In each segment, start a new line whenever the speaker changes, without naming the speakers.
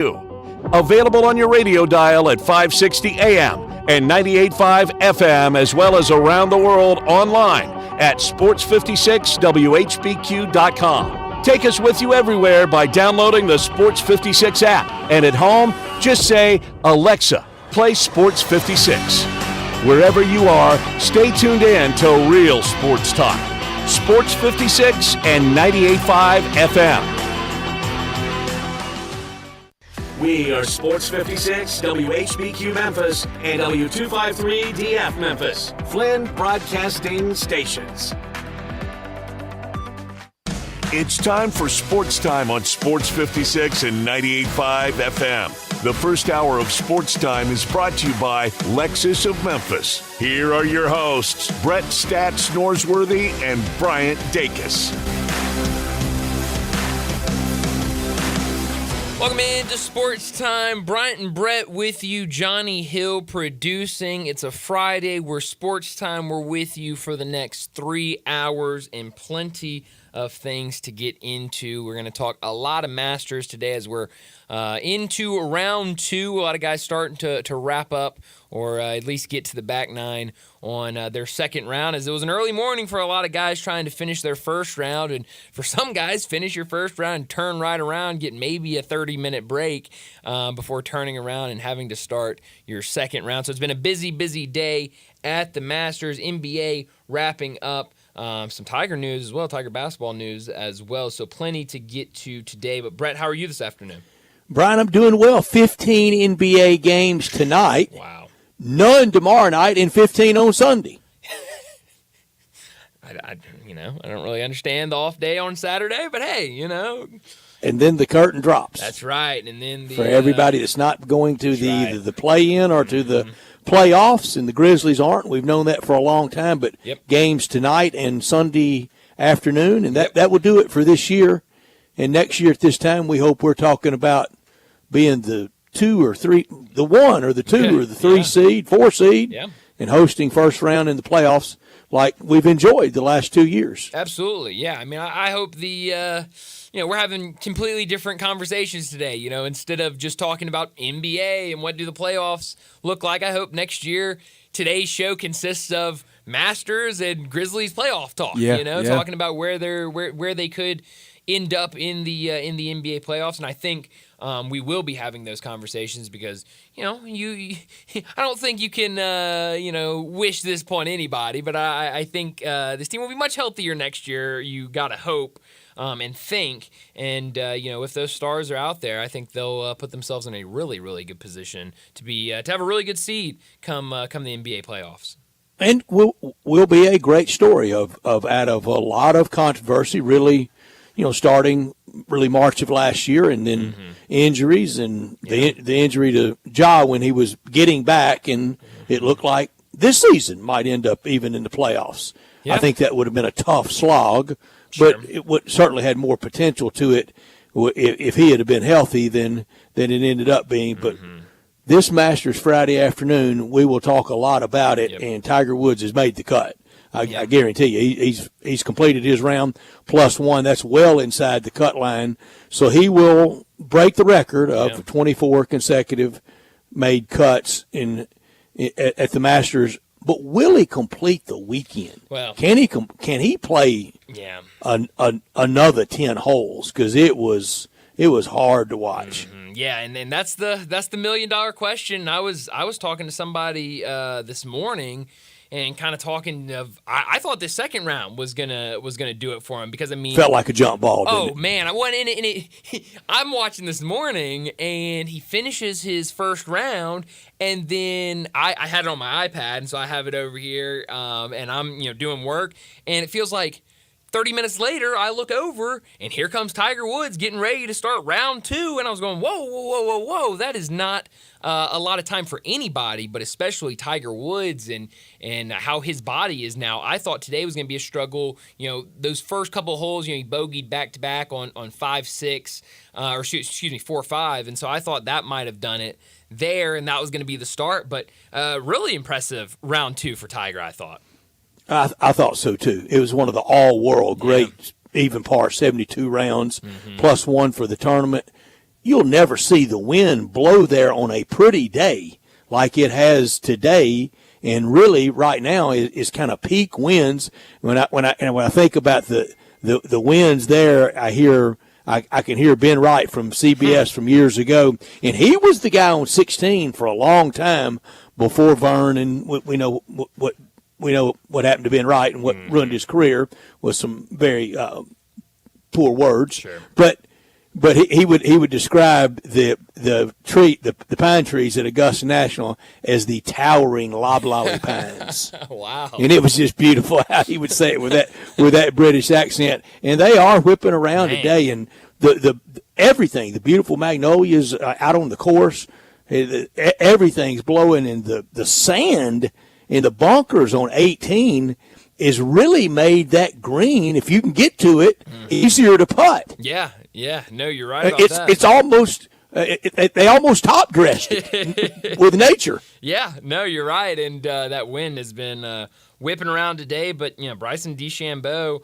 Available on your radio dial at 560 AM and 98.5 FM, as well as around the world online at sports56whbq.com. Take us with you everywhere by downloading the Sports 56 app. And at home, just say, Alexa, play Sports 56. Wherever you are, stay tuned in to real sports talk. Sports 56 and 98.5 FM. We are Sports 56, WHBQ Memphis, and W253DF Memphis, Flynn Broadcasting Stations. It's time for Sports Time on Sports 56 and 98.5 FM. The first hour of Sports Time is brought to you by Lexus of Memphis. Here are your hosts, Brett Stats Norsworthy and Bryant Dacus.
Welcome into Sports Time. Bryant and Brett with you. Johnny Hill producing. It's a Friday. We're Sports Time. We're with you for the next 3 hours and plenty of things to get into. We're going to talk a lot of Masters today as we're into round two. A lot of guys starting to wrap up or at least get to the back nine on their second round, as it was an early morning for a lot of guys trying to finish their first round. And for some guys, finish your first round and turn right around, get maybe a 30-minute break before turning around and having to start your second round. So it's been a busy, busy day at the Masters. NBA wrapping up. Some Tiger news as well, Tiger basketball news as well. So plenty to get to today. But, Brett, how are you this afternoon?
Brian, I'm doing well. 15 NBA games tonight.
Wow.
None tomorrow night and 15 on Sunday.
I don't really understand the off day on Saturday, but hey,
And then the curtain drops.
That's right. And then
for everybody that's not going to either the play-in or to the playoffs, and the Grizzlies aren't. We've known that for a long time, but games tonight and Sunday afternoon, and that will do it for this year. And next year at this time, we hope we're talking about being the 2 or 3, the 1 or the 2 or the 3 seed, 4 seed, and hosting first round in the playoffs like we've enjoyed the last 2 years.
Absolutely, yeah. I mean, I hope we're having completely different conversations today, instead of just talking about NBA and what do the playoffs look like. I hope next year today's show consists of Masters and Grizzlies playoff talk, talking about where they could end up in the NBA playoffs. And I think we will be having those conversations because, I don't think you can, wish this upon anybody, but I think this team will be much healthier next year. You got to hope and think. And, if those stars are out there, I think they'll put themselves in a really, really good position to have a really good seed come the NBA playoffs.
And will be a great story of out of a lot of controversy, really, starting really March of last year, and then injuries and the injury to Ja when he was getting back, and it looked like this season might end up even in the playoffs. I think that would have been a tough slog, but it certainly had more potential to it if he had been healthy than it ended up being. But this Masters Friday afternoon, we will talk a lot about it, and Tiger Woods has made the cut. I guarantee you, he's completed his round +1. That's well inside the cut line. So he will break the record of 24 consecutive made cuts at the Masters. But will he complete the weekend? Well, can he play another 10 holes? Because it was hard to watch.
Yeah, and that's the $1 million question. I was talking to somebody this morning. And kind of talking of, I thought the second round was gonna do it for him because
felt like a jump ball. Didn't it?
Man, I went in it. I'm watching this morning, and he finishes his first round, and then I had it on my iPad, and so I have it over here, and I'm doing work, and it feels like 30 minutes later, I look over, and here comes Tiger Woods getting ready to start round 2, and I was going, whoa, that is not a lot of time for anybody, but especially Tiger Woods and how his body is now. I thought today was going to be a struggle. Those first couple of holes, he bogeyed back-to-back on 5-6, 4-5, and so I thought that might have done it there, and that was going to be the start, but really impressive round 2 for Tiger, I thought.
I thought so, too. It was one of the all-world great even par 72 rounds, +1 for the tournament. you'll never see the wind blow there on a pretty day like it has today. And really, right now is kind of peak winds. When I think about the winds there, I can hear Ben Wright from CBS from years ago, and he was the guy on 16 for a long time before Vern, and we know what happened to Ben Wright and what ruined his career was some very poor words.
Sure.
But he would describe the pine trees at Augusta National as the towering loblolly pines.
Wow.
And it was just beautiful how he would say it with that British accent. And they are whipping around today, and the everything, the beautiful magnolias out on the course, everything's blowing, and the sand in the bunkers on 18 is really made that green, if you can get to it, easier to putt.
Yeah. No, you're right about that.
It's almost they almost top dressed it with nature.
Yeah, no, you're right, and that wind has been whipping around today. But Bryson DeChambeau,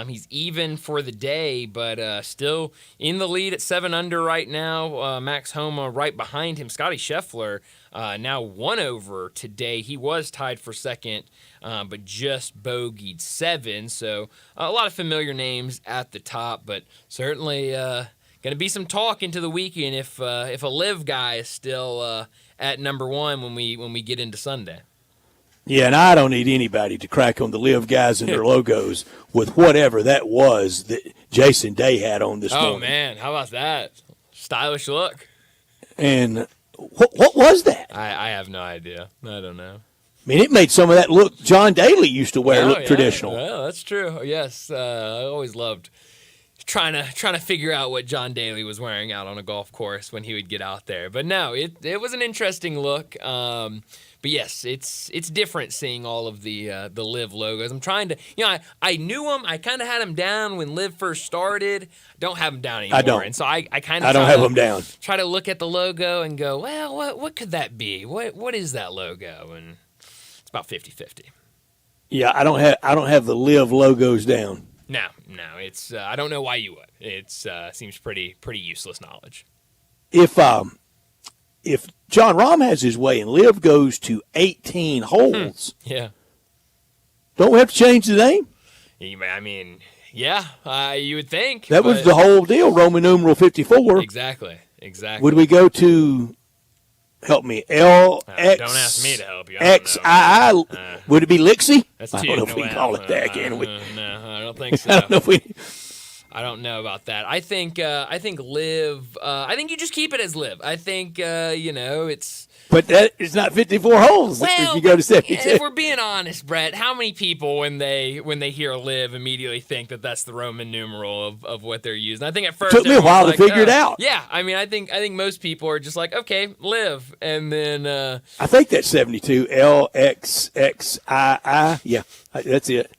he's even for the day, but still in the lead at 7 under right now. Max Homa right behind him. Scotty Scheffler now 1 over today. He was tied for second, but just bogeyed 7. So a lot of familiar names at the top, but certainly going to be some talk into the weekend if a live guy is still at number 1 when we get into Sunday.
Yeah, and I don't need anybody to crack on the live guys and their logos with whatever that was that Jason Day had on this morning.
Oh, man, how about that? Stylish look.
And what was that?
I have no idea. I don't know.
I mean, it made some of that look John Daly used to wear look traditional.
Well, that's true. Yes, I always loved trying to figure out what John Daly was wearing out on a golf course when he would get out there. But no, it was an interesting look. But yes, it's different seeing all of the Liv logos. I'm trying to, I knew them. I kind of had them down when Liv first started. Don't have them down anymore.
I don't.
And so I kind of
don't have them down.
Try to look at the logo and go, well, what could that be? What is that logo? And it's about 50-50.
Yeah, I don't have the Liv logos down.
No, it's I don't know why you would. It seems pretty useless knowledge.
If John Rahm has his way and Liv goes to 18 holes,
yeah,
don't we have to change the name?
I mean, yeah, you would think
that was the whole deal. Roman numeral 54.
Exactly.
Would we go to? Help me. LX.
Don't ask me to help you.
XII. Would it be Lixie?
That's
I don't know if we can call it that, can we?
No, I don't think so.
I don't know if we.
I don't know about that. I think Liv. I think you just keep it as Liv. I think it's.
But that is not 54 holes if you go to 72.
If we're being honest, Brett, how many people when they hear Liv immediately think that that's the Roman numeral of what they're using? I think at first
took me a while to figure it out.
Yeah, I mean, I think most people are just like, okay, Liv, and then
I think that's 72 LXXII. Yeah, that's it.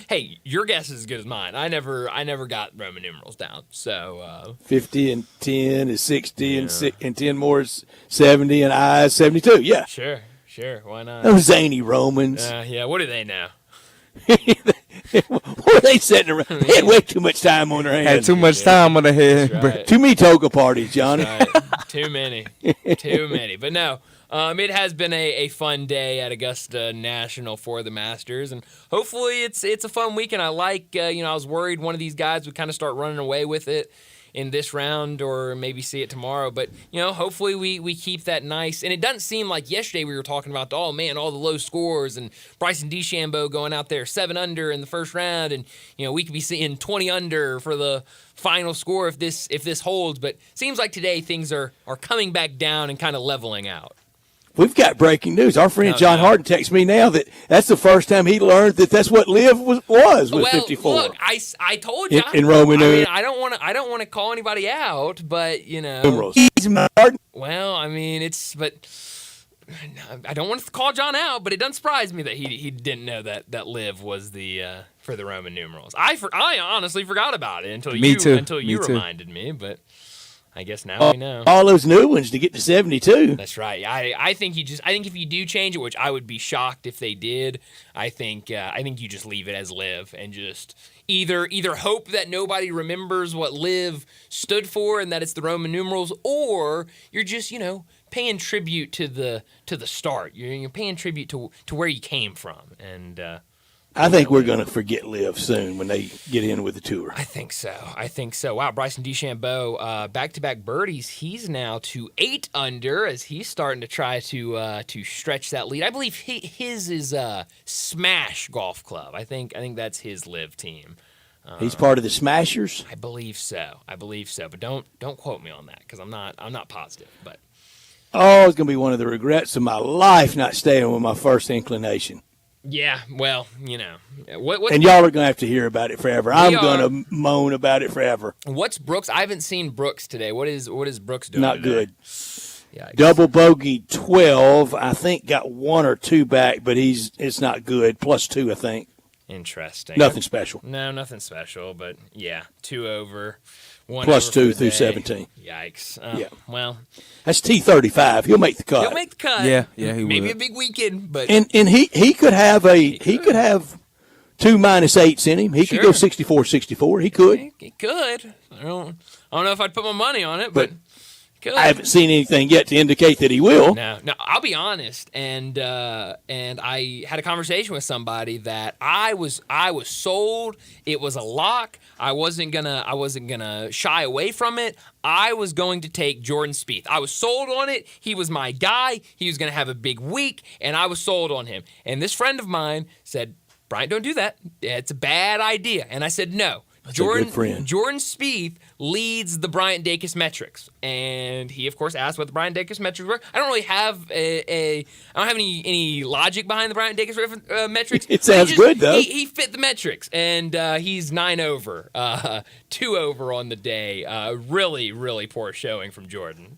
Hey, your guess is as good as mine. I never got Roman numerals down. So
50 and 10 is 60 and 10 more is 70 and I is 72. Yeah.
Sure. Why not?
Those zany Romans.
Yeah, what do they know?
What are they sitting around? They had way too much time on their hands.
Had too much time on their hands.
Right.
Too many toga parties, Johnny.
Right. Too many. But no. It has been a fun day at Augusta National for the Masters, and hopefully it's a fun weekend. I like, I was worried one of these guys would kind of start running away with it in this round or maybe see it tomorrow, but, hopefully we keep that nice. And it doesn't seem like yesterday we were talking about, all the low scores and Bryson DeChambeau going out there 7 under in the first round, and, we could be seeing 20 under for the final score if this holds, but seems like today things are coming back down and kind of leveling out.
We've got breaking news. Our friend John Harden texts me now that that's the first time he learned that that's what Liv was with 54.
Look, I told you
in Roman.
I don't want to call anybody out, but
numerals.
Well, I mean but I don't want to call John out, but it doesn't surprise me that he didn't know that Liv was the for the Roman numerals. I honestly forgot about it until you reminded me, but. I guess now we know.
All those new ones to get to 72.
That's right. I think if you do change it, which I would be shocked if they did, I think you just leave it as Liv and just either hope that nobody remembers what Liv stood for and that it's the Roman numerals, or you're just paying tribute to the start. You're paying tribute to where you came from, and
I think we're going to forget Liv soon when they get in with the tour.
I think so. Wow, Bryson DeChambeau, back-to-back birdies. He's now to 8 under as he's starting to try to stretch that lead. I believe his is Smash Golf Club. I think that's his Liv team.
He's part of the Smashers.
I believe so. But don't quote me on that because I'm not positive. But
it's going to be one of the regrets of my life not staying with my first inclination.
Yeah, well, what
and y'all are going to have to hear about it forever. I'm going to moan about it forever.
What's Brooks? I haven't seen Brooks today. What is Brooks doing?
Not
today?
Good.
Yikes.
Double bogey 12. I think got 1 or 2 back, but it's not good. +2, I think.
Interesting.
Nothing special.
No, nothing special, but yeah, 2 over. 1
+2
over
through 17.
Yikes.
Yeah.
Well,
that's T35. He'll make the cut.
He'll make the cut.
Yeah, he
Maybe
would.
a big weekend, but
And he could have he could have 2 -8s in him. He could go 64-64. He could.
He could. I don't know if I'd put my money on it, but could.
I haven't seen anything yet to indicate that he will.
No, I'll be honest, and I had a conversation with somebody that I was sold. It was a lock. I wasn't gonna shy away from it. I was going to take Jordan Spieth. I was sold on it. He was my guy. He was gonna have a big week, and I was sold on him. And this friend of mine said, "Brian, don't do that. It's a bad idea." And I said, "No."
That's a good friend.
Jordan Spieth leads the Bryant Dacus metrics, and he of course asked what the Bryant Dacus metrics were. I don't really have I don't have any logic behind the Bryant Dacus metrics.
It sounds good though.
He fit the metrics, and he's 9 over, 2 over on the day. Really, really poor showing from Jordan.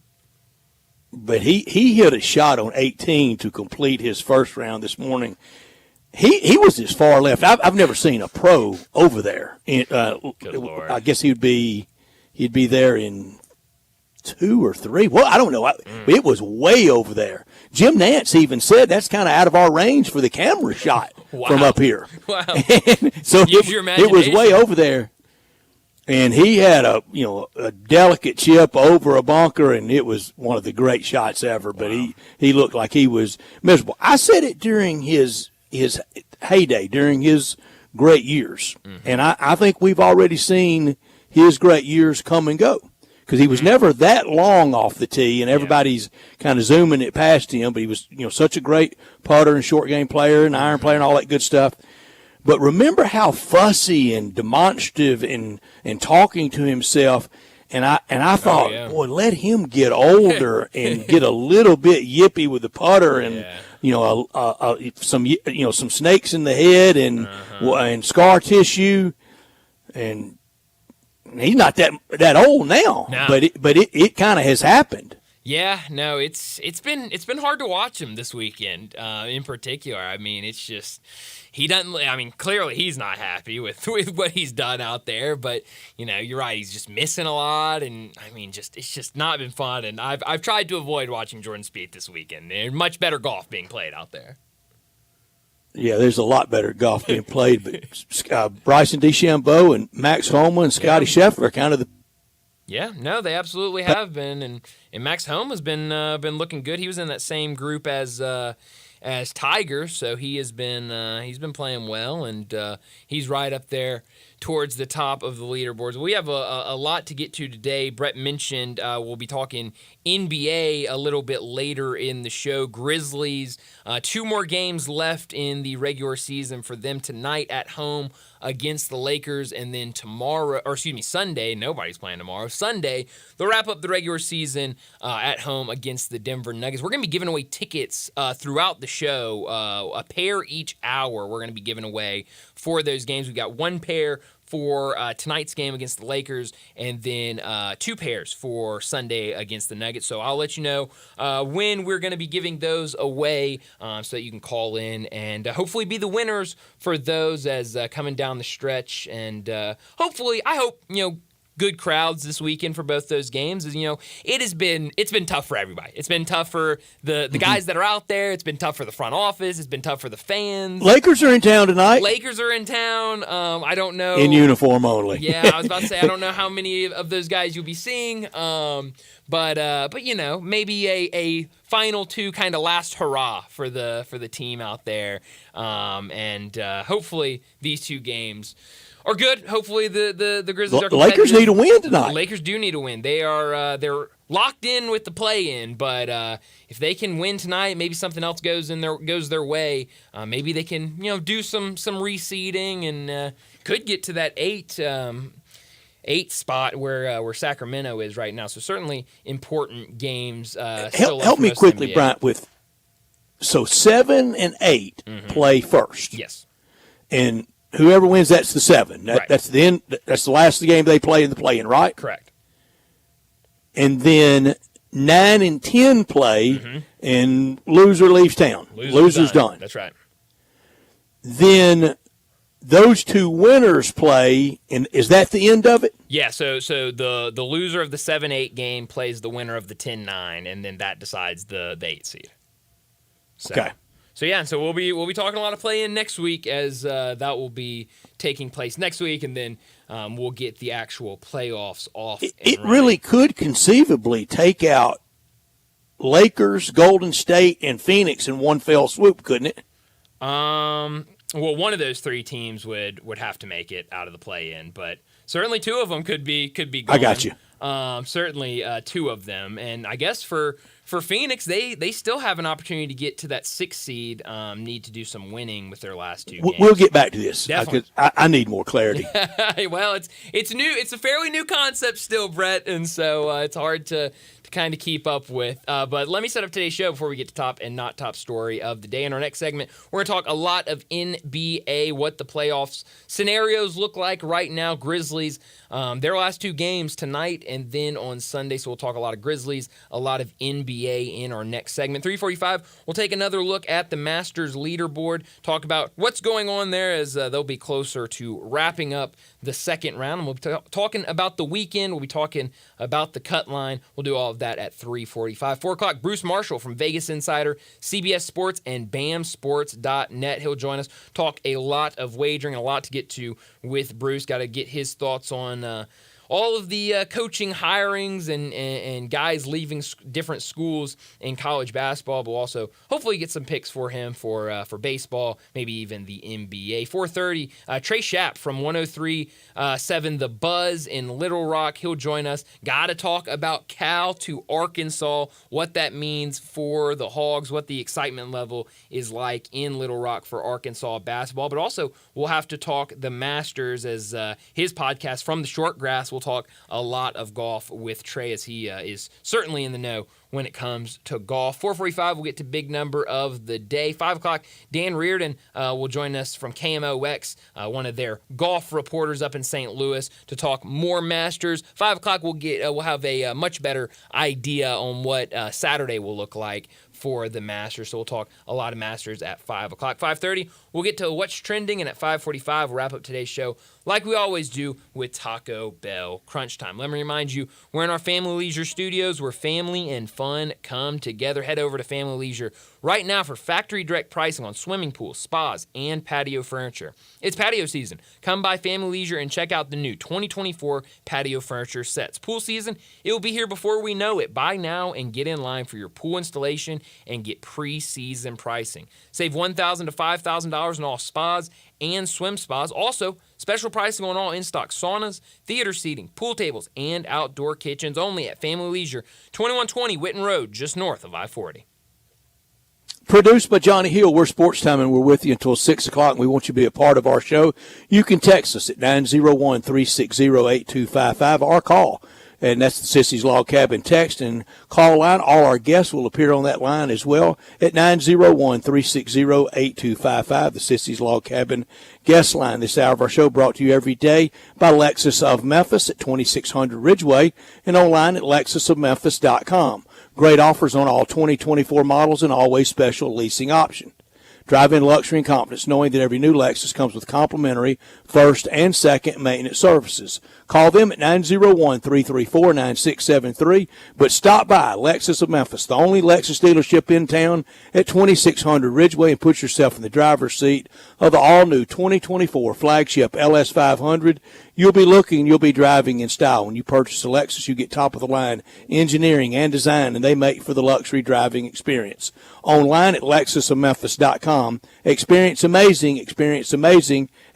But he hit a shot on 18 to complete his first round this morning. He was as far left. I've never seen a pro over there.
Good Lord.
I guess he'd be there in 2 or 3. Well, I don't know. It was way over there. Jim Nantz even said that's kind of out of our range for the camera shot from up here.
Wow.
So
Use your
it was way over there. And he had a delicate chip over a bunker, and it was one of the great shots ever. But he looked like he was miserable. I said it during his heyday, during his great years. Mm-hmm. And I think we've already seen his great years come and go because he was never that long off the tee, and everybody's kind of zooming it past him. But he was, such a great putter and short game player and iron player and all that good stuff. But remember how fussy and demonstrative and talking to himself. And I thought, boy, let him get older and get a little bit yippy with the putter and some snakes in the head and scar tissue, and he's not that old now.
No.
But it kind of has happened.
Yeah, no, it's been hard to watch him this weekend, in particular. I mean, it's just he doesn't. I mean, clearly he's not happy with what he's done out there. But you're right. He's just missing a lot, and I mean, it's just not been fun. And I've tried to avoid watching Jordan Spieth this weekend. There's much better golf being played out there.
Yeah, there's a lot better golf being played. But Bryson DeChambeau and Max Homa and Scotty Scheffler are kind of the.
Yeah, no, they absolutely have been, and Max Homa has been looking good. He was in that same group as Tiger, so he's been playing well, and he's right up there towards the top of the leaderboards. We have a lot to get to today. Brett mentioned we'll be talking NBA a little bit later in the show. Grizzlies, 2 more games left in the regular season for them tonight at home against the Lakers, and then Sunday, nobody's playing tomorrow. Sunday, they'll wrap up the regular season at home against the Denver Nuggets. We're going to be giving away tickets throughout the show, a pair each hour we're going to be giving away for those games. We've got 1 pair for tonight's game against the Lakers, and then 2 pairs for Sunday against the Nuggets. So I'll let you know when we're going to be giving those away so that you can call in and hopefully be the winners for those as coming down the stretch. And hopefully, I hope, good crowds this weekend for both those games. Is it's been tough for everybody. It's been tough for the guys that are out there. It's been tough for the front office. It's been tough for the fans.
Lakers are in town tonight.
Lakers are in town. I don't know.
In uniform only.
Yeah, I was about to say I don't know how many of those guys you'll be seeing. But maybe a final two kind of last hurrah for the team out there. And hopefully these two games are good. Hopefully the Grizzlies are competitive.
The Lakers need a win tonight.
The Lakers do need a win. They are they're locked in with the play-in, but if they can win tonight, maybe something else goes their way. Maybe they can do some reseeding and could get to that eight spot where Sacramento is right now. So certainly important games.
Help me quickly, Bryant. So 7 and 8 play first.
Yes,
and whoever wins, that's the 7.
Right.
That's the end. That's the last game they play in the play-in, right?
Correct.
And then 9 and 10 play, and loser leaves town. Loser's done.
That's right.
Then those two winners play, and is that the end of it?
Yeah, so the loser of the 7-8 game plays the winner of the 10-9, and then that decides the 8 seed. So,
okay.
So yeah, so we'll be talking a lot of play-in next week as that will be taking place next week, and then we'll get the actual playoffs off.
It really could conceivably take out Lakers, Golden State, and Phoenix in one fell swoop, couldn't it?
Well, one of those three teams would have to make it out of the play-in, but certainly two of them could be gone.
I got you.
Certainly two of them, and I guess for Phoenix, they still have an opportunity to get to that 6th seed. Need to do some winning with their last two games.
We'll get back to this.
Definitely.
I need more clarity.
Well, it's new. It's a fairly new concept still, Brett, and so it's hard to kind of keep up with. But let me set up today's show before we get to top and not top story of the day. In our next segment, we're going to talk a lot of NBA, what the playoffs scenarios look like right now. Grizzlies, their last two games tonight and then on Sunday. So we'll talk a lot of Grizzlies, a lot of NBA in our next segment. 3:45, we'll take another look at the Masters leaderboard, talk about what's going on there as they'll be closer to wrapping up the second round. And we'll be talking about the weekend. We'll be talking about the cut line. We'll do all of that at 3:45. 4 o'clock, Bruce Marshall from Vegas Insider, CBS Sports, and BAMSports.net. He'll join us, talk a lot of wagering, a lot to get to with Bruce. Got to get his thoughts on all of the coaching hirings and guys leaving different schools in college basketball, but we'll also hopefully get some picks for him for baseball, maybe even the NBA. 4:30, Trey Schapp from 103.7 The Buzz in Little Rock. He'll join us. Got to talk about Cal to Arkansas, what that means for the Hogs, what the excitement level is like in Little Rock for Arkansas basketball. But also, we'll have to talk the Masters as his podcast From the Short Grass will talk a lot of golf with Trey as he is certainly in the know when it comes to golf. 4:45, we'll get to big number of the day. 5 o'clock, Dan Reardon will join us from KMOX, one of their golf reporters up in St. Louis, to talk more Masters. 5 o'clock, we'll have a much better idea on what Saturday will look like for the Masters. So we'll talk a lot of Masters at 5 o'clock. 5:30, we'll get to what's trending, and at 5:45, we'll wrap up today's show like we always do with Taco Bell Crunch Time. Let me remind you, we're in our Family Leisure studios where family and fun come together. Head over to Family Leisure right now for factory direct pricing on swimming pools, spas, and patio furniture. It's patio season. Come by Family Leisure and check out the new 2024 patio furniture sets. Pool season, it will be here before we know it. Buy now and get in line for your pool installation and get pre-season pricing. Save $1,000 to $5,000 on all spas and swim spas. Also, special pricing on all in-stock saunas, theater seating, pool tables, and outdoor kitchens only at Family Leisure, 2120 Whitten Road, just north of I-40.
Produced by Johnny Hill. We're Sports Time, and we're with you until 6 o'clock, and we want you to be a part of our show. You can text us at 901-360-8255 or call, and that's the Sissy's Log Cabin text and call line. All our guests will appear on that line as well at 901-360-8255, the Sissy's Log Cabin guest line. This hour of our show brought to you every day by Lexus of Memphis at 2600 Ridgeway and online at lexusofmemphis.com. Great offers on all 2024 models and always special leasing option. Drive in luxury and confidence knowing that every new Lexus comes with complimentary first and second maintenance services. Call them at 901-334-9673. But stop by Lexus of Memphis, the only Lexus dealership in town at 2600 Ridgeway, and put yourself in the driver's seat of the all-new 2024 flagship LS500. You'll be driving in style. When you purchase a Lexus, you get top-of-the-line engineering and design, and they make for the luxury driving experience. Online at lexusofmemphis.com. Experience amazing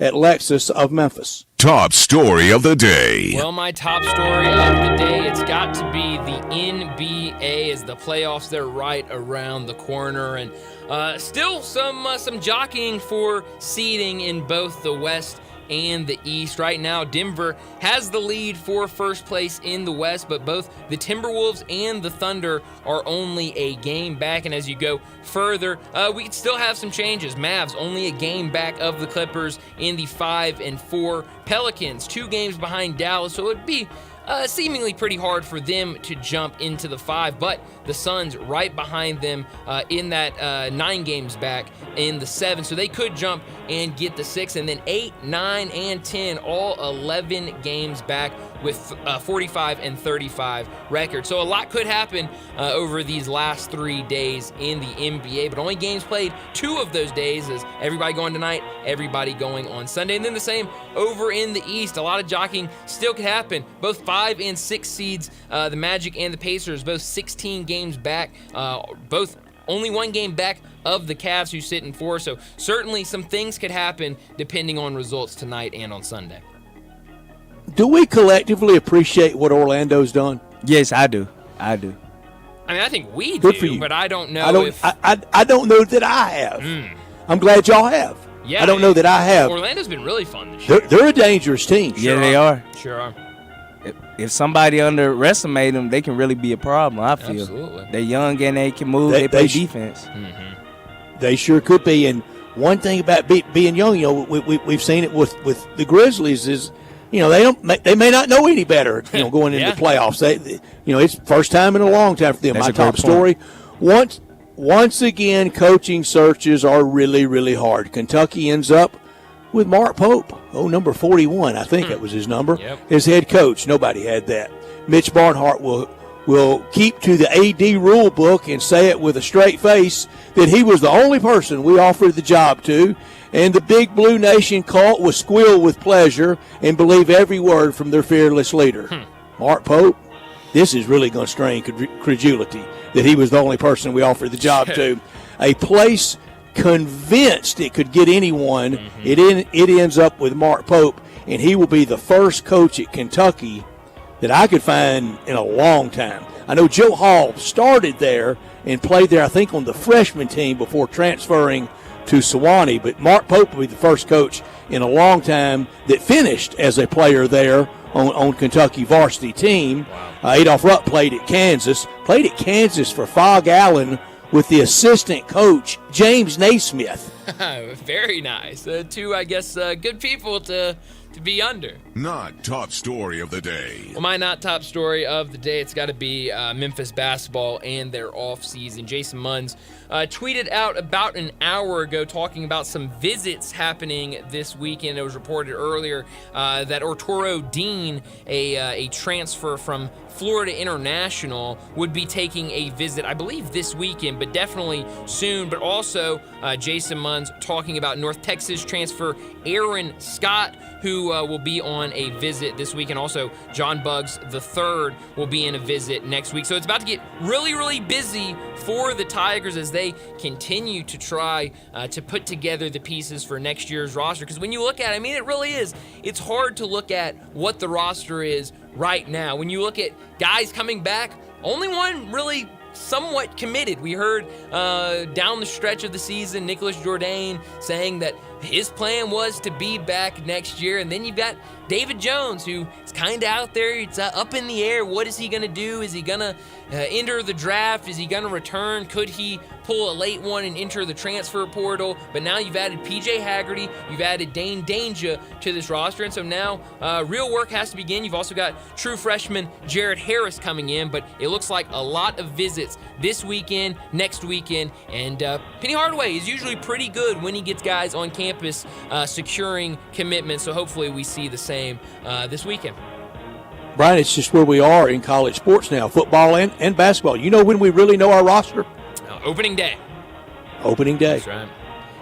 at Lexus of Memphis.
Top story of the day.
Well, my top story of the day, it's got to be the NBA as the playoffs, they're right around the corner. And still some jockeying for seeding in both the West and the East. Right now, Denver has the lead for first place in the West, but both the Timberwolves and the Thunder are only a game back. And as you go further, we still have some changes. Mavs only a game back of the Clippers in the 5-4. Pelicans 2 games behind Dallas, so it'd be seemingly pretty hard for them to jump into the 5, but the Suns right behind them in that 9 games back in the 7, so they could jump and get the 6, and then 8, 9, and 10, all 11 games back with 45 and 35 records. So a lot could happen over these last 3 days in the NBA, but only games played 2 of those days, as everybody going tonight, everybody going on Sunday. And then the same over in the East. A lot of jockeying still could happen. Both 5 and 6 seeds, the Magic and the Pacers, both 16 games back, both only 1 game back of the Cavs, who sit in 4. So certainly some things could happen depending on results tonight and on Sunday.
Do we collectively appreciate what Orlando's done?
Yes, I do. I
mean, I think we
Good for
do,
you.
but I don't know
I don't,
if...
I don't know that I have. I'm glad y'all have.
Yeah,
I don't know that I have.
Orlando's been really fun this year.
They're a dangerous team.
Yeah, they are.
Sure are.
If somebody underestimate them, they can really be a problem, I feel.
Absolutely.
They're young and they can move. They play defense.
They sure could be. And one thing about being young, we've seen it with the Grizzlies is, they may not know any better, going into the playoffs. It's first time in a long time for them.
That's
My
a great
top story. Once again, coaching searches are really, really hard. Kentucky ends up with Mark Pope, number 41, I think that was his number, as head coach. Nobody had that. Mitch Barnhart will keep to the AD rule book and say it with a straight face that he was the only person we offered the job to, and the Big Blue Nation cult will squeal with pleasure and believe every word from their fearless leader. Mark Pope, this is really going to strain credulity that he was the only person we offered the job to. A place convinced it could get anyone, it ends up with Mark Pope, and he will be the first coach at Kentucky that I could find in a long time. I know Joe Hall started there and played there, I think, on the freshman team before transferring to Sewanee, but Mark Pope will be the first coach in a long time that finished as a player there on Kentucky varsity team. Adolph Rupp played at Kansas for Fog Allen with the assistant coach, James Naismith.
Very nice. 2, I guess, good people to be under.
Not top story of the day.
Well, my not top story of the day, it's got to be Memphis basketball and their offseason. Jason Munns tweeted out about an hour ago talking about some visits happening this weekend. It was reported earlier that Arturo Dean, a transfer from Florida International, would be taking a visit, I believe this weekend, but definitely soon. But also Jason Munns talking about North Texas transfer Aaron Scott, who will be on a visit this week, and also John Buggs III will be in a visit next week. So it's about to get really, really busy for the Tigers as they continue to try to put together the pieces for next year's roster. Because when you look at it, I mean, it really is. It's hard to look at what the roster is right now. When you look at guys coming back, only one really somewhat committed. We heard down the stretch of the season, Nicholas Jourdain saying that his plan was to be back next year. And then you've got David Jones, who is kind of out there. It's up in the air. What is he going to do? Is he going to enter the draft? Is he going to return? Could he pull a late one and enter the transfer portal? But now you've added P.J. Haggerty. You've added Dane Danger to this roster. And so now real work has to begin. You've also got true freshman Jared Harris coming in. But it looks like a lot of visits this weekend, next weekend. And Penny Hardaway is usually pretty good when he gets guys on campus securing commitments. So hopefully we see the same this weekend.
Brian, it's just where we are in college sports now, football and basketball. You know when we really know our roster?
Opening day.
Opening day.
That's right.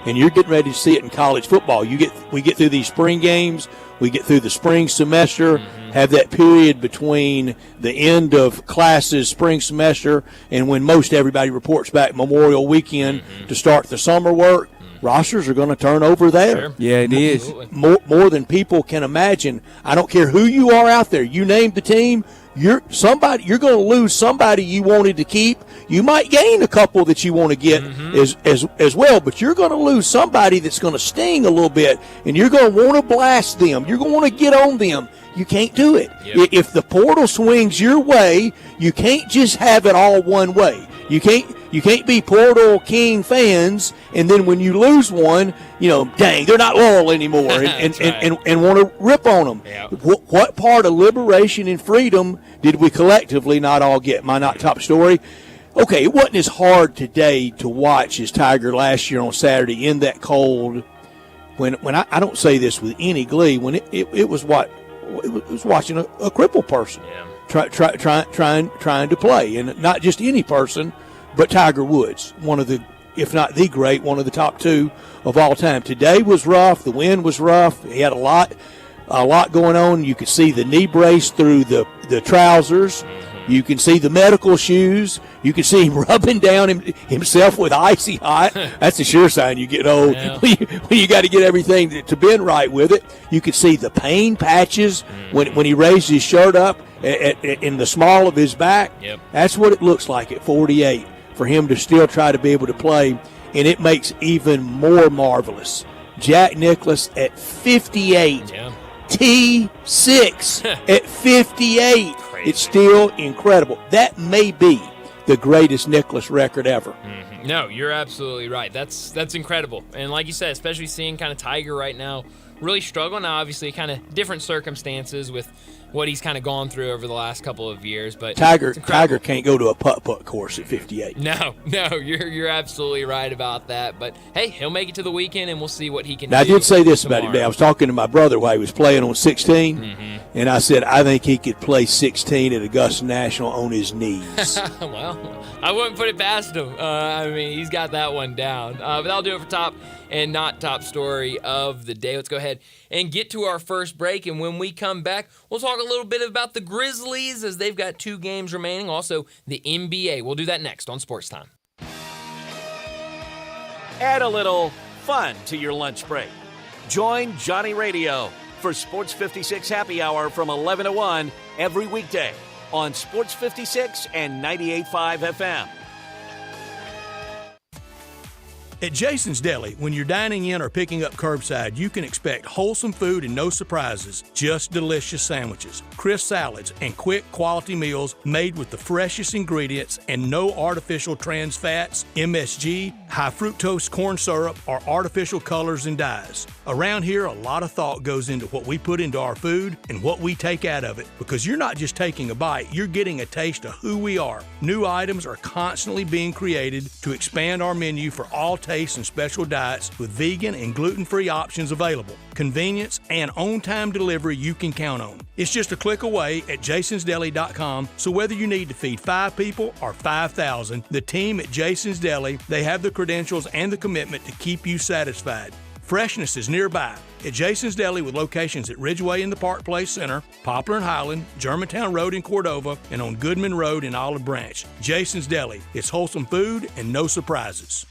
And you're getting ready to see it in college football. We get through these spring games, we get through the spring semester, have that period between the end of classes, spring semester, and when most everybody reports back Memorial Weekend to start the summer work. Rosters are going to turn over there.
Sure.
Yeah, it is.
More than people can imagine. I don't care who you are out there. You name the team. You're going to lose somebody you wanted to keep. You might gain a couple that you want to get as well, but you're going to lose somebody that's going to sting a little bit, and you're going to want to blast them. You're going to want to get on them. You can't do it.
Yep.
If the portal swings your way, you can't just have it all one way. You can't be Portal King fans, and then when you lose one, dang, they're not loyal anymore, and want to rip on them.
Yeah.
What part of liberation and freedom did we collectively not all get? My not top story. Okay, it wasn't as hard today to watch as Tiger last year on Saturday in that cold. When I don't say this with any glee, when it was watching a crippled person.
Yeah.
Trying to play, and not just any person, but Tiger Woods, one of the, if not the great, one of the top two of all time. Today was rough. The wind was rough. He had a lot going on. You could see the knee brace through the trousers. You can see the medical shoes. You can see him rubbing down himself with icy hot. That's a sure sign you get old.
Yeah.
When you got to get everything to bend right with it. You could see the pain patches when he raised his shirt up in the small of his back.
Yep.
That's what it looks like at 48 for him to still try to be able to play, and it makes even more marvelous. Jack Nicklaus at 58.
Yeah.
T6 at 58.
Crazy.
It's still incredible. That may be the greatest Nicklaus record ever.
No, you're absolutely right. That's incredible. And like you said, especially seeing kind of Tiger right now really struggling. Now, obviously, kind of different circumstances with what he's kind of gone through over the last couple of years. But
Tiger can't go to a putt-putt course at 58.
No, you're absolutely right about that. But, hey, he'll make it to the weekend, and we'll see what he can
Now,
do.
I did say this about him
tomorrow.
today. I was talking to my brother while he was playing on 16, and I said, I think he could play 16 at Augusta National on his knees.
Well, I wouldn't put it past him. I mean, he's got that one down. But that'll do it for top and not top story of the day. Let's go ahead and get to our first break. And when we come back, we'll talk a little bit about the Grizzlies as they've got 2 games remaining. Also, the NBA. We'll do that next on Sports Time.
Add a little fun to your lunch break. Join Johnny Radio for Sports 56 Happy Hour from 11 to 1 every weekday on Sports 56 and 98.5 FM.
At Jason's Deli, when you're dining in or picking up curbside, you can expect wholesome food and no surprises, just delicious sandwiches, crisp salads, and quick quality meals made with the freshest ingredients and no artificial trans fats, MSG, high fructose corn syrup, or artificial colors and dyes. Around here, a lot of thought goes into what we put into our food and what we take out of it, because you're not just taking a bite, you're getting a taste of who we are. New items are constantly being created to expand our menu for all tastes and special diets with vegan and gluten-free options available. Convenience and on-time delivery you can count on. It's just a click away at jasonsdeli.com, so whether you need to feed 5 people or 5,000, the team at Jason's Deli, they have the credentials and the commitment to keep you satisfied. Freshness is nearby at Jason's Deli with locations at Ridgeway in the Park Place Center, Poplar and Highland, Germantown Road in Cordova, and on Goodman Road in Olive Branch. Jason's Deli. It's wholesome food and no surprises.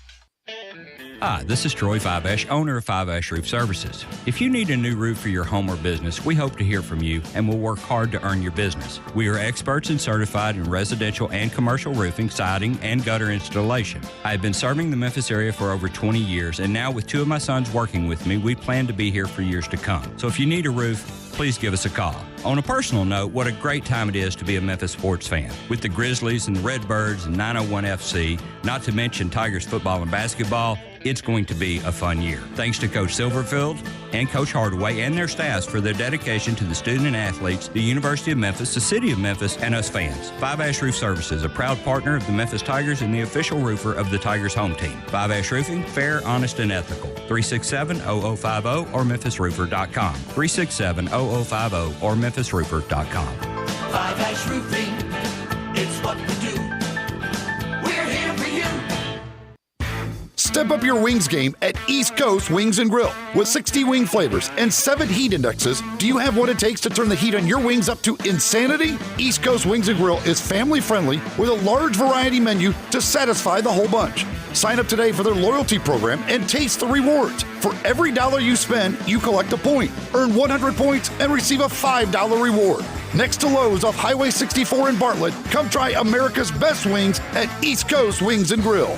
Hi, this is Troy Fiveash, owner of Fiveash Roof Services. If you need a new roof for your home or business, we hope to hear from you and will work hard to earn your business. We are experts and certified in residential and commercial roofing, siding, and gutter installation. I have been serving the Memphis area for over 20 years, and now with 2 of my sons working with me, we plan to be here for years to come. So if you need a roof, please give us a call. On a personal note, what a great time it is to be a Memphis sports fan. With the Grizzlies and the Redbirds and 901 FC, not to mention Tigers football and basketball, it's going to be a fun year. Thanks to Coach Silverfield and Coach Hardaway and their staffs for their dedication to the student and athletes, the University of Memphis, the City of Memphis, and us fans. Five Ash Roof Services, a proud partner of the Memphis Tigers and the official roofer of the Tigers home team. Five Ash Roofing, fair, honest, and ethical. 367-0050 or memphisroofer.com. 367-0050 or memphisroofer.com.
5-Ash Roofing, it's what we do. We're here for you.
Step up your wings game at East Coast Wings and Grill. With 60 wing flavors and 7 heat indexes, do you have what it takes to turn the heat on your wings up to insanity? East Coast Wings and Grill is family friendly with a large variety menu to satisfy the whole bunch. Sign up today for their loyalty program and taste the rewards. For every $1 you spend, you collect a point, earn 100 points, and receive a $5 reward. Next to Lowe's off Highway 64 in Bartlett, come try America's best wings at East Coast Wings and Grill.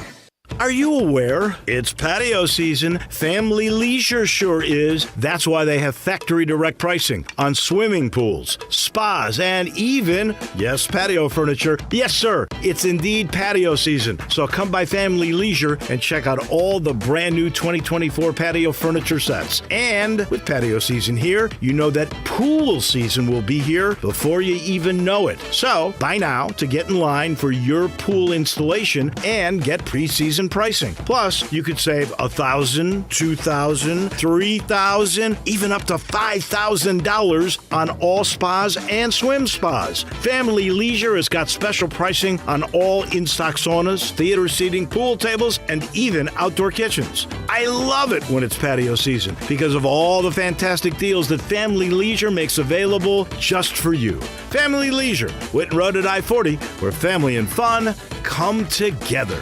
Are you aware? It's patio season. Family Leisure sure is. That's why they have factory direct pricing on swimming pools, spas, and even, yes, patio furniture. Yes, sir, it's indeed patio season. So come by Family Leisure and check out all the brand new 2024 patio furniture sets. And with patio season here, you know that pool season will be here before you even know it. So buy now to get in line for your pool installation and get pre-season pricing. Plus, you could save $1,000, $2,000, $3,000, even up to $5,000 on all spas and swim spas. Family Leisure has got special pricing on all in-stock saunas, theater seating, pool tables, and even outdoor kitchens. I love it when it's patio season because of all the fantastic deals that Family Leisure makes available just for you. Family Leisure, Whitten Road at I-40, where family and fun come together.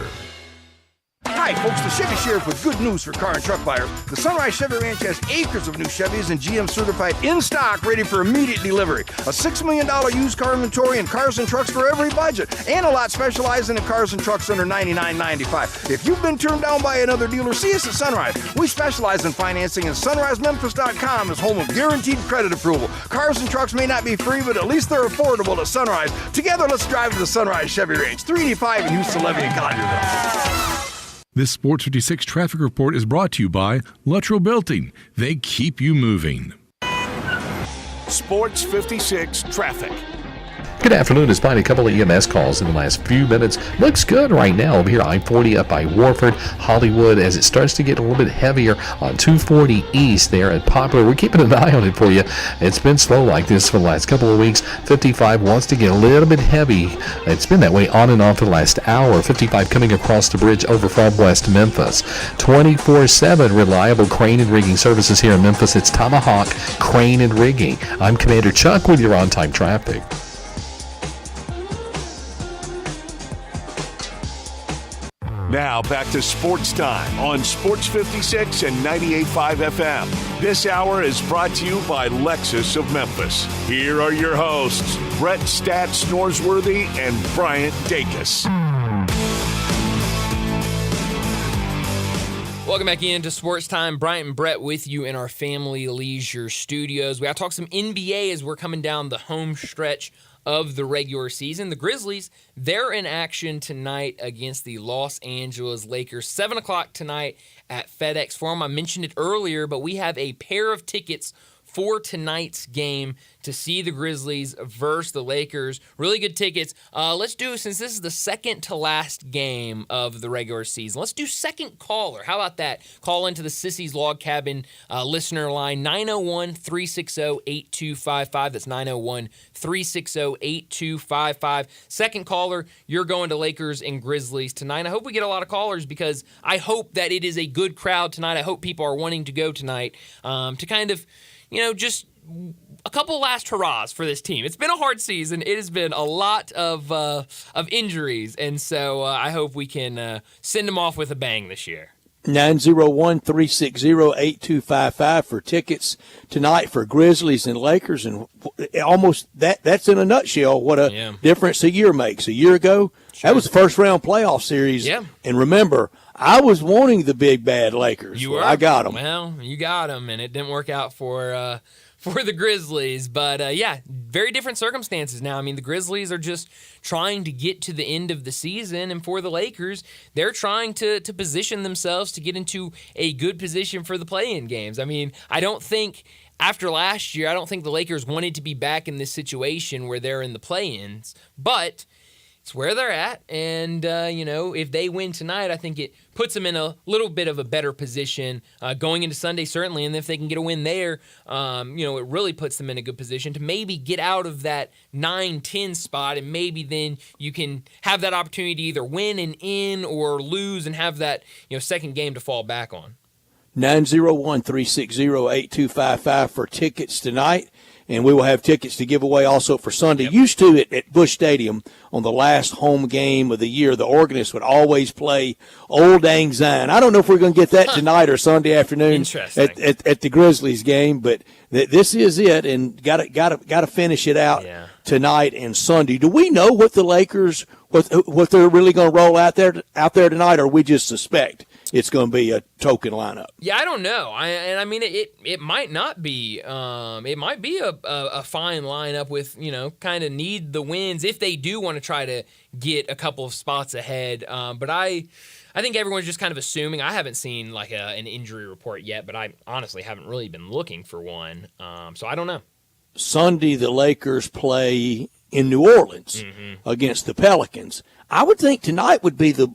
Hi, folks, the Chevy Sheriff with good news for car and truck buyers. The Sunrise Chevy Ranch has acres of new Chevys and GM certified in stock, ready for immediate delivery. A $6 million used car inventory and cars and trucks for every budget, and a lot specializing in cars and trucks under $99.95. If you've been turned down by another dealer, see us at Sunrise. We specialize in financing, and SunriseMemphis.com is home of guaranteed credit approval. Cars and trucks may not be free, but at least they're affordable at Sunrise. Together, let's drive to the Sunrise Chevy Ranch, 385 in Houston, Levy, and Collierville.
This Sports 56 traffic report is brought to you by Luttrell Belting. They keep you moving.
Sports 56 traffic.
Good afternoon. Despite a couple of EMS calls in the last few minutes, looks good right now over here. I-40 up by Warford, Hollywood, as it starts to get a little bit heavier on 240 East there at Poplar. We're keeping an eye on it for you. It's been slow like this for the last couple of weeks. 55 wants to get a little bit heavy. It's been that way on and off for the last hour. 55 coming across the bridge over from West Memphis. 24/7 reliable crane and rigging services here in Memphis. It's Tomahawk Crane and Rigging. I'm Commander Chuck with your on-time traffic.
Now back to Sports Time on Sports 56 and 98.5 FM. This hour is brought to you by Lexus of Memphis. Here are your hosts, Brett Stats Norsworthy and Bryant Dacus.
Welcome back into Sports Time. Bryant and Brett with you in our Family Leisure studios. We got to talk some NBA as we're coming down the home stretch of the regular season. The Grizzlies, they're in action tonight against the Los Angeles Lakers. 7 o'clock tonight at FedEx Forum. I mentioned it earlier, but we have a pair of tickets for tonight's game to see the Grizzlies versus the Lakers. Really good tickets. Let's do, since this is the second to last game of the regular season, let's do second caller. How about that? Call into the Sissy's Log Cabin listener line, 901-360-8255. That's 901-360-8255. Second caller, you're going to Lakers and Grizzlies tonight. I hope we get a lot of callers because I hope that it is a good crowd tonight. I hope people are wanting to go tonight to kind of, just a couple last hurrahs for this team. It's been a hard season. It has been a lot of injuries, and so I hope we can send them off with a bang this year.
901-360-8255 for tickets tonight for Grizzlies and Lakers, and almost that's in a nutshell what a difference a year makes. A year ago, that was the first round playoff series, and remember, I was wanting the big bad Lakers.
You were?
I got them.
Well, you got them, and it didn't work out for the Grizzlies. But, very different circumstances now. I mean, the Grizzlies are just trying to get to the end of the season, and for the Lakers, they're trying to position themselves to get into a good position for the play-in games. I mean, I don't think after last year, I don't think the Lakers wanted to be back in this situation where they're in the play-ins, but it's where they're at. And, if they win tonight, I think it puts them in a little bit of a better position going into Sunday, certainly. And if they can get a win there, it really puts them in a good position to maybe get out of that 9-10 spot. And maybe then you can have that opportunity to either win and in or lose and have that, second game to fall back on.
901-360-8255 for tickets tonight. And we will have tickets to give away also for Sunday. Yep. Used to at Busch Stadium on the last home game of the year, the organist would always play Old Lang Syne. I don't know if we're going to get that tonight or Sunday afternoon at the Grizzlies game, but this is it, and got to finish it out tonight and Sunday. Do we know what the Lakers what they're really going to roll out there tonight, or we just suspect it's going to be a token lineup?
Yeah, I don't know. It might not be. It might be a fine lineup with, kind of need the wins if they do want to try to get a couple of spots ahead. But I think everyone's just kind of assuming. I haven't seen like an injury report yet, but I honestly haven't really been looking for one. So I don't know.
Sunday, the Lakers play in New Orleans against the Pelicans. I would think tonight would be the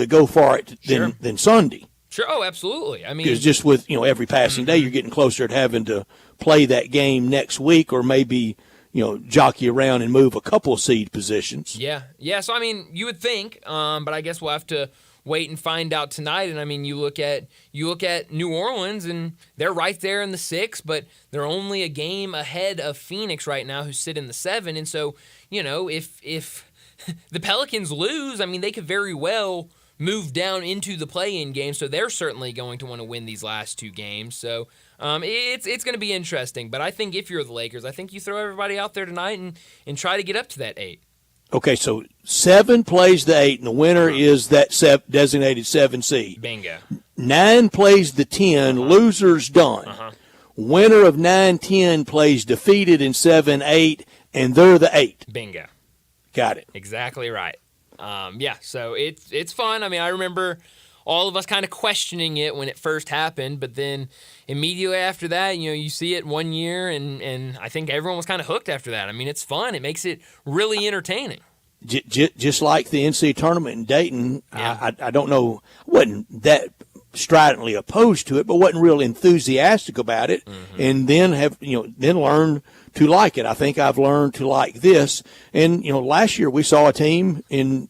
go for it than Sunday.
Sure. Oh, absolutely.
Because just with every passing day, you're getting closer to having to play that game next week, or maybe jockey around and move a couple of seed positions.
Yeah. So you would think, but I guess we'll have to wait and find out tonight. And you look at New Orleans, and they're right there in the 6, but they're only a game ahead of Phoenix right now, who sit in the 7. And so, if the Pelicans lose, they could very well move down into the play-in game. So they're certainly going to want to win these last 2 games. So it's going to be interesting. But I think if you're the Lakers, I think you throw everybody out there tonight and try to get up to that 8.
Okay, so 7 plays the 8, and the winner is that designated 7 seed.
Bingo.
9 plays the 10, loser's done. Winner of 9-10 plays defeated in 7-8, and they're the 8.
Bingo.
Got it.
Exactly right. So it's fun. I remember all of us kind of questioning it when it first happened, but then immediately after that, you see it 1 year, and I think everyone was kind of hooked after that. It's fun. It makes it really entertaining.
Just like the NCAA tournament in Dayton, I don't know, wasn't that stridently opposed to it, but wasn't real enthusiastic about it, and then then learned to like it. I think I've learned to like this. And last year we saw a team in,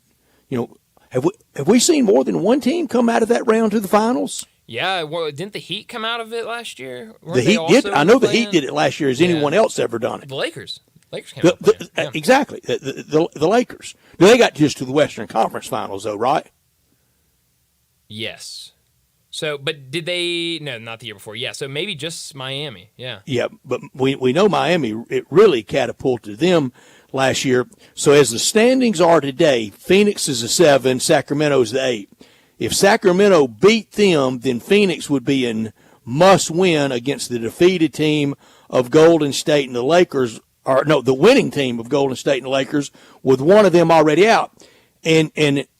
have we seen more than one team come out of that round to the finals?
Yeah, well, didn't the Heat come out of it last year?
The Heat did. I know the Heat did it last year. Has anyone else ever done it?
The Lakers. Came out playing.
Exactly. The Lakers. They got just to the Western Conference Finals, though, right?
Yes. So, but did they? No, not the year before. Yeah, so maybe just Miami. Yeah.
Yeah, but we know Miami, it really catapulted them last year. So as the standings are today, Phoenix is a 7, Sacramento is the 8. If Sacramento beat them, then Phoenix would be in must-win against the defeated team of Golden State and the Lakers, the winning team of Golden State and the Lakers, with one of them already out. And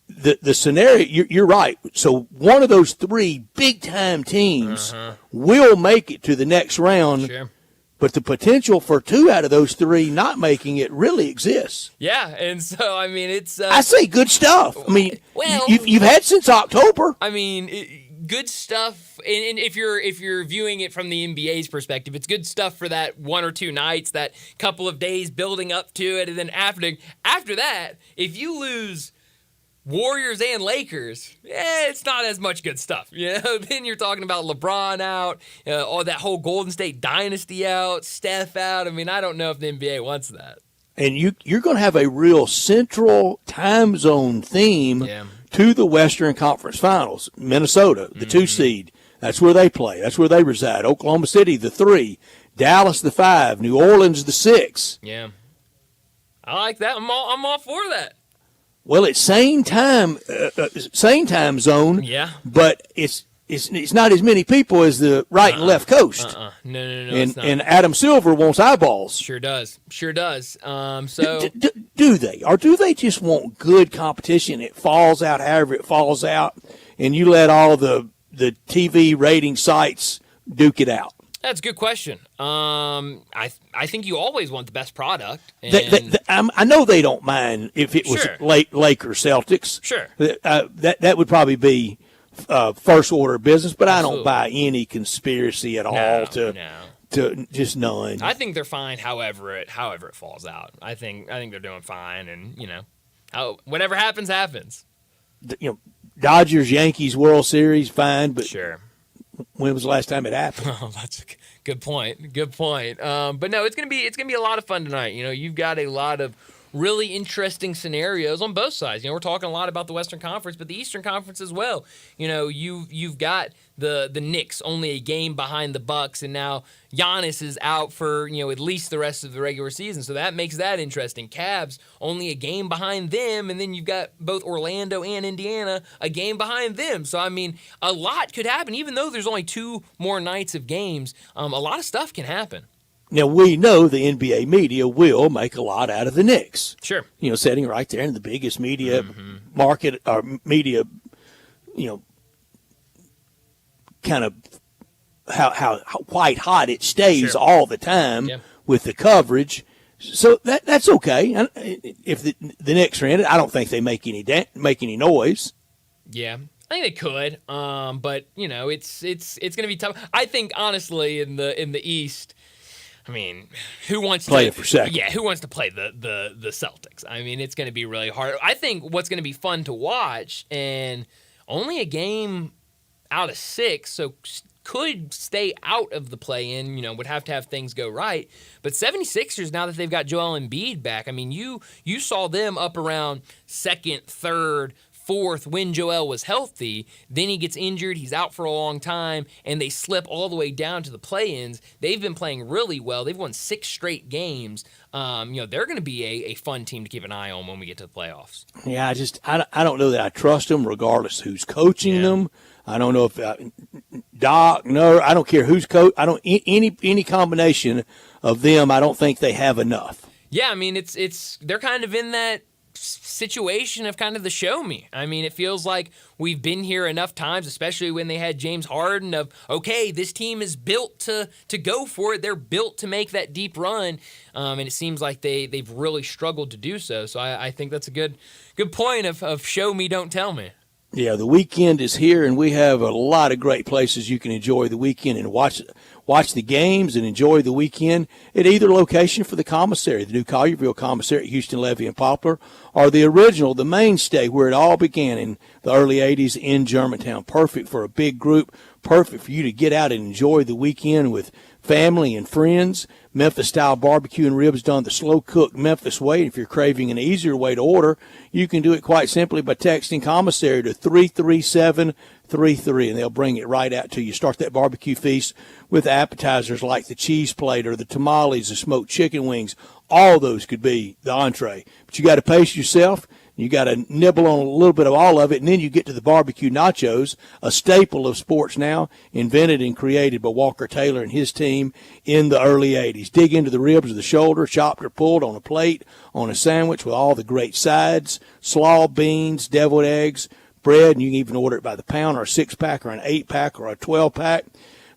the scenario, you're right. So one of those 3 big-time teams will make it to the next round.
Sure.
But the potential for 2 out of those 3 not making it really exists.
Yeah, and so, it's...
I say good stuff. You've had since October.
Good stuff, and if you're viewing it from the NBA's perspective, it's good stuff for that 1 or 2 nights, that couple of days building up to it, and then after that, if you lose Warriors and Lakers, it's not as much good stuff. Then you're talking about LeBron out, all that whole Golden State dynasty out, Steph out. I don't know if the NBA wants that.
And you're going to have a real central time zone theme to the Western Conference Finals. Minnesota, the 2 seed, that's where they play. That's where they reside. Oklahoma City, the 3. Dallas, the 5. New Orleans, the 6.
Yeah. I like that. I'm all for that.
Well, it's same time zone.
Yeah.
But it's not as many people as the right and left coast.
No.
And Adam Silver wants eyeballs.
Sure does.
Do they? Or do they just want good competition? It falls out however it falls out, and you let all the TV rating sites duke it out.
That's a good question. I think you always want the best product. And
I know they don't mind if it was
Sure.
Lakers Celtics.
Sure.
That would probably be first order of business, but I don't
Absolutely.
buy any conspiracy at all to just none.
I think they're fine. However it falls out. I think they're doing fine, and whatever happens, happens.
Dodgers Yankees World Series, fine, but
Sure.
when was the last time it happened?
Oh, that's a good point. Good point. But no, it's gonna be a lot of fun tonight. You've got a lot of really interesting scenarios on both sides. We're talking a lot about the Western Conference, but the Eastern Conference as well. You've got the Knicks only a game behind the Bucks, and now Giannis is out for at least the rest of the regular season, so that makes that interesting. Cavs only a game behind them, and then you've got both Orlando and Indiana a game behind them. So I mean, a lot could happen, even though there's only 2 more nights of games. A lot of stuff can happen.
Now, we know the NBA media will make a lot out of the Knicks.
Sure.
Sitting right there in the biggest media market or media, kind of how white hot it stays all the time with the coverage. So that's okay. If the Knicks are in it, I don't think they make any noise.
Yeah. I think they could, but it's going to be tough. I think honestly, in the East, I mean, who wants to
play it for second?
Yeah, who wants to play the Celtics? I mean, it's going to be really hard. I think what's going to be fun to watch, and only a game out of 6, so could stay out of the play-in. Would have to have things go right. But 76ers, now that they've got Joel Embiid back, I mean, you saw them up around 2nd, 3rd, 4th when Joel was healthy. Then he gets injured. He's out for a long time, and they slip all the way down to the play-ins. They've been playing really well. They've won 6 straight games. They're going to be a fun team to keep an eye on when we get to the playoffs.
Yeah, I don't know that I trust them, regardless who's coaching them. I don't know if Doc. No, I don't care who's coach. I don't any combination of them. I don't think they have enough.
Yeah, I mean they're kind of in that situation of kind of the show me. I mean, it feels like we've been here enough times, especially when they had James Harden, of, okay, this team is built to go for it. They're built to make that deep run. And it seems like they've really struggled to do so. So I think that's a good point of show me, don't tell me.
Yeah, the weekend is here, and we have a lot of great places you can enjoy the weekend and watch the games and enjoy the weekend at either location for the commissary, the new Collierville commissary at Houston, Levy, and Poplar, or the original, the mainstay where it all began in the early 80s in Germantown. Perfect for a big group, perfect for you to get out and enjoy the weekend with family and friends. Memphis-style barbecue and ribs done the slow-cooked Memphis way. If you're craving an easier way to order, you can do it quite simply by texting commissary to 33733, and they'll bring it right out to you. Start that barbecue feast with appetizers like the cheese plate or the tamales, the smoked chicken wings. All those could be the entree. But you got to pace yourself. You got to nibble on a little bit of all of it, and then you get to the barbecue nachos, a staple of sports now, invented and created by Walker Taylor and his team in the early 80s. Dig into the ribs or the shoulder, chopped or pulled on a plate, on a sandwich with all the great sides, slaw, beans, deviled eggs, bread, and you can even order it by the pound or a 6-pack or an 8-pack or a 12-pack.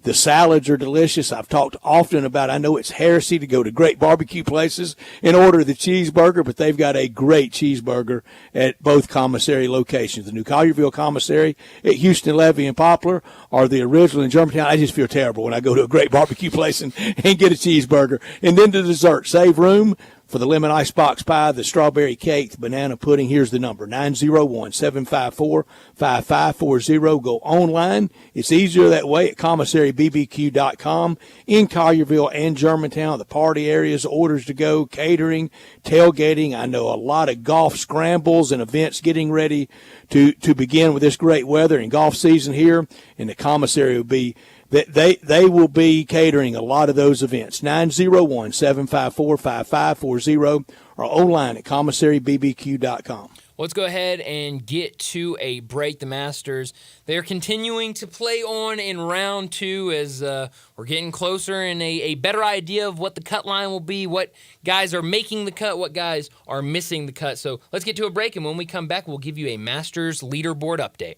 The salads are delicious. I've talked often about, I know it's heresy to go to great barbecue places and order the cheeseburger, but they've got a great cheeseburger at both commissary locations. The new Collierville commissary at Houston, Levy, and Poplar, or the original in Germantown. I just feel terrible when I go to a great barbecue place and get a cheeseburger. And then the dessert. Save room for the lemon icebox pie, the strawberry cake, the banana pudding. Here's the number, 901-754-5540. Go online. It's easier that way at commissarybbq.com. In Collierville and Germantown, the party areas, orders to go, catering, tailgating. I know a lot of golf scrambles and events getting ready to begin with this great weather and golf season here. And the commissary will be They will be catering a lot of those events. 901-754-5540 or online at commissarybbq.com.
Let's go ahead and get to a break. The Masters, they're continuing to play on in round 2 as we're getting closer and a better idea of what the cut line will be, what guys are making the cut, what guys are missing the cut. So let's get to a break, and when we come back, we'll give you a Masters leaderboard update.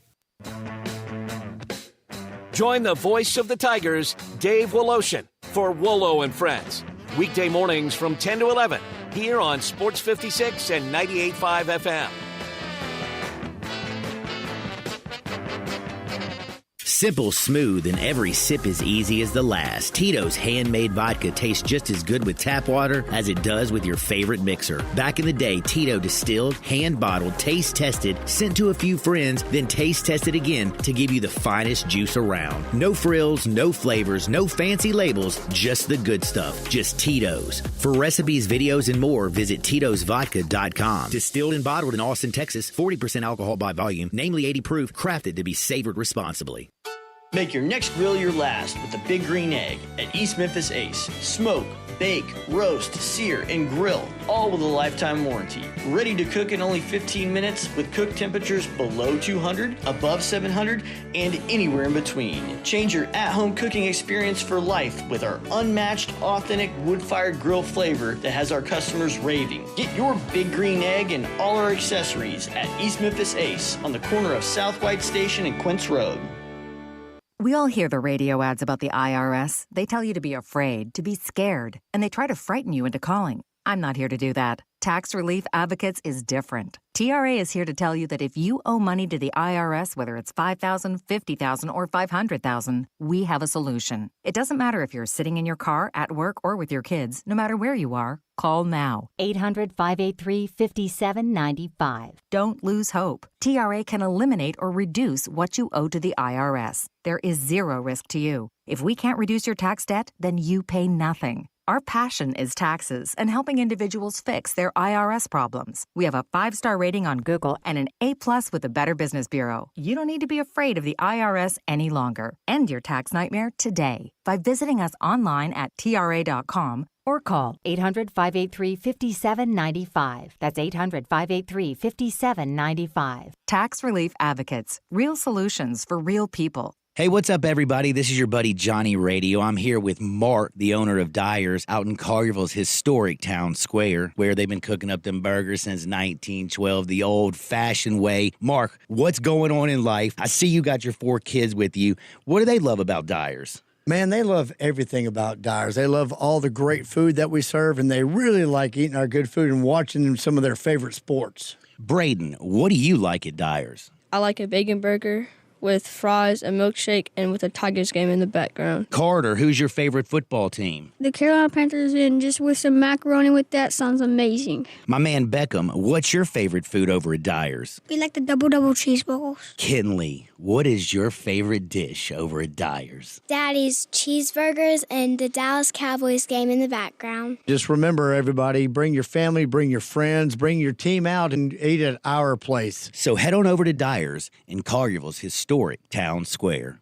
Join the voice of the Tigers, Dave Woloshin, for Wolo and Friends. Weekday mornings from 10 to 11 here on Sports 56 and 98.5 FM.
Simple, smooth, and every sip as easy as the last. Tito's handmade vodka tastes just as good with tap water as it does with your favorite mixer. Back in the day, Tito distilled, hand-bottled, taste-tested, sent to a few friends, then taste-tested again to give you the finest juice around. No frills, no flavors, no fancy labels, just the good stuff. Just Tito's. For recipes, videos, and more, visit Tito'sVodka.com. Distilled and bottled in Austin, Texas, 40% alcohol by volume, namely 80 proof, crafted to be savored responsibly.
Make your next grill your last with the Big Green Egg at East Memphis Ace. Smoke, bake, roast, sear, and grill, all with a lifetime warranty. Ready to cook in only 15 minutes with cook temperatures below 200, above 700, and anywhere in between. Change your at-home cooking experience for life with our unmatched, authentic wood-fired grill flavor that has our customers raving. Get your Big Green Egg and all our accessories at East Memphis Ace on the corner of South White Station and Quince Road.
We all hear the radio ads about the IRS. They tell you to be afraid, to be scared, and they try to frighten you into calling. I'm not here to do that. Tax Relief Advocates is different. TRA is here to tell you that if you owe money to the IRS, whether it's $5,000, $50,000, or $500,000, we have a solution. It doesn't matter if you're sitting in your car, at work, or with your kids. No matter where you are, call now.
800-583-5795.
Don't lose hope. TRA can eliminate or reduce what you owe to the IRS. There is zero risk to you. If we can't reduce your tax debt, then you pay nothing. Our passion is taxes and helping individuals fix their IRS problems. We have a 5-star rating on Google and an A+ with the Better Business Bureau. You don't need to be afraid of the IRS any longer. End your tax nightmare today by visiting us online at TRA.com or call
800-583-5795. That's 800-583-5795.
Tax Relief Advocates. Real solutions for real people.
Hey, what's up, everybody? This is your buddy Johnny Radio. I'm here with Mark, the owner of Dyer's, out in Collierville's historic town square, where they've been cooking up them burgers since 1912, the old-fashioned way. Mark, what's going on in life? I see you got your 4 kids with you. What do they love about Dyer's?
Man, they love everything about Dyer's. They love all the great food that we serve, and they really like eating our good food and watching some of their favorite sports.
Braden, what do you like at Dyer's?
I like a bacon burger with fries, a milkshake, and with a Tigers game in the background.
Carter, who's your favorite football team?
The Carolina Panthers, and just with some macaroni with that sounds amazing.
My man Beckham, what's your favorite food over at Dyer's?
We like the double cheeseburgers.
Kinley, what is your favorite dish over at Dyer's?
Daddy's cheeseburgers and the Dallas Cowboys game in the background.
Just remember, everybody, bring your family, bring your friends, bring your team out and eat at our place.
So head on over to Dyer's in Collierville's historic town square.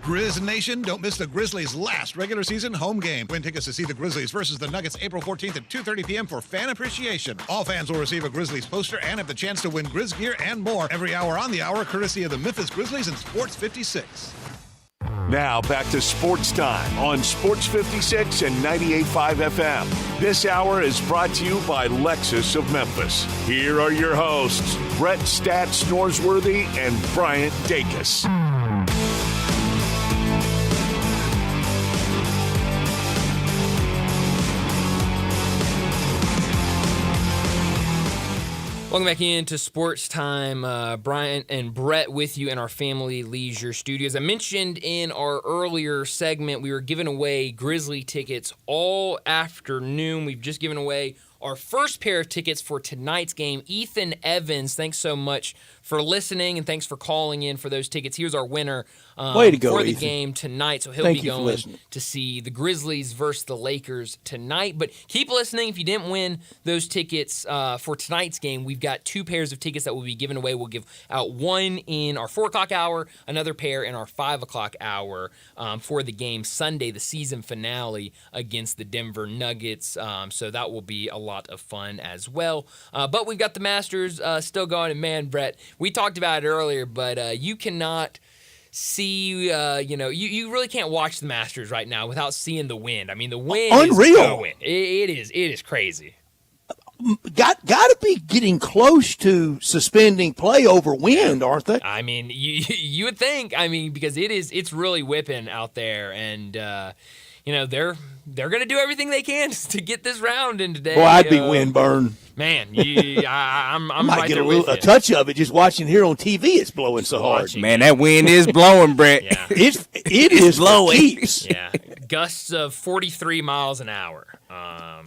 Grizz Nation, don't miss the Grizzlies' last regular season home game. Win tickets to see the Grizzlies versus the Nuggets April 14th at 2:30 p.m. for fan appreciation. All fans will receive a Grizzlies poster and have the chance to win Grizz gear and more every hour on the hour, courtesy of the Memphis Grizzlies and Sports 56.
Now back to Sports Time on Sports 56 and 98.5 FM. This hour is brought to you by Lexus of Memphis. Here are your hosts, Brett Stats Norsworthy and Bryant Dacus.
Welcome back into Sports Time. Brian and Brett with you in our Family Leisure Studios. I mentioned in our earlier segment we were giving away Grizzly tickets all afternoon. We've just given away our first pair of tickets for tonight's game. Ethan Evans, thanks so much for listening and thanks for calling in for those tickets. Here's our winner
Way to go,
for the
Ethan.
game tonight. So he'll
Thank
be
you for
going
listening.
to see the Grizzlies versus the Lakers tonight. But keep listening. If you didn't win those tickets for tonight's game, we've got 2 pairs of tickets that will be given away. We'll give out one in our 4 o'clock hour, another pair in our 5 o'clock hour for the game Sunday, the season finale against the Denver Nuggets. So that will be a lot of fun as well. But we've got the Masters still going. And man, Brett, we talked about it earlier, but you cannot see, you really can't watch the Masters right now without seeing the wind. I mean, the wind
Unreal.
is going. It is crazy.
got to be getting close to suspending play over wind, aren't they?
I mean, you would think. I mean, because it's really whipping out there, and they're going to do everything they can to get this round in today.
Boy, I'd be windburn.
Man, I'm
I might
right
get
there with
a
you.
touch of it just watching here on TV. It's blowing so hard.
Man, that wind is blowing, Brett.
Yeah.
It is blowing. Keeps.
Yeah, gusts of 43 miles an hour.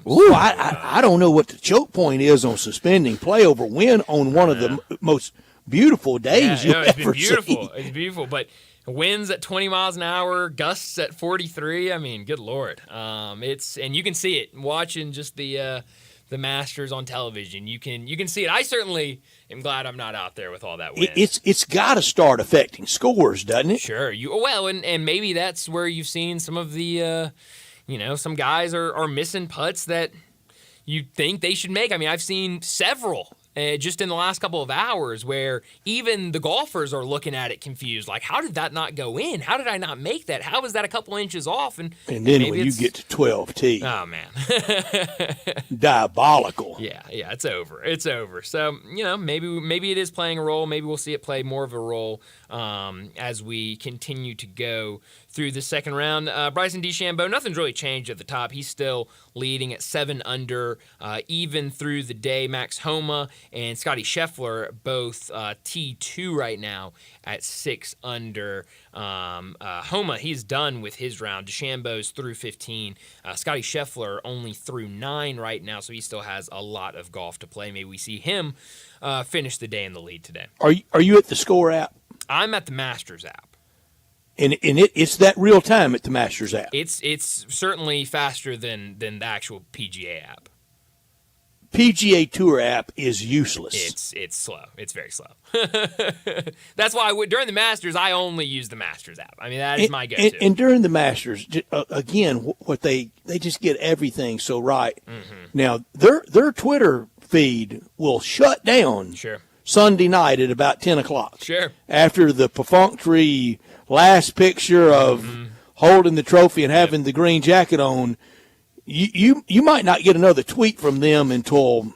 Ooh, I don't know what the choke point is on suspending play over wind on one of the most beautiful days you'll
it's been
ever
beautiful.
see.
It's beautiful, but winds at 20 miles an hour, gusts at 43. I mean, good Lord. And you can see it watching just the Masters on television. You can see it. I certainly am glad I'm not out there with all that wind.
It's got to start affecting scores, doesn't it?
Sure. And maybe that's where you've seen some of the some guys are missing putts that you think they should make. I mean, I've seen several just in the last couple of hours where even the golfers are looking at it confused. Like, how did that not go in? How did I not make that? How was that a couple inches off? And
then when you get to 12T.
Oh, man.
Diabolical.
Yeah, it's over. It's over. So, maybe it is playing a role. Maybe we'll see it play more of a role as we continue to go through the second round. Bryson DeChambeau, nothing's really changed at the top. He's still leading at 7 under, even through the day. Max Homa and Scotty Scheffler both T2 right now at 6 under. Homa, he's done with his round. DeChambeau's through 15. Scotty Scheffler only through 9 right now, so he still has a lot of golf to play. Maybe we see him finish the day in the lead today.
Are you at the Score app?
I'm at the Masters app.
And it's that real time at the Masters app.
It's certainly faster than the actual PGA app.
PGA Tour app is useless.
It's slow. It's very slow. That's why during the Masters, I only use the Masters app. I mean, that is my go-to.
And during the Masters, again, what they just get everything so right.
Mm-hmm.
Now, their Twitter feed will shut down Sunday night at about 10 o'clock.
Sure.
After the perfunctory last picture of holding the trophy and having the green jacket on, you might not get another tweet from them until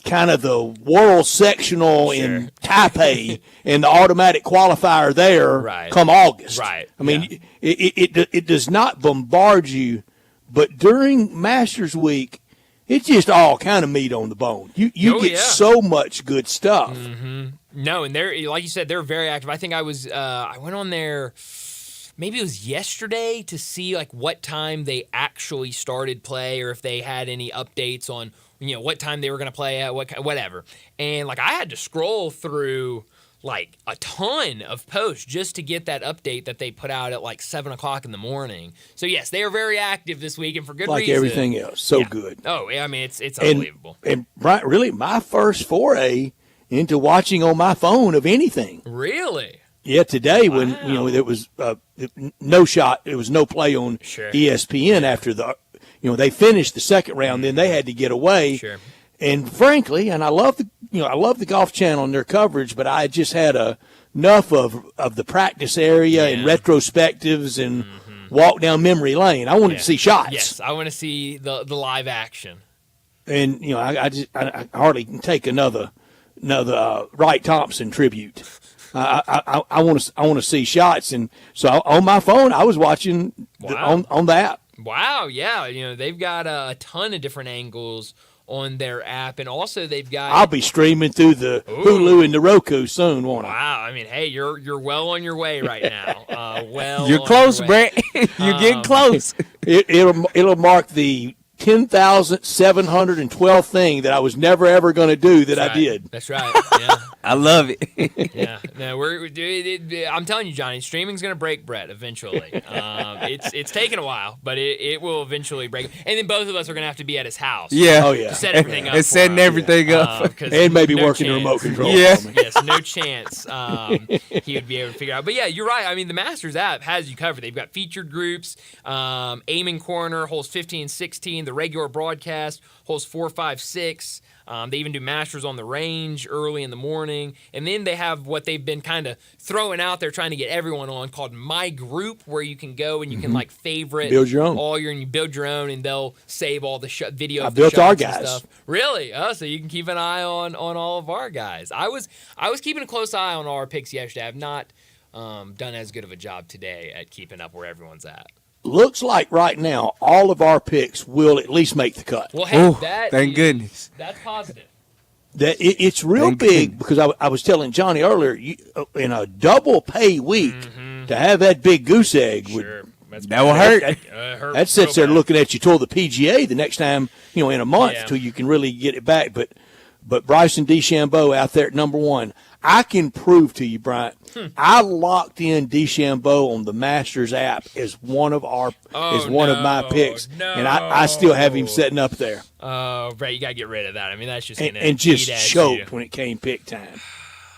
kind of the world sectional in Taipei and the automatic qualifier there come August.
Right.
I mean, it does not bombard you, but during Masters Week, it's just all kind of meat on the bone. You get so much good stuff.
Mm-hmm. No, and they're, like you said, they're very active. I think I went on there, maybe it was yesterday, to see like what time they actually started play or if they had any updates on, what time they were going to play at, whatever. And like I had to scroll through like a ton of posts just to get that update that they put out at like 7 o'clock in the morning. So yes, they are very active this week and for good reason.
Like everything else. So good.
Oh, I mean, it's unbelievable.
And Brian, really, my first foray into watching on my phone of anything.
Really?
Yeah, today when there was no shot, it was no play on ESPN after they finished the second round, then they had to get away.
Sure.
And frankly, and I love the Golf Channel and their coverage, but I just had enough of the practice area and retrospectives and walk down memory lane. I wanted to see shots.
Yes, I want to see the live action.
And I hardly can take another Wright Thompson tribute. I want to see shots, and so on my phone I was watching on the app.
Wow, yeah, they've got a ton of different angles on their app, and also they've got.
I'll be streaming through the Hulu and the Roku soon, won't I?
Wow, I mean, hey, you're well on your way right now.
You're close, Brett. You're getting close.
It'll mark the 10,712 thing that I was never ever going to do that I did.
That's right. Yeah.
I love it.
Yeah. No, I'm telling you, Johnny, streaming's going to break Brett eventually. It's taken a while, but it will eventually break. And then both of us are going to have to be at his house.
Yeah.
Oh, yeah.
To set everything up.
And setting everything up.
And maybe working the remote control.
Yeah.
Yes, no chance he would be able to figure out. But yeah, you're right. I mean, the Masters app has you covered. They've got featured groups, Aiming Corner, holes 15 and 16, the regular broadcast, holes 4, 5, 6. They even do Masters on the range early in the morning. And then they have what they've been kind of throwing out there, trying to get everyone on, called My Group, where you can go and you can like favorite
Build your own.
and you build your own, and they'll save all the video.
I built our guys.
And stuff. Really? Oh, so you can keep an eye on all of our guys. I was keeping a close eye on our picks yesterday. I've not done as good of a job today at keeping up where everyone's at.
Looks like right now all of our picks will at least make the cut.
Well, hey,
thank goodness.
That's positive.
That it's real big because I was telling Johnny earlier, in a double pay week to have that big goose egg
that will hurt.
That sits there looking at you toward the PGA the next time, in a month till you can really get it back. But Bryson DeChambeau out there at number 1. I can prove to you, Bryant, I locked in DeChambeau on the Masters app as one of my picks, and I still have him sitting up there.
Oh, right, you got to get rid of that. I mean, that's just
and just choked when it came pick time.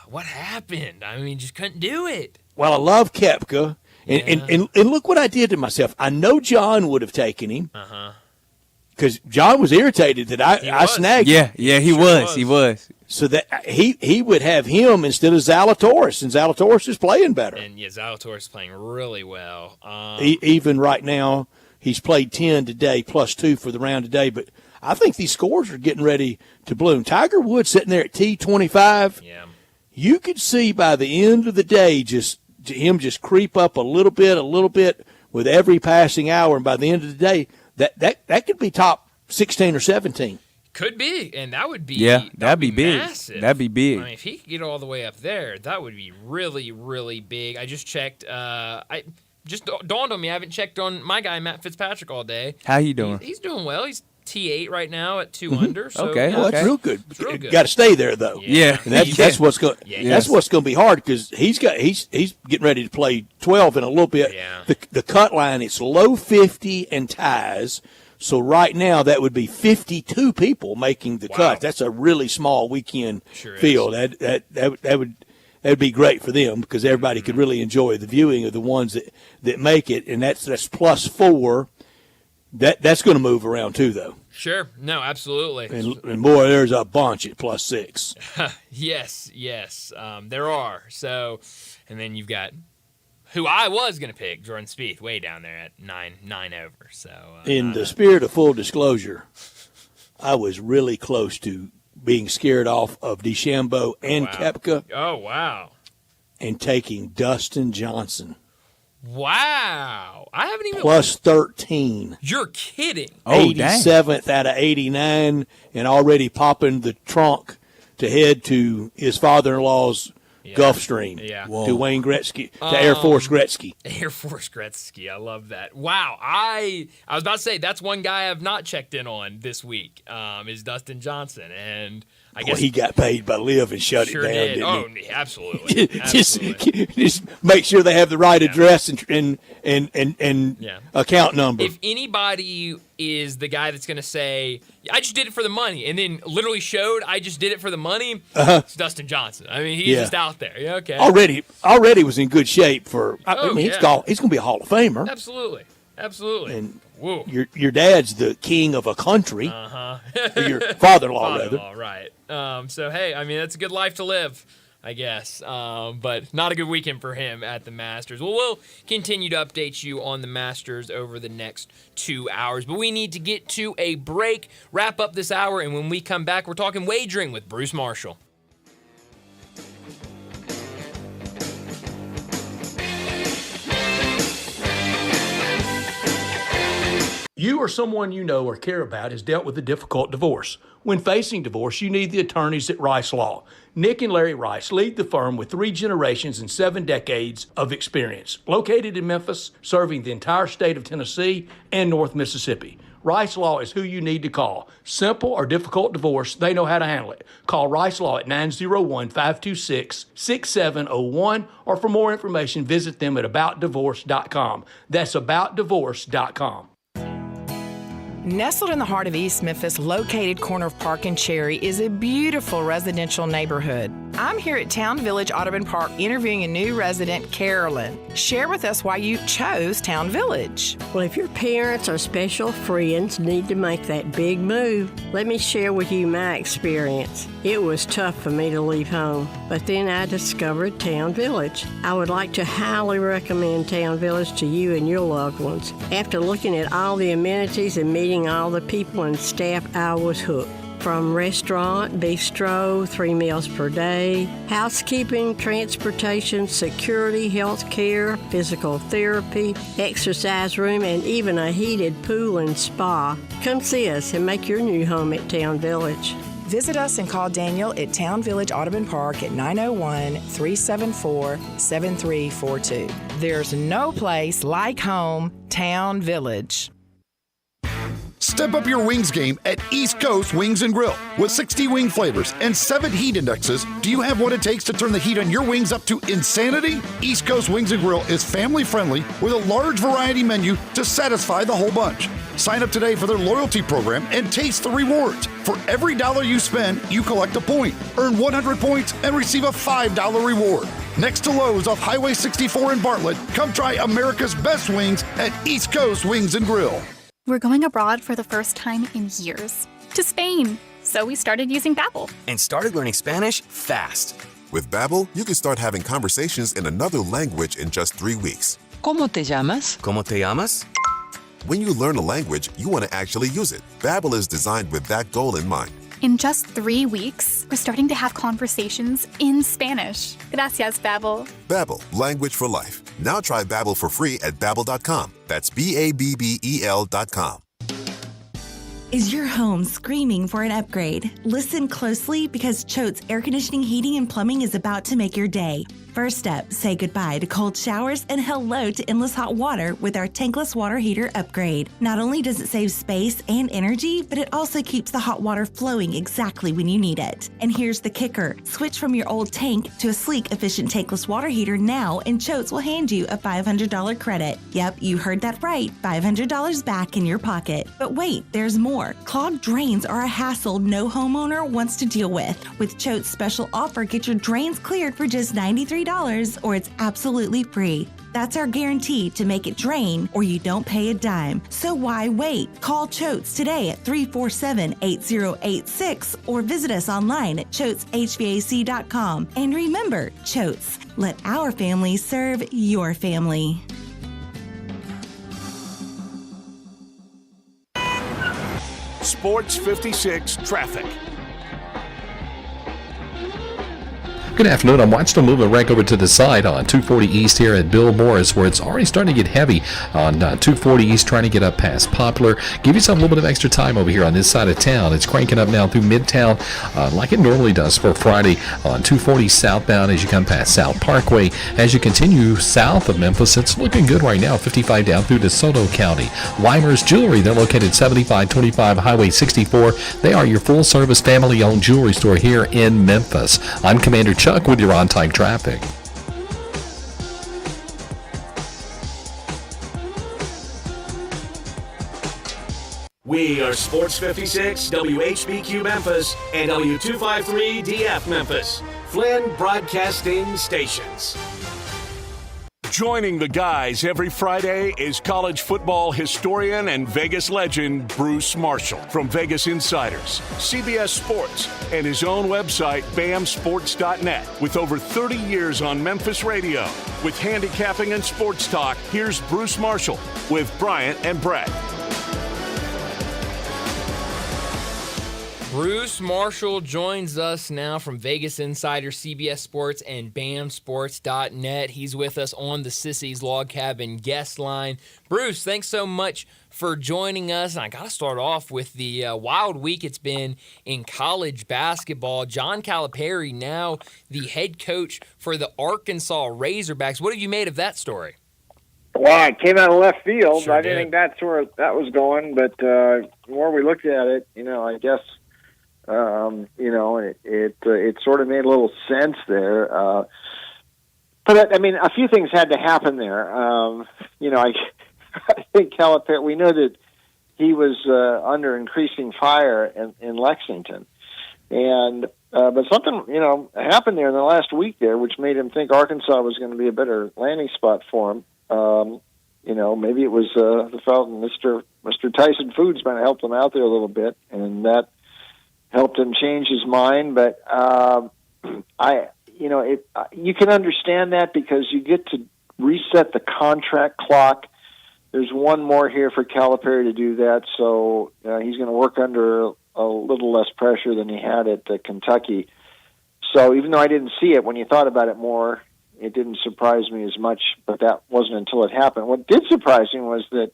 What happened? I mean, just couldn't do it.
Well, I love Koepka, and look what I did to myself. I know John would have taken him. Because John was irritated that I snagged him.
Yeah, he was.
So that he would have him instead of Zalatoris, and Zalatoris is playing better.
And Zalatoris is playing really well.
Even right now, he's played 10 today, plus 2 for the round today. But I think these scores are getting ready to bloom. Tiger Woods sitting there at T25.
Yeah.
You could see by the end of the day him just creep up a little bit with every passing hour, and by the end of the day, that could be top 16 or 17.
Could be, and that would be
that'd be big.
Massive.
That'd be big.
I mean, if he could get all the way up there, that would be really, really big. I just checked. I just dawned on me. I haven't checked on my guy Matt Fitzpatrick all day.
How he doing?
He's doing well. He's T8 right now at 2 under. So,
okay,
well, that's real good. Got to stay there though.
Yeah,
and that's what's going. That's what's going to be hard because he's getting ready to play 12 in a little bit.
Yeah.
The cut line, it's low 50 and ties. So right now that would be 52 people making the cut. That's a really small weekend field. That would be great for them because everybody could really enjoy the viewing of the ones that make it, and that's plus 4. That's going to move around too, though.
Sure. No, absolutely.
And boy, there's a bunch at plus 6.
Yes. There are. So, and then you've got who I was going to pick, Jordan Spieth, way down there at 9 over. So,
in the spirit of full disclosure, I was really close to being scared off of DeChambeau and Koepka.
Oh, wow.
And taking Dustin Johnson.
Wow. I haven't even.
Plus 13.
You're kidding.
87th out of 89, and already popping the trunk to head to his father-in-law's Gulfstream.
Yeah.
To Wayne Gretzky, to Air Force Gretzky.
Air Force Gretzky. I love that. Wow. I was about to say, that's one guy I've not checked in on this week, is Dustin Johnson. And I guess
he got paid by Liv and shut it down, didn't he?
Absolutely.
just make sure they have the right address and account number.
If anybody is the guy that's going to say, I just did it for the money, and then literally showed I just did it for the money, it's Dustin Johnson. I mean, he's just out there. Yeah, okay.
Already was in good shape for. He's going to be a Hall of Famer.
Absolutely.
And your dad's the king of a country. Or your father-in-law, rather.
Right. So, hey, I mean, that's a good life to live, I guess. But not a good weekend for him at the Masters. Well, we'll continue to update you on the Masters over the next 2 hours. But we need to get to a break, wrap up this hour, and when we come back, we're talking wagering with Bruce Marshall.
You or someone you know or care about has dealt with a difficult divorce. When facing divorce, you need the attorneys at Rice Law. Nick and Larry Rice lead the firm with 3 generations and 7 decades of experience. Located in Memphis, serving the entire state of Tennessee and North Mississippi. Rice Law is who you need to call. Simple or difficult divorce, they know how to handle it. Call Rice Law at 901-526-6701, or for more information, visit them at aboutdivorce.com. That's aboutdivorce.com.
Nestled in the heart of East Memphis, located corner of Park and Cherry, is a beautiful residential neighborhood. I'm here at Town Village Audubon Park interviewing a new resident, Carolyn. Share with us why you chose Town Village.
Well, if your parents or special friends need to make that big move, let me share with you my experience. It was tough for me to leave home, but then I discovered Town Village. I would like to highly recommend Town Village to you and your loved ones. After looking at all the amenities and meeting all the people and staff, I was hooked. From restaurant, bistro, 3 meals per day, housekeeping, transportation, security, health care, physical therapy, exercise room, and even a heated pool and spa. Come see us and make your new home at Town Village.
Visit us and call Daniel at Town Village Audubon Park at 901-374-7342. There's no place like home, Town Village.
Step up your wings game at East Coast Wings and Grill. With 60 wing flavors and 7 heat indexes, do you have what it takes to turn the heat on your wings up to insanity? East Coast Wings and Grill is family friendly with a large variety menu to satisfy the whole bunch. Sign up today for their loyalty program and taste the rewards. For every $1 you spend, you collect a point. Earn 100 points and receive a $5 reward. Next to Lowe's off Highway 64 in Bartlett, come try America's best wings at East Coast Wings and Grill.
We're going abroad for the first time in years, to Spain. So we started using Babbel.
And started learning Spanish fast.
With Babbel, you can start having conversations in another language in just 3 weeks.
¿Cómo te llamas?
¿Cómo te llamas?
When you learn a language, you want to actually use it. Babbel is designed with that goal in mind.
In just 3 weeks, we're starting to have conversations in Spanish. Gracias, Babbel.
Babbel, language for life. Now try Babbel for free at Babbel.com. That's Babbel.com.
Is your home screaming for an upgrade? Listen closely because Choate's Air Conditioning, Heating, and Plumbing is about to make your day. First up, say goodbye to cold showers and hello to endless hot water with our tankless water heater upgrade. Not only does it save space and energy, but it also keeps the hot water flowing exactly when you need it. And here's the kicker. Switch from your old tank to a sleek, efficient tankless water heater now, and Choates will hand you a $500 credit. Yep, you heard that right. $500 back in your pocket. But wait, there's more. Clogged drains are a hassle no homeowner wants to deal with. With Choate's special offer, get your drains cleared for just $93 or it's absolutely free. That's our guarantee to make it drain or you don't pay a dime. So why wait? Call Choates today at 347-8086 or visit us online at choateshvac.com. And remember, Choates, let our family serve your family.
Sports 56 traffic.
Good afternoon. I'm watching a movement right over to the side on 240 East here at Bill Morris, where it's already starting to get heavy on 240 East, trying to get up past Poplar. Give yourself a little bit of extra time over here on this side of town. It's cranking up now through Midtown like it normally does for Friday on 240 southbound as you come past South Parkway. As you continue south of Memphis, it's looking good right now. 55 down through DeSoto County. Weimer's Jewelry, they're located 7525 Highway 64. They are your full-service family-owned jewelry store here in Memphis. I'm Commander Chuck with your on-time traffic.
We are Sports 56, WHBQ Memphis, and W253DF Memphis. Flynn Broadcasting Stations. Joining the guys every Friday is college football historian and Vegas legend Bruce Marshall from Vegas Insiders, CBS Sports, and his own website, bamsports.net. With over 30 years on Memphis radio, with handicapping and sports talk, here's Bruce Marshall with Bryant and Brett.
Bruce Marshall joins us now from Vegas Insider, CBS Sports, and BAMSports.net. He's with us on the Sissy's Log Cabin guest line. Bruce, thanks so much for joining us. And I got to start off with the wild week it's been in college basketball. John Calipari, now the head coach for the Arkansas Razorbacks. What have you made of that story?
Well, it came out of left field.
Sure
I didn't think that's where that was going, but the more we looked at it, I guess it sort of made a little sense there. But I mean, a few things had to happen there. I think Calipari, we know that he was under increasing fire in Lexington, and But something, happened there in the last week there, which made him think Arkansas was going to be a better landing spot for him. Maybe it was the fellow, Mr. Tyson Foods, might have helped him out there a little bit, and that helped him change his mind. But you can understand that because you get to reset the contract clock. There's one more here for Calipari to do that, so he's going to work under a little less pressure than he had at Kentucky. So even though I didn't see it, when you thought about it more, it didn't surprise me as much, but that wasn't until it happened. What did surprise me was that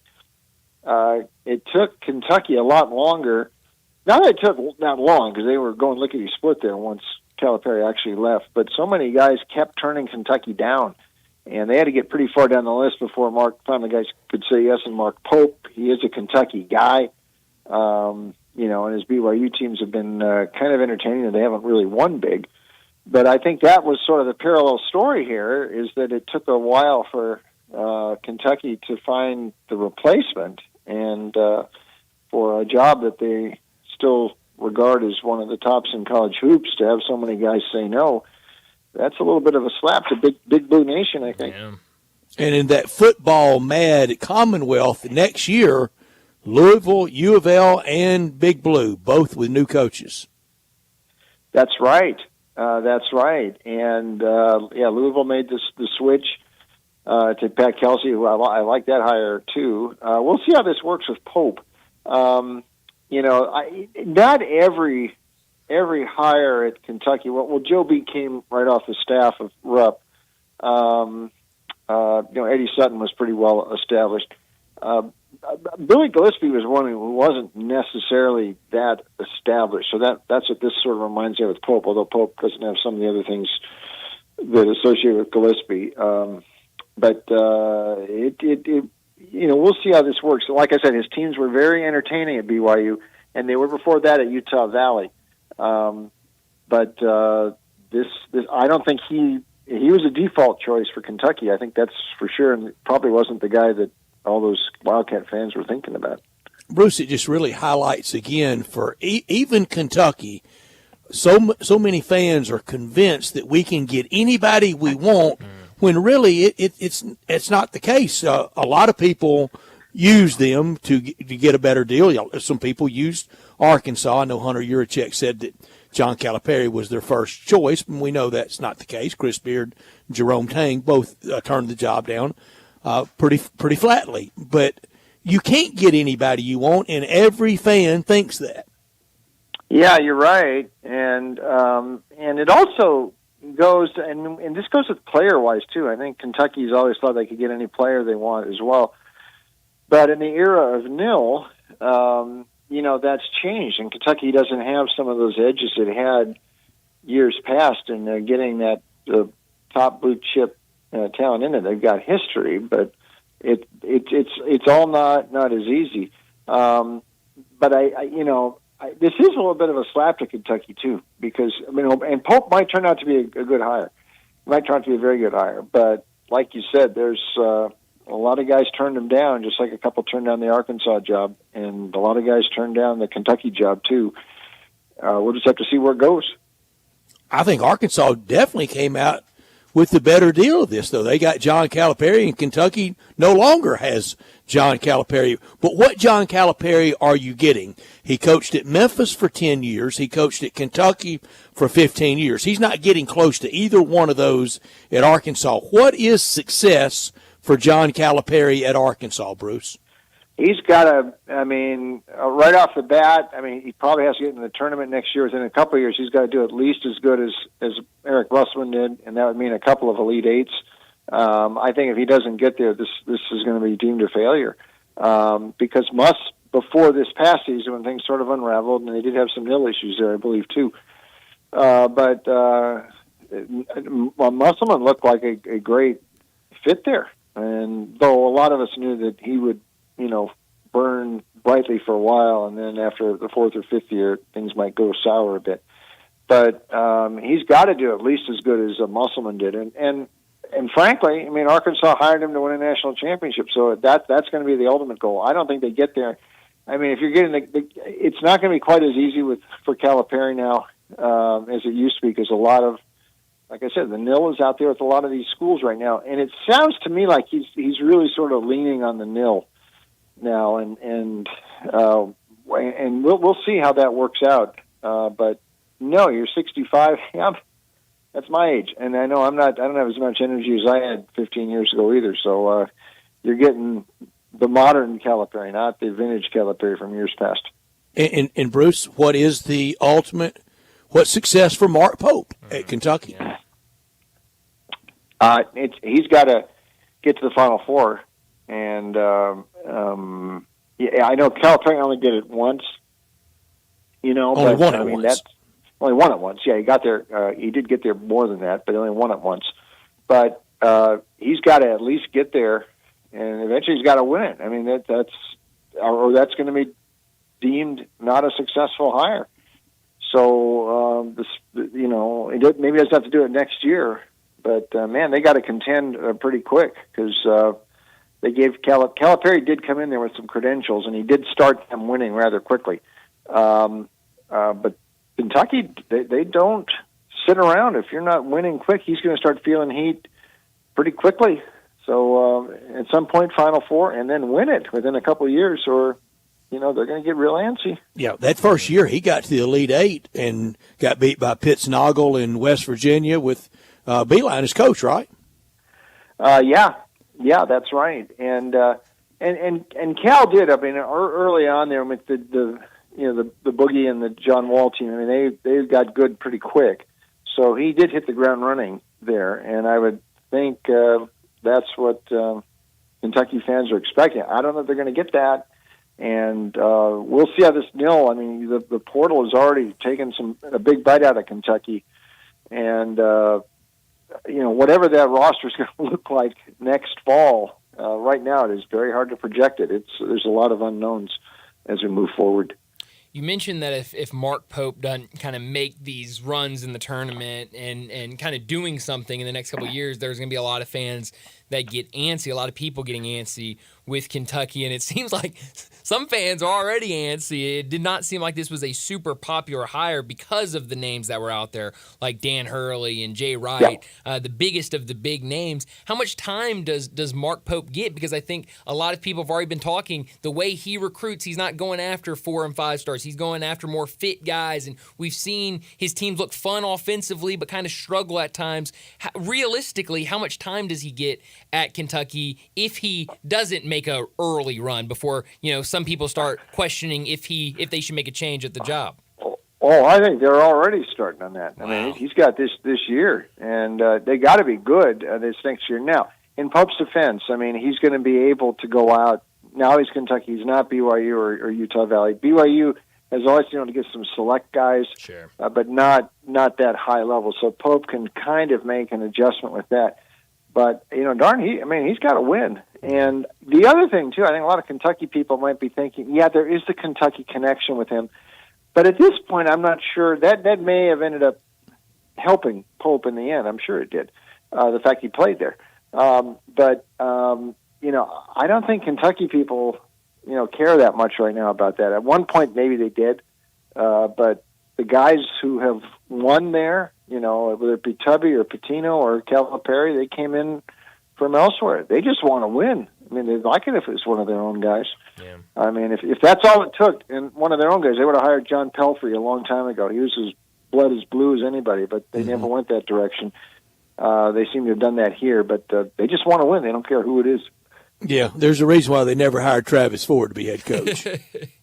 it took Kentucky a lot longer. Not that it took that long, because they were going lickety-split there once Calipari actually left, but so many guys kept turning Kentucky down. And they had to get pretty far down the list before finally guys could say yes. And Mark Pope, he is a Kentucky guy, and his BYU teams have been kind of entertaining, and they haven't really won big. But I think that was sort of the parallel story here, is that it took a while for Kentucky to find the replacement, and for a job that they still regard as one of the tops in college hoops, to have so many guys say no. That's a little bit of a slap to Big Blue Nation, I think.
Yeah.
And in that football-mad Commonwealth next year, Louisville, U of L, and Big Blue, both with new coaches.
That's right. And, Louisville made the switch to Pat Kelsey, who I like that hire, too. We'll see how this works with Pope. Not every hire at Kentucky. Well, Joe B came right off the staff of Rupp. Eddie Sutton was pretty well established. Billy Gillespie was one who wasn't necessarily that established. So that's what this sort of reminds me of with Pope, although Pope doesn't have some of the other things that associate with Gillespie. We'll see how this works. Like I said, his teams were very entertaining at BYU, and they were before that at Utah Valley. This I don't think he was a default choice for Kentucky. I think that's for sure, and probably wasn't the guy that all those Wildcat fans were thinking about.
Bruce, it just really highlights again for even Kentucky. So many fans are convinced that we can get anybody we want, when really it's not the case. A lot of people use them to get a better deal. Some people used Arkansas. I know Hunter Yurachek said that John Calipari was their first choice, and we know that's not the case. Chris Beard, Jerome Tang both turned the job down pretty flatly. But you can't get anybody you want, and every fan thinks that.
Yeah, you're right, and it also goes, and this goes with player-wise too. I think Kentucky's always thought they could get any player they want as well. But in the era of nil, that's changed, and Kentucky doesn't have some of those edges it had years past in getting that top blue chip talent in it. They've got history, but it's all not as easy. But this is a little bit of a slap to Kentucky too, because and Pope might turn out to be a good hire. He might turn out to be a very good hire, but like you said, there's a lot of guys turned him down, just like a couple turned down the Arkansas job, and a lot of guys turned down the Kentucky job too. We'll just have to see where it goes.
I think Arkansas definitely came out with the better deal of this, though. They got John Calipari, and Kentucky no longer has John Calipari. But what John Calipari are you getting? He coached at Memphis for 10 years. He coached at Kentucky for 15 years. He's not getting close to either one of those at Arkansas. What is success for John Calipari at Arkansas, Bruce?
He's got right off the bat, he probably has to get in the tournament next year. Within a couple of years, he's got to do at least as good as Eric Russman did, and that would mean a couple of Elite Eights. I think if he doesn't get there, this is going to be deemed a failure. Because before this past season, when things sort of unraveled, and they did have some nil issues there, I believe, too. Musselman looked like a great fit there. And though a lot of us knew that he would, burn brightly for a while, and then after the fourth or fifth year, things might go sour a bit. But he's got to do at least as good as Musselman did. And frankly, Arkansas hired him to win a national championship, so that's going to be the ultimate goal. I don't think they get there. If you're getting it's not going to be quite as easy for Calipari now as it used to be, because a lot of, like I said, the nil is out there with a lot of these schools right now, and it sounds to me like he's really sort of leaning on the nil now, and we'll see how that works out. But no, you're 65. That's my age, and I know I don't have as much energy as I had 15 years ago either. So you're getting the modern Calipari, not the vintage Calipari from years past.
And Bruce, what is the ultimate? What's success for Mark Pope at Kentucky?
He's got to get to the Final Four, and I know Calipari only did it once.
Only won it once.
That's only won it once. Yeah, he got there. He did get there more than that, but he only won it once. But he's got to at least get there, and eventually he's got to win it. I mean, that's going to be deemed not a successful hire. So maybe he doesn't have to do it next year, but man, they got to contend pretty quick, because they gave Calipari did come in there with some credentials, and he did start them winning rather quickly. But Kentucky, they don't sit around. If you're not winning quick, he's going to start feeling heat pretty quickly. So at some point, Final Four, and then win it within a couple of years, or they're going to get real antsy.
Yeah, that first year he got to the Elite Eight and got beat by Pittsnogle in West Virginia with Beeline as coach, right?
Yeah, that's right. And Cal did. I mean, early on there with the Boogie and the John Wall team. I mean, they got good pretty quick. So he did hit the ground running there, and I would think that's what Kentucky fans are expecting. I don't know if they're going to get that. And we'll see how this nil. I mean, the portal has already taken a big bite out of Kentucky, and whatever that roster is going to look like next fall. Right now, it is very hard to project it. There's a lot of unknowns as we move forward.
You mentioned that if Mark Pope doesn't kind of make these runs in the tournament and kind of doing something in the next couple of years, there's going to be a lot of fans that get antsy, a lot of people getting antsy with Kentucky, and it seems like some fans are already antsy. It did not seem like this was a super popular hire because of the names that were out there, like Dan Hurley and Jay Wright, the biggest of the big names. How much time does Mark Pope get? Because I think a lot of people have already been talking, the way he recruits, he's not going after 4 and 5 stars. He's going after more fit guys, and we've seen his teams look fun offensively but kind of struggle at times. Realistically, how much time does he get at Kentucky if he doesn't make a early run before some people start questioning if they should make a change at the job?
Oh, I think they're already starting on that. I mean, he's got this year, and they got to be good this next year. Now, in Pope's defense, I mean, he's going to be able to go out. Now he's Kentucky. He's not BYU or Utah Valley. BYU has always been able to get some select guys,
sure,
but not that high level. So Pope can kind of make an adjustment with that. But, he's got to win. And the other thing, too, I think a lot of Kentucky people might be thinking, there is the Kentucky connection with him. But at this point, I'm not sure. That may have ended up helping Pope in the end. I'm sure it did, the fact he played there. But I don't think Kentucky people, care that much right now about that. At one point, maybe they did. But the guys who have won there, whether it be Tubby or Pitino or Calipari, they came in from elsewhere. They just want to win. I mean, they'd like it if it was one of their own guys.
Yeah. I
mean, if that's all it took, and one of their own guys, they would have hired John Pelfrey a long time ago. He was as blue as anybody, but they never went that direction. They seem to have done that here, but they just want to win. They don't care who it is.
Yeah, there's a reason why they never hired Travis Ford to be head coach.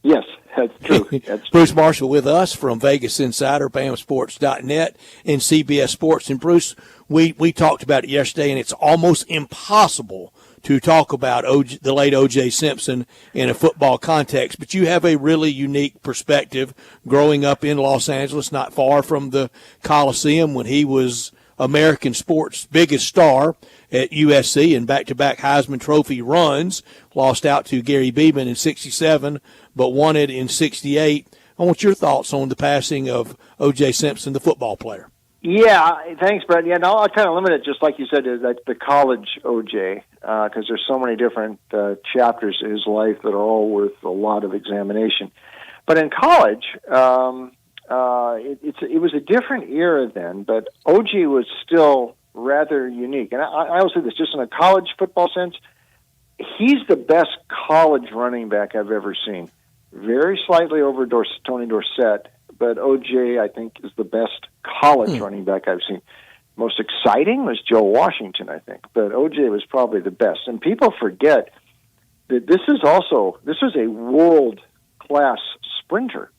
Yes, that's true.
Bruce Marshall with us from Vegas Insider, BamSports.net, and CBS Sports. And Bruce, we talked about it yesterday, and it's almost impossible to talk about the late O.J. Simpson in a football context. But you have a really unique perspective growing up in Los Angeles, not far from the Coliseum when he was American sports' biggest star at USC and back-to-back Heisman Trophy runs, lost out to Gary Beeman in 67, but won it in 68. I want your thoughts on the passing of O.J. Simpson, the football player.
Yeah, thanks, Brett. Yeah, no, I'll kind of limit it, just like you said, to the college O.J., because there's so many different chapters in his life that are all worth a lot of examination. But in college, it was a different era then, but OJ was still rather unique. And I will say this, just in a college football sense, he's the best college running back I've ever seen. Very slightly over Tony Dorsett, but OJ, I think, is the best college running back I've seen. Most exciting was Joe Washington, I think, but OJ was probably the best. And people forget that this is a world-class sprinter.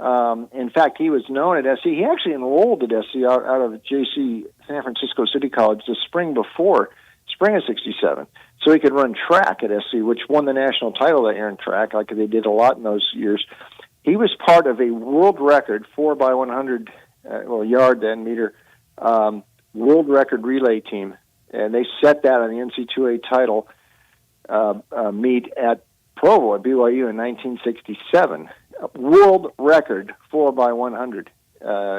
In fact, he was known at SC. He actually enrolled at SC out of JC, San Francisco City College, the spring of '67, so he could run track at SC, which won the national title that year in track, like they did a lot in those years. He was part of a world record 4x100 yard then meter world record relay team, and they set that on the NC2A title meet at Provo at BYU in 1967. World record 4x100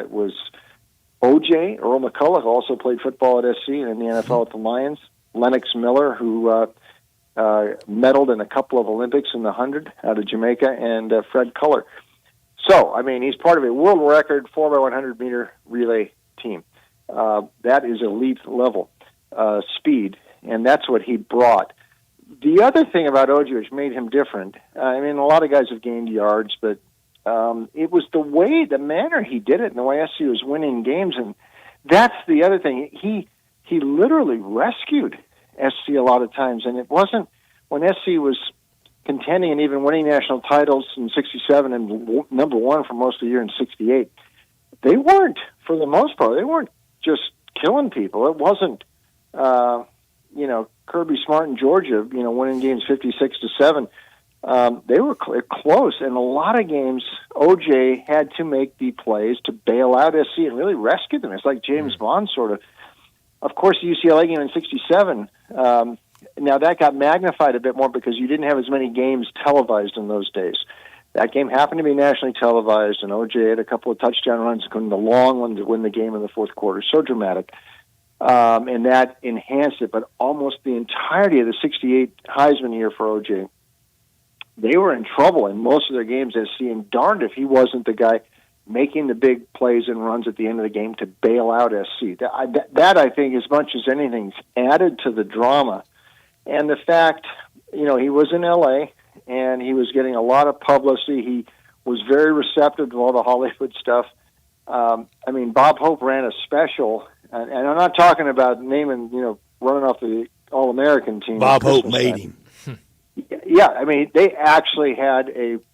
was OJ. Earl McCullough, who also played football at SC and in the NFL with the Lions. Lennox Miller, who medaled in a couple of Olympics in the 100 out of Jamaica, and Fred Culler. So, I mean, he's part of a world record 4x100 meter relay team. That is elite level speed, and that's what he brought. The other thing about OJ which made him different, I mean, a lot of guys have gained yards, but it was the manner he did it, and the way SC was winning games, and that's the other thing. He literally rescued SC a lot of times, and it wasn't when SC was contending and even winning national titles in '67 and number one for most of the year in '68. They weren't, for the most part, they weren't just killing people. It wasn't, Kirby Smart in Georgia, winning games 56-7. They were close, and a lot of games OJ had to make the plays to bail out SC and really rescue them. It's like James Bond sort of. Of course, the UCLA game in '67, now that got magnified a bit more because you didn't have as many games televised in those days. That game happened to be nationally televised, and OJ had a couple of touchdown runs, including the long one to win the game in the fourth quarter. So dramatic. And that enhanced it. But almost the entirety of the '68 Heisman year for OJ, they were in trouble in most of their games at SC, and darned if he wasn't the guy making the big plays and runs at the end of the game to bail out SC. That I think, as much as anything, added to the drama. And the fact, he was in L.A., and he was getting a lot of publicity. He was very receptive to all the Hollywood stuff. Bob Hope ran a special, and I'm not talking about naming, running off the All-American team.
Bob Hope made him.
Yeah, they actually had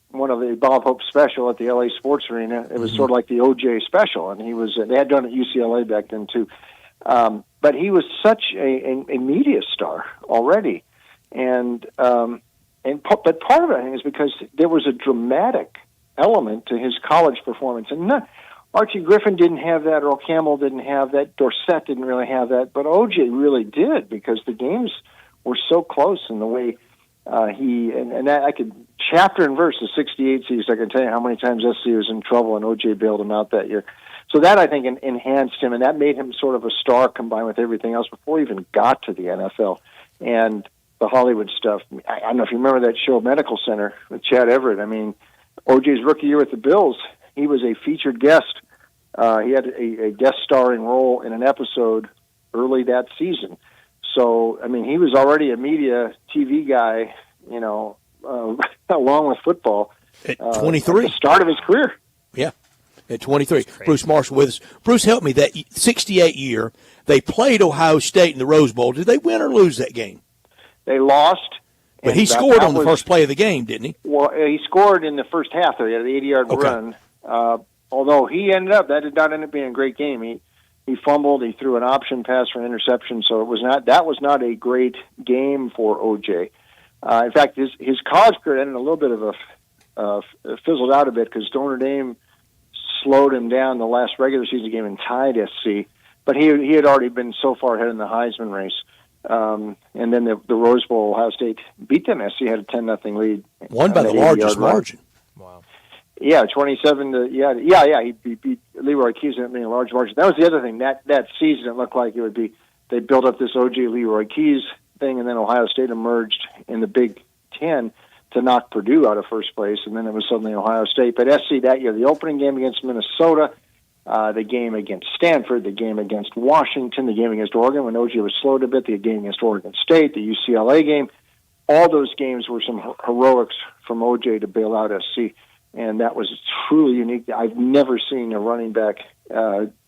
one of the Bob Hope special at the LA Sports Arena. It was sort of like the OJ special, and they had done it at UCLA back then too. But he was such a media star already, but part of it, I think, is because there was a dramatic element to his college performance, and Archie Griffin didn't have that, Earl Campbell didn't have that, Dorsett didn't really have that, but OJ really did, because the games were so close in the way I could chapter and verse the '68 season. I can tell you how many times SC was in trouble and OJ bailed him out that year. So that, I think, enhanced him, and that made him sort of a star combined with everything else before he even got to the NFL. And the Hollywood stuff, I don't know if you remember that show, Medical Center, with Chad Everett. OJ's rookie year with the Bills, he was a featured guest. He had a guest starring role in an episode early that season. So, he was already a media TV guy, along with football.
At 23.
At the start of his career.
Yeah, at 23. Bruce Marshall with us. Bruce, help me. That '68 year, they played Ohio State in the Rose Bowl. Did they win or lose that game?
They lost.
But he scored on the first play of the game, didn't he?
Well, he scored in the first half, though. He had an 80-yard run. Although that did not end up being a great game. He fumbled. He threw an option pass for an interception. So that was not a great game for OJ. In fact, his college career ended a little bit of fizzled out a bit because Notre Dame slowed him down the last regular season game and tied SC. But he had already been so far ahead in the Heisman race. And then the Rose Bowl, Ohio State beat them. SC had a 10-0 lead.
Won by the largest margin.
Wow. Yeah, 27 to he beat Leroy Keys in a large margin. That was the other thing. That season, it looked like it would be. They built up this OJ Leroy Keys thing, and then Ohio State emerged in the Big Ten. to knock Purdue out of first place, and then it was suddenly Ohio State. But SC that year, the opening game against Minnesota, the game against Stanford, the game against Washington, the game against Oregon when OJ was slowed a bit, the game against Oregon State, the UCLA game, all those games were some heroics from OJ to bail out SC, and that was truly unique. I've never seen a running back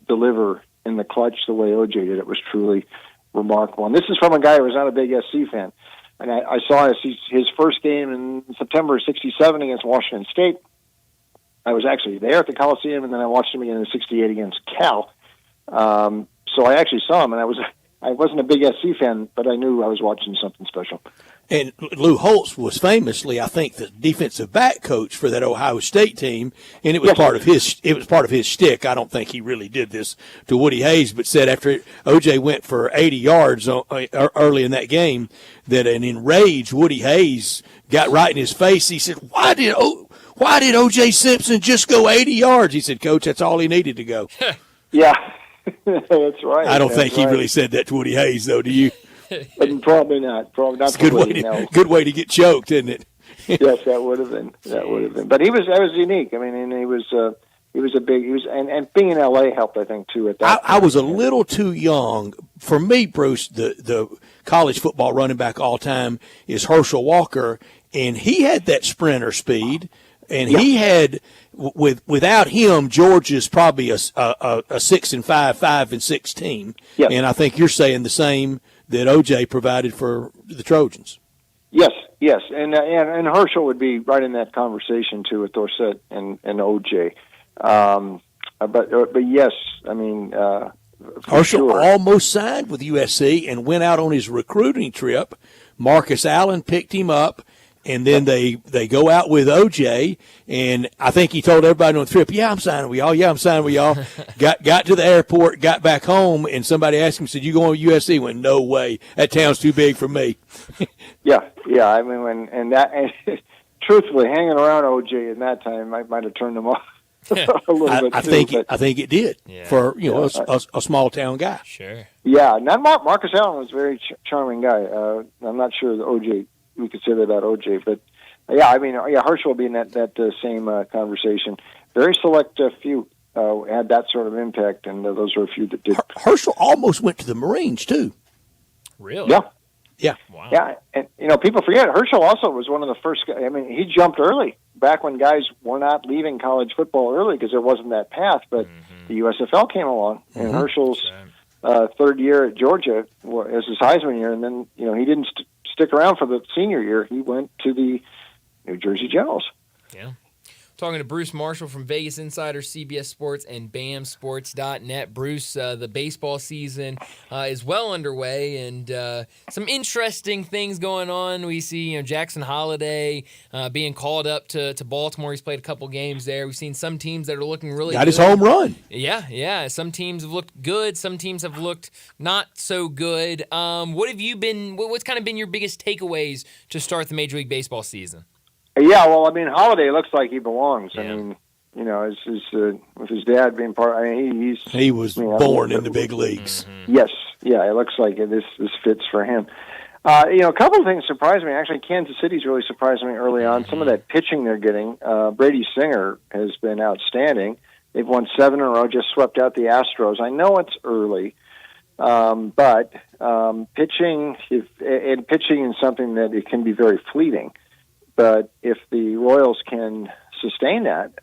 deliver in the clutch the way OJ did. It was truly remarkable. And this is from a guy who was not a big SC fan. And I saw his first game in September of '67 against Washington State. I was actually there at the Coliseum, and then I watched him again in '68 against Cal. So I actually saw him, and I wasn't a big SC fan, but I knew I was watching something special.
And Lou Holtz was famously, I think, the defensive back coach for that Ohio State team, and it was part of his shtick. I don't think he really did this to Woody Hayes, but said after OJ went for 80 yards early in that game, that an enraged Woody Hayes got right in his face. He said, "Why did OJ Simpson just go 80 yards?" He said, "Coach, that's all he needed to go."
Yeah, that's right.
I don't think he really said that to Woody Hayes, though. Do you?
Probably not. Probably not.
It's a good way to get choked, isn't it?
Yes, that would have been. That would have been. But that was unique. I mean, and he was and being in LA helped, I think, too. At that,
I was a little too young for me, Bruce. The college football running back all time is Herschel Walker, and he had that sprinter speed, and he had without him, Georgia's probably a 6-5, 5-6 team.
Yes.
And I think you're saying the same that OJ provided for the Trojans.
Yes, and Herschel would be right in that conversation too with Dorsett and OJ. But yes, I mean
Herschel almost signed with USC and went out on his recruiting trip. Marcus Allen picked him up, and then they go out with OJ, and I think he told everybody on the trip, "Yeah, I'm signing with y'all. Yeah, I'm signing with y'all." got to the airport, got back home, and somebody asked him, said, "You going with USC?" He went, "No way. That town's too big for me."
Yeah. I mean, and truthfully, hanging around OJ in that time might have turned him off a little bit.
I think it did for a small town guy.
Sure.
Yeah, not Marcus Allen was a very charming guy. I'm not sure that OJ. We could say that about OJ, but Herschel will be in that same conversation. Very select few had that sort of impact, and those are a few that did.
Herschel almost went to the Marines too.
Really?
Yeah.
Wow.
Yeah, and people forget Herschel also was one of the first guys. I mean, he jumped early back when guys were not leaving college football early because there wasn't that path. But the USFL came along, and Herschel's third year at Georgia was his Heisman year, and then he didn't stick around for the senior year. He went to the New Jersey Generals.
Yeah. Talking to Bruce Marshall from Vegas Insider, CBS Sports, and BAMSports.net. Bruce, the baseball season is well underway, and some interesting things going on. We see Jackson Holliday being called up to Baltimore. He's played a couple games there. We've seen some teams that are looking really
good. Got his home run.
Yeah. Some teams have looked good. Some teams have looked not so good. What's kind of been your biggest takeaways to start the Major League Baseball season?
Yeah, well, I mean, Holliday looks like he belongs. Yeah. I mean, with his dad being part. I mean,
he was born in the big leagues.
Mm-hmm. Yes, yeah, it looks like this fits for him. A couple of things surprised me. Actually, Kansas City's really surprised me early on. Some of that pitching they're getting. Brady Singer has been outstanding. They've won 7 in a row. Just swept out the Astros. I know it's early, but pitching is something that it can be very fleeting. But if the Royals can sustain that,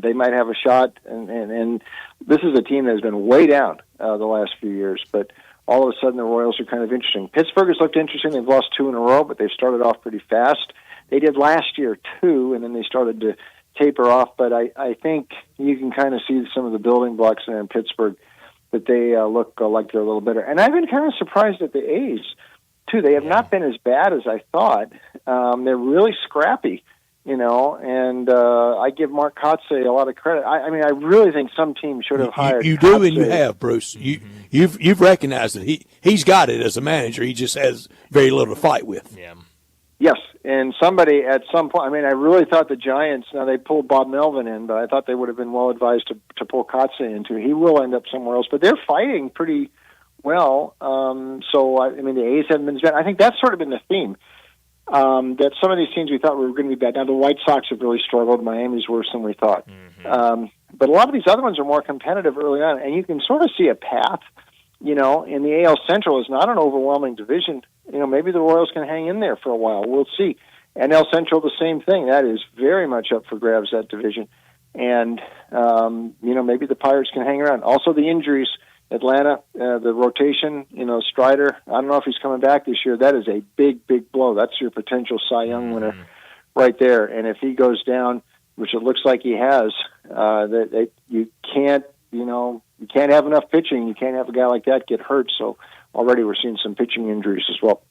they might have a shot. And this is a team that has been way down the last few years. But all of a sudden, the Royals are kind of interesting. Pittsburgh has looked interesting. They've lost 2 in a row, but they've started off pretty fast. They did last year, too, and then they started to taper off. But I think you can kind of see some of the building blocks there in Pittsburgh that they look like they're a little better. And I've been kind of surprised at the A's, too. They have not been as bad as I thought. They're really scrappy, and I give Mark Kotsay a lot of credit. I mean, I really think some teams should have hired.
You do, and you have, Bruce. You've recognized that he's got it as a manager. He just has very little to fight with.
Yeah.
Yes, and somebody at some point. I mean, I really thought the Giants. Now they pulled Bob Melvin in, but I thought they would have been well advised to pull Kotsay into. He will end up somewhere else, but they're fighting pretty well. So I mean, the A's haven't been. I think that's sort of been the theme. that some of these teams we thought were going to be bad. Now, the White Sox have really struggled. Miami's worse than we thought. But a lot of these other ones are more competitive early on, and you can sort of see a path. And the AL Central is not an overwhelming division. Maybe the Royals can hang in there for a while. We'll see. NL Central, the same thing. That is very much up for grabs, that division. And, maybe the Pirates can hang around. Also, the injuries, Atlanta, the rotation, Strider, I don't know if he's coming back this year. That is a big, big blow. That's your potential Cy Young winner right there. And if he goes down, which it looks like he has, you can't have enough pitching. You can't have a guy like that get hurt. So already we're seeing some pitching injuries as well.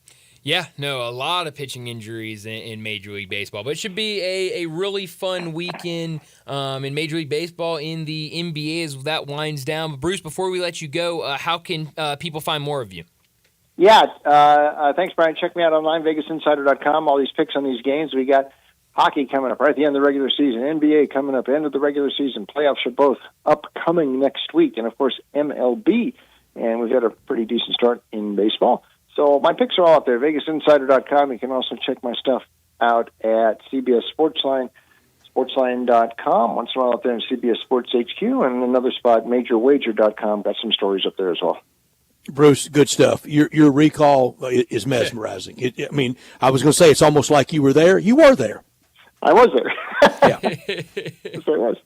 Yeah, no, a lot of pitching injuries in Major League Baseball. But it should be a really fun weekend in Major League Baseball, in the NBA as that winds down. But Bruce, before we let you go, how can people find more of you?
Yeah, thanks, Brian. Check me out online, VegasInsider.com. All these picks on these games. We got hockey coming up right at the end of the regular season, NBA coming up, end of the regular season. Playoffs are both upcoming next week. And, of course, MLB. And we've got a pretty decent start in baseball. So my picks are all up there, VegasInsider.com. You can also check my stuff out at CBS Sportsline, sportsline.com. Once in a while up there in CBS Sports HQ, and another spot, MajorWager.com. Got some stories up there as well.
Bruce, good stuff. Your recall is mesmerizing. I was going to say it's almost like you were there. You were there.
I was there.
Yeah.
Yes, I was.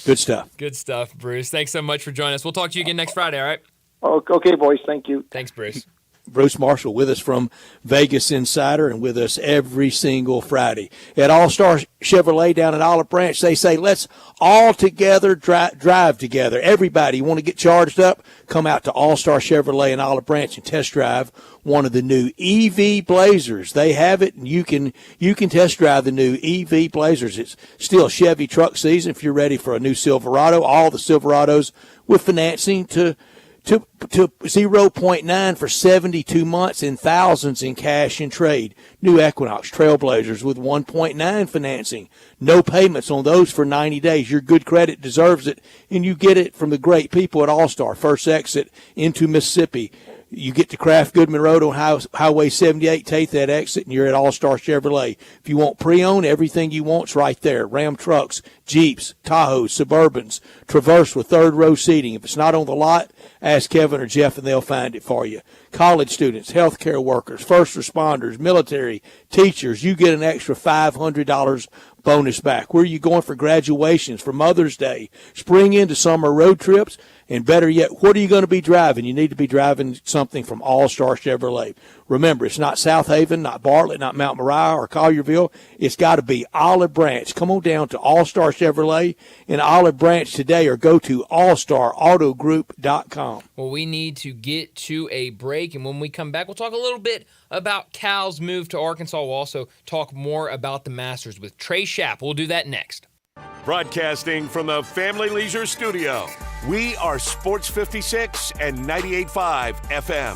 Good stuff.
Good stuff, Bruce. Thanks so much for joining us. We'll talk to you again next Friday, all right?
Okay, boys. Thank you.
Thanks, Bruce.
Bruce Marshall with us from Vegas Insider, and with us every single Friday. At All-Star Chevrolet down at Olive Branch, they say, let's all together drive together. Everybody, you want to get charged up? Come out to All-Star Chevrolet in Olive Branch and test drive one of the new EV Blazers. They have it, and you can test drive the new EV Blazers. It's still Chevy truck season if you're ready for a new Silverado. All the Silverados with financing to 0.9 for 72 months and thousands in cash and trade. New Equinox Trailblazers with 1.9 financing. No payments on those for 90 days. Your good credit deserves it, and you get it from the great people at All-Star. First exit into Mississippi. You get to Kraft Goodman Road on Highway 78, take that exit, and you're at All-Star Chevrolet. If you want pre-owned, everything you want's right there. Ram trucks, Jeeps, Tahoes, Suburbans, Traverse with third-row seating. If it's not on the lot, ask Kevin or Jeff, and they'll find it for you. College students, healthcare workers, first responders, military, teachers, you get an extra $500 bonus back. Where are you going for graduations, for Mother's Day, spring into summer road trips? And better yet, what are you going to be driving? You need to be driving something from All-Star Chevrolet. Remember, it's not South Haven, not Bartlett, not Mount Moriah or Collierville. It's got to be Olive Branch. Come on down to All-Star Chevrolet in Olive Branch today, or go to allstarautogroup.com.
Well, we need to get to a break, and when we come back, we'll talk a little bit about Cal's move to Arkansas. We'll also talk more about the Masters with Trey Schapp. We'll do that next.
Broadcasting from the Family Leisure Studio, we are Sports 56 and 98.5 FM.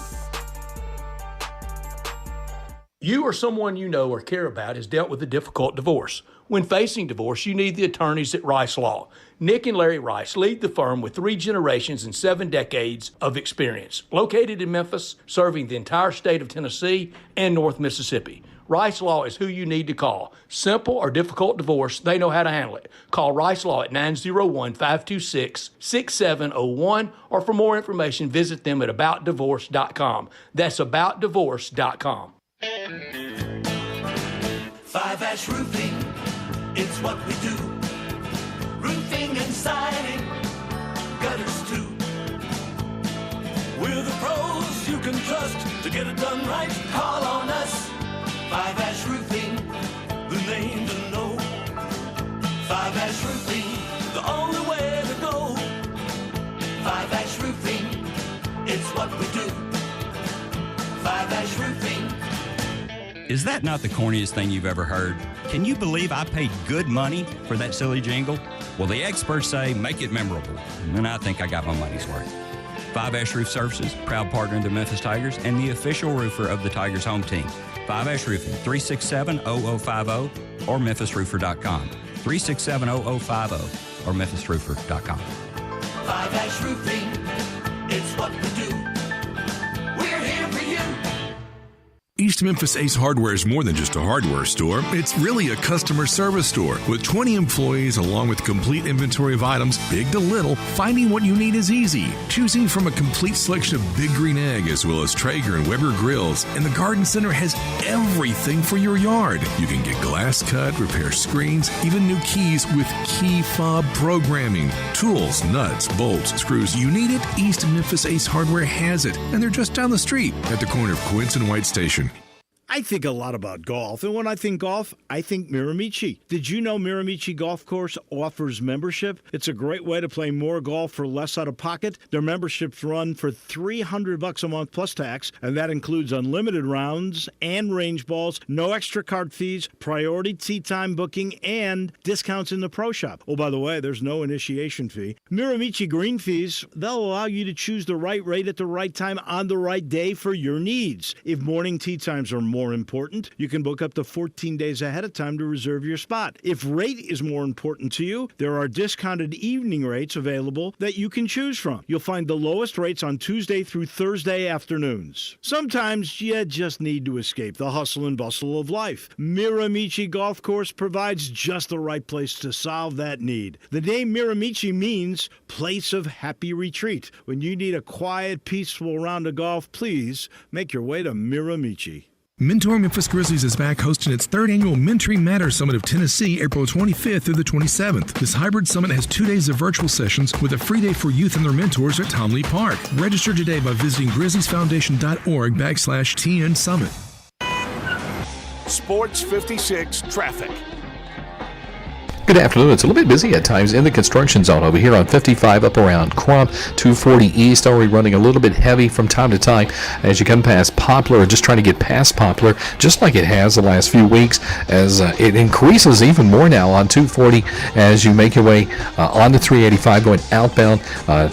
You or someone you know or care about has dealt with a difficult divorce. When facing divorce, you need the attorneys at Rice Law. Nick and Larry Rice lead the firm with 3 generations and 7 decades of experience. Located in Memphis, serving the entire state of Tennessee and North Mississippi. Rice Law is who you need to call. Simple or difficult divorce, they know how to handle it. Call Rice Law at 901-526-6701, or for more information, visit them at aboutdivorce.com. That's aboutdivorce.com.
5-Ash Roofing, it's what we do. Roofing and siding, gutters too. We're the pros you can trust to get it done right. Call on us. 5-Ash Roofing, the name to know. 5-Ash Roofing, the only way to go. 5-Ash Roofing, it's what we do. 5-Ash Roofing.
Is that not the corniest thing you've ever heard? Can you believe I paid good money for that silly jingle? Well, the experts say make it memorable, and I think I got my money's worth. 5-Ash Roof Services, proud partner of the Memphis Tigers and the official roofer of the Tigers home team. 5-Ash Roofing, 367-0050 or memphisroofer.com. 367-0050 or memphisroofer.com.
5-Ash Roofing, it's what we do. We're here for you.
East Memphis Ace Hardware is more than just a hardware store. It's really a customer service store. With 20 employees along with complete inventory of items, big to little, finding what you need is easy. Choosing from a complete selection of Big Green Egg as well as Traeger and Weber grills. And the Garden Center has everything for your yard. You can get glass cut, repair screens, even new keys with key fob programming. Tools, nuts, bolts, screws, you need it. East Memphis Ace Hardware has it. And they're just down the street at the corner of Quince and White Station.
I think a lot about golf, and when I think golf, I think Miramichi. Did you know Miramichi Golf Course offers membership? It's a great way to play more golf for less out of pocket. Their memberships run for $300 a month plus tax, and that includes unlimited rounds and range balls, no extra card fees, priority tee time booking, and discounts in the pro shop. Oh, by the way, there's no initiation fee. Miramichi green fees, they'll allow you to choose the right rate at the right time on the right day for your needs. If morning tee times are more important, you can book up to 14 days ahead of time to reserve your spot. If rate is more important to you, there are discounted evening rates available that you can choose from. You'll find the lowest rates on Tuesday through Thursday afternoons. Sometimes you just need to escape the hustle and bustle of life. Miramichi Golf Course provides just the right place to solve that need. The name Miramichi means place of happy retreat. When you need a quiet, peaceful round of golf, please make your way to Miramichi.
Mentor Memphis Grizzlies is back hosting its third annual Mentoring Matters Summit of Tennessee, April 25th through the 27th. This hybrid summit has 2 days of virtual sessions with a free day for youth and their mentors at Tom Lee Park. Register today by visiting grizzliesfoundation.org/TN Summit.
Sports 56 traffic.
Good afternoon. It's a little bit busy at times in the construction zone over here on 55 up around Crump. 240 East already running a little bit heavy from time to time as you come past Poplar, or just trying to get past Poplar, just like it has the last few weeks, as it increases even more now on 240 as you make your way onto 385 going outbound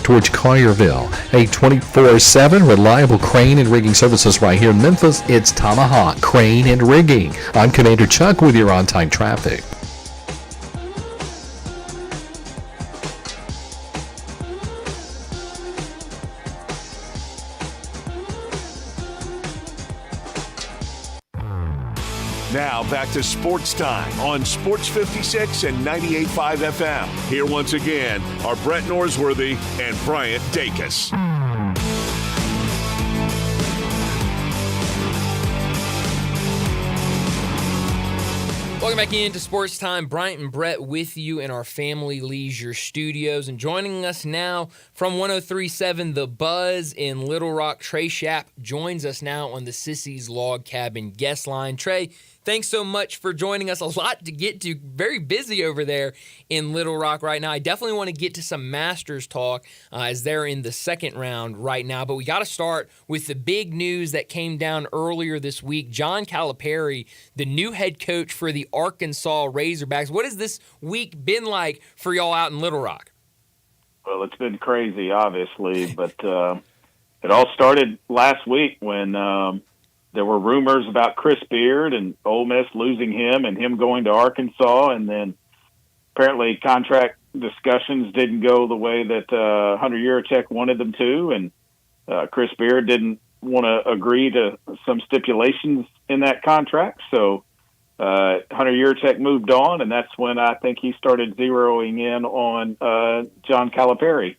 towards Collierville. A 24/7 reliable crane and rigging services right here in Memphis. It's Tomahawk Crane and Rigging. I'm Commander Chuck with your on-time traffic.
Now back to Sports Time on Sports 56 and 98.5 FM. Here once again are Brett Norsworthy and Bryant Dacus.
Welcome back into Sports Time. Bryant and Brett with you in our Family Leisure studios. And joining us now from 103.7 The Buzz in Little Rock, Trey Schapp joins us now on the Sissy's Log Cabin guest line. Trey, thanks so much for joining us. A lot to get to. Very busy over there in Little Rock right now. I definitely want to get to some Masters talk as they're in the second round right now. But we got to start with the big news that came down earlier this week. John Calipari, the new head coach for the Arkansas Razorbacks. What has this week been like for y'all out in Little Rock?
Well, it's been crazy, obviously, but it all started last week when there were rumors about Chris Beard and Ole Miss losing him and him going to Arkansas, and then apparently contract discussions didn't go the way that Hunter Yurachek wanted them to, and Chris Beard didn't want to agree to some stipulations in that contract, so Hunter Yurachek moved on, and that's when I think he started zeroing in on John Calipari.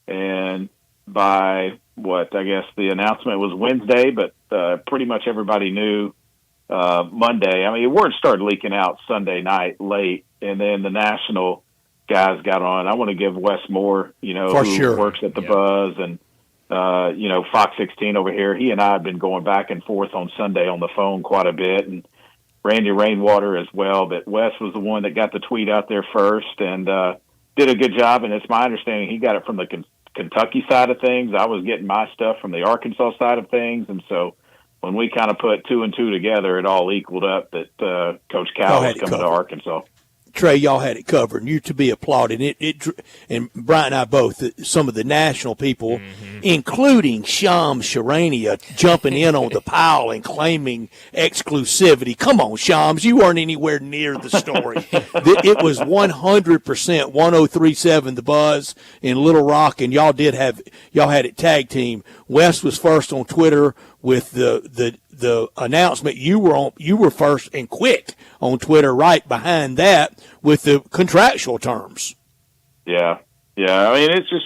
And by I guess the announcement was Wednesday, but pretty much everybody knew Monday. I mean, word started leaking out Sunday night late, and then the national guys got on. I want to give Wes Moore, who works at the Buzz, and Fox 16 over here. He and I have been going back and forth on Sunday on the phone quite a bit, and Randy Rainwater as well, but Wes was the one that got the tweet out there first and did a good job, and it's my understanding he got it from the Kentucky side of things. I was getting my stuff from the Arkansas side of things, and so when we kind of put 2 and 2 together, it all equaled up that Coach Cal was coming to Arkansas.
Trey, y'all had it covered, and you to be applauded. And Brian and I both, some of the national people, including Shams Charania, jumping in on the pile and claiming exclusivity. Come on, Shams, you weren't anywhere near the story. It was 100% 103.7 The Buzz in Little Rock, and y'all had it tag team. Wes was first on Twitter with the the announcement, you were first and quick on Twitter, right behind that with the contractual terms.
Yeah. I mean, it's just,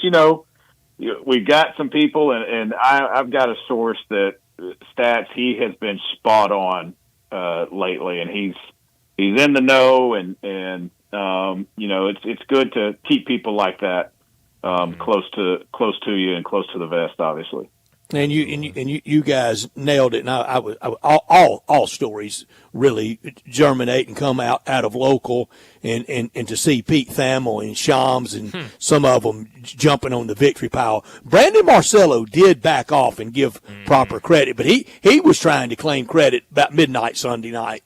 we've got some people, and I've got a source that stats, he has been spot on lately, and he's in the know, and it's good to keep people like that close to you and close to the vest, obviously.
And you guys nailed it. And I all stories really germinate and come out of local, and to see Pete Thamel and Shams and some of them jumping on the victory pile. Brandon Marcello did back off and give proper credit, but he was trying to claim credit about midnight Sunday night.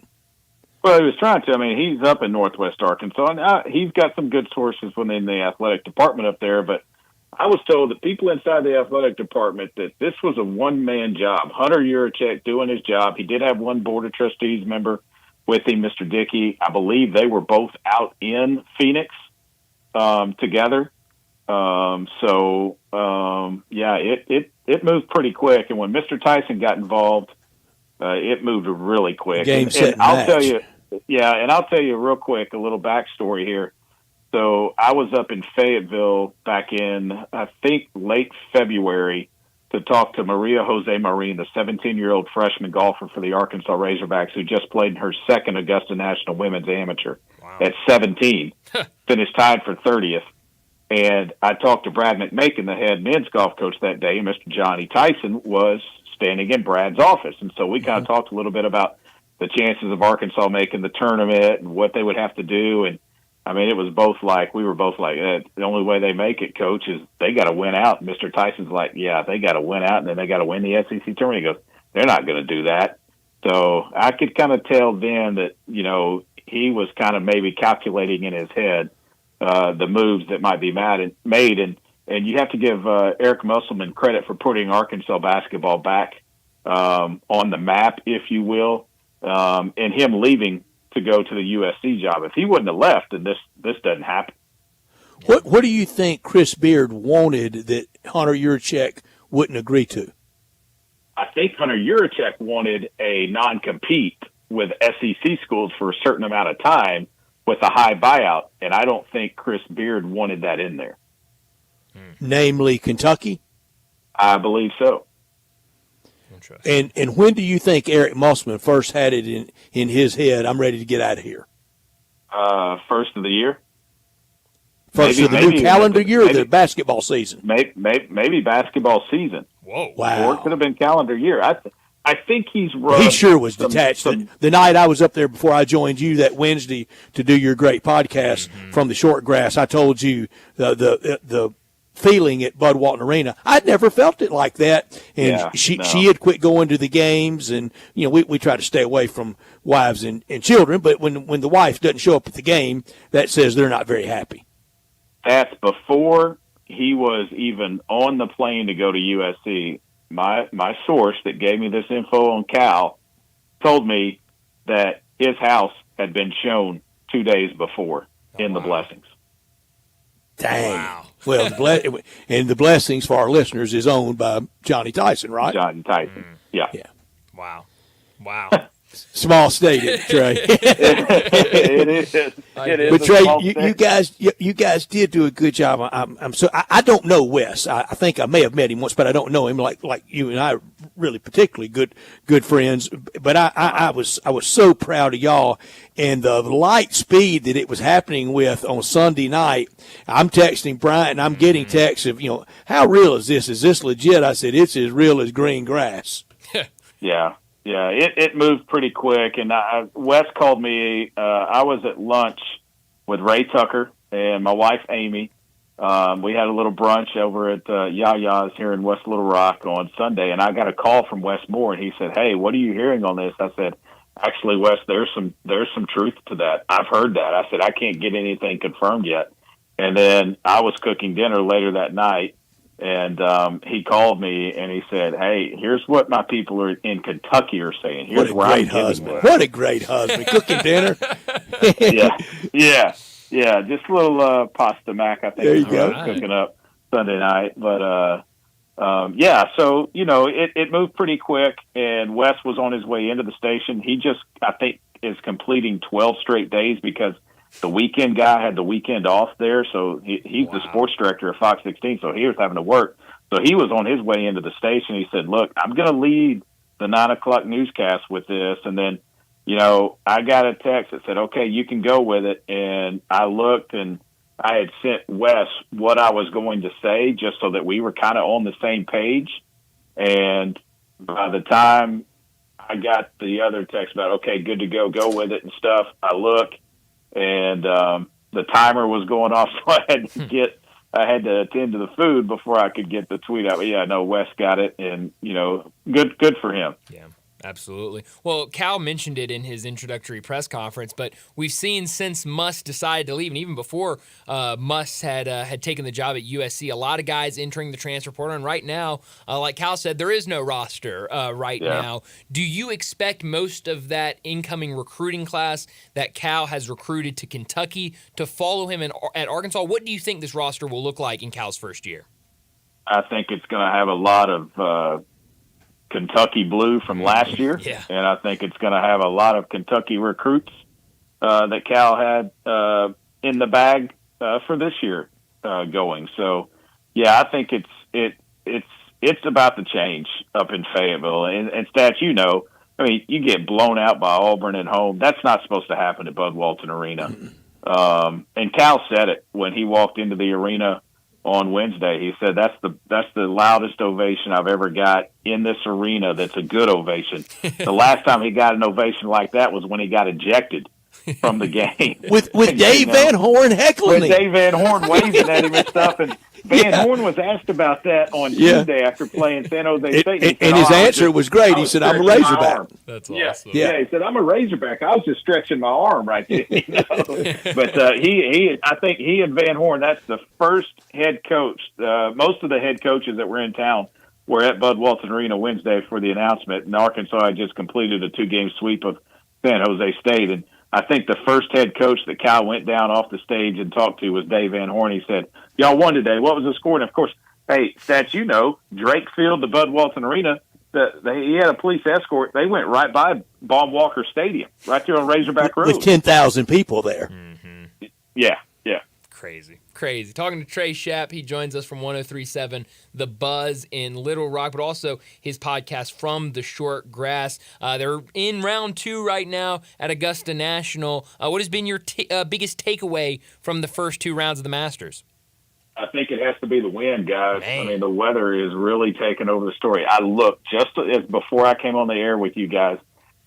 Well, he was trying to. I mean, he's up in Northwest Arkansas, and he's got some good sources within the athletic department up there, but I was told that people inside the athletic department that this was a one-man job. Hunter Yurachek doing his job. He did have one Board of Trustees member with him, Mr. Dickey. I believe they were both out in Phoenix together. It moved pretty quick. And when Mr. Tyson got involved, it moved really quick.
Game, set,
and I'll
match.
tell you, and I'll tell you real quick a little backstory here. So I was up in Fayetteville back in, I think, late February to talk to Maria Jose Marin, the 17-year-old freshman golfer for the Arkansas Razorbacks, who just played in her second Augusta National Women's Amateur at 17, finished tied for 30th. And I talked to Brad McMakin, the head men's golf coach that day, and Mr. Johnny Tyson was standing in Brad's office. And so we kind of talked a little bit about the chances of Arkansas making the tournament and what they would have to do. And I mean, we were both like, the only way they make it, Coach, is they got to win out. And Mr. Tyson's like, yeah, they got to win out, and then they got to win the SEC tournament. He goes, they're not going to do that. So I could kind of tell then that, he was kind of maybe calculating in his head the moves that might be made. And you have to give Eric Musselman credit for putting Arkansas basketball back on the map, if you will, and him leaving to go to the USC job. If he wouldn't have left, then this doesn't happen.
What do you think Chris Beard wanted that Hunter Yurachek wouldn't agree to?
I think Hunter Yurachek wanted a non-compete with SEC schools for a certain amount of time with a high buyout, and I don't think Chris Beard wanted that in there.
Namely Kentucky?
I believe so.
And when do you think Eric Musselman first had it in his head, I'm ready to get out of here?
First of the year.
First of the new calendar year or the basketball season?
Maybe basketball season.
Whoa.
Wow.
Or it could have been calendar year. I think he's run.
He sure was detached. The night I was up there before I joined you that Wednesday to do your great podcast from the short grass, I told you the feeling at Bud Walton Arena. I'd never felt it like that. And she had quit going to the games, and we try to stay away from wives and children, but when the wife doesn't show up at the game, that says they're not very happy.
That's before he was even on the plane to go to USC. My source that gave me this info on Cal told me that his house had been shown 2 days before in the Blessings.
Dang. Wow. Well, the Blessings for our listeners is owned by Johnny Tyson, right?
Johnny Tyson. Yeah.
Wow.
Small state, Trey.
It is.
But Trey, you guys did do a good job. I don't know Wes. I think I may have met him once, but I don't know him like you and I. Really, particularly good friends. But I was so proud of y'all and the light speed that it was happening with on Sunday night. I'm texting Bryant, and I'm getting texts of how real is this? Is this legit? I said it's as real as green grass.
Yeah. Yeah, it moved pretty quick, and Wes called me. I was at lunch with Ray Tucker and my wife Amy. We had a little brunch over at Yaya's here in West Little Rock on Sunday, and I got a call from Wes Moore, and he said, "Hey, what are you hearing on this?" I said, "Actually, Wes, there's some truth to that. I've heard that." I said, "I can't get anything confirmed yet." And then I was cooking dinner later that night. And he called me and he said, "Hey, here's what my people are in Kentucky are saying. Here's where I'm
husband. What a great husband! Cooking dinner.
yeah. Just a little pasta mac. I think
there you
is what I was cooking up Sunday night. But yeah, so, it moved pretty quick, and Wes was on his way into the station. He just, I think, is completing 12 straight days because the weekend guy had the weekend off there, so he's the sports director of Fox 16, so he was having to work. So he was on his way into the station. He said, look, I'm going to lead the 9 o'clock newscast with this, and then, I got a text that said, okay, you can go with it, and I looked, and I had sent Wes what I was going to say just so that we were kind of on the same page. And by the time I got the other text about, okay, good to go with it and stuff, I look, and the timer was going off, so I had to attend to the food before I could get the tweet out. But yeah, no, Wes got it, and, good for him.
Yeah. Absolutely. Well, Cal mentioned it in his introductory press conference, but we've seen since Muss decided to leave, and even before Muss had taken the job at USC, a lot of guys entering the transfer portal. And right now, like Cal said, there is no roster now. Do you expect most of that incoming recruiting class that Cal has recruited to Kentucky to follow him at Arkansas? What do you think this roster will look like in Cal's first year?
I think it's going to have a lot of Kentucky blue from last year, and I think it's going to have a lot of Kentucky recruits that Cal had in the bag for this year going. So, yeah, I think it's about to change up in Fayetteville. And Stats, you get blown out by Auburn at home. That's not supposed to happen at Bud Walton Arena. And Cal said it when he walked into the arena on Wednesday. He said that's the loudest ovation I've ever got in this arena. That's a good ovation. The last time he got an ovation like that was when he got ejected from the game
with Dave Van Horn heckling
with
him.
Dave Van Horn waving at him and stuff. And Van Horn was asked about that on Tuesday after playing San Jose State.
And his answer was great. He said, "I'm a Razorback."
That's awesome.
Yeah, he said, "I'm a Razorback." I was just stretching my arm right there. But I think he and Van Horn, that's the first head coach. Most of the head coaches that were in town were at Bud Walton Arena Wednesday for the announcement, and Arkansas had just completed a 2-game sweep of San Jose State. And I think the first head coach that Cal went down off the stage and talked to was Dave Van Horn. He said, "Y'all won today. What was the score?" And, of course, hey, Stats, Drake Field to Bud Walton Arena, he had a police escort. They went right by Bob Walker Stadium, right there on Razorback Road.
With 10,000 people there.
Mm-hmm.
Yeah.
Crazy. Talking to Trey Shapp, he joins us from 103.7 The Buzz in Little Rock, but also his podcast From the Short Grass. They're in round 2 right now at Augusta National. What has been your biggest takeaway from the first 2 rounds of the Masters?
I think it has to be the wind, guys. Man. I mean, the weather is really taking over the story. I looked just as before I came on the air with you guys.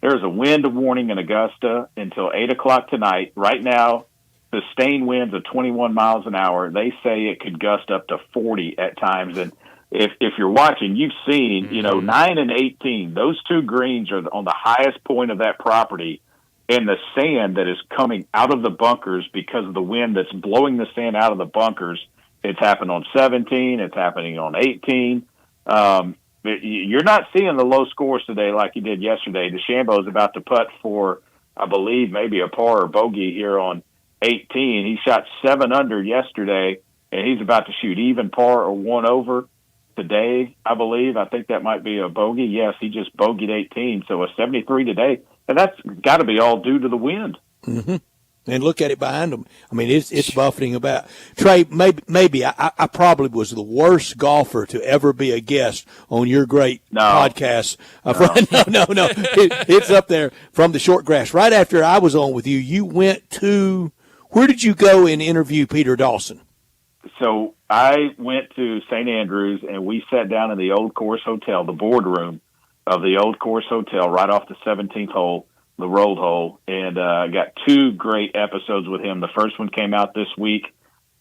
There's a wind warning in Augusta until 8 o'clock tonight. Right now, sustained winds of 21 miles an hour. They say it could gust up to 40 at times. And if you're watching, you've seen, 9 and 18, those 2 greens are on the highest point of that property, and the sand that is coming out of the bunkers because of the wind that's blowing the sand out of the bunkers. It's happened on 17. It's happening on 18. You're not seeing the low scores today like you did yesterday. DeChambeau's about to putt for, I believe, maybe a par or bogey here on 18. He shot 7 under yesterday, and he's about to shoot even par or 1 over today, I believe. I think that might be a bogey. Yes, he just bogeyed 18, so a 73 today. And that's got to be all due to the wind.
Mm-hmm. And look at it behind them. I mean, it's buffeting about. Trey, maybe I probably was the worst golfer to ever be a guest on your great podcast. No. It's up there from the Short Grass. Right after I was on with you, you went to – where did you go and interview Peter Dawson?
So I went to St. Andrews, and we sat down in the Old Course Hotel, the boardroom of the Old Course Hotel, right off the 17th hole, the rolled hole, and I got 2 great episodes with him. The first one came out this week.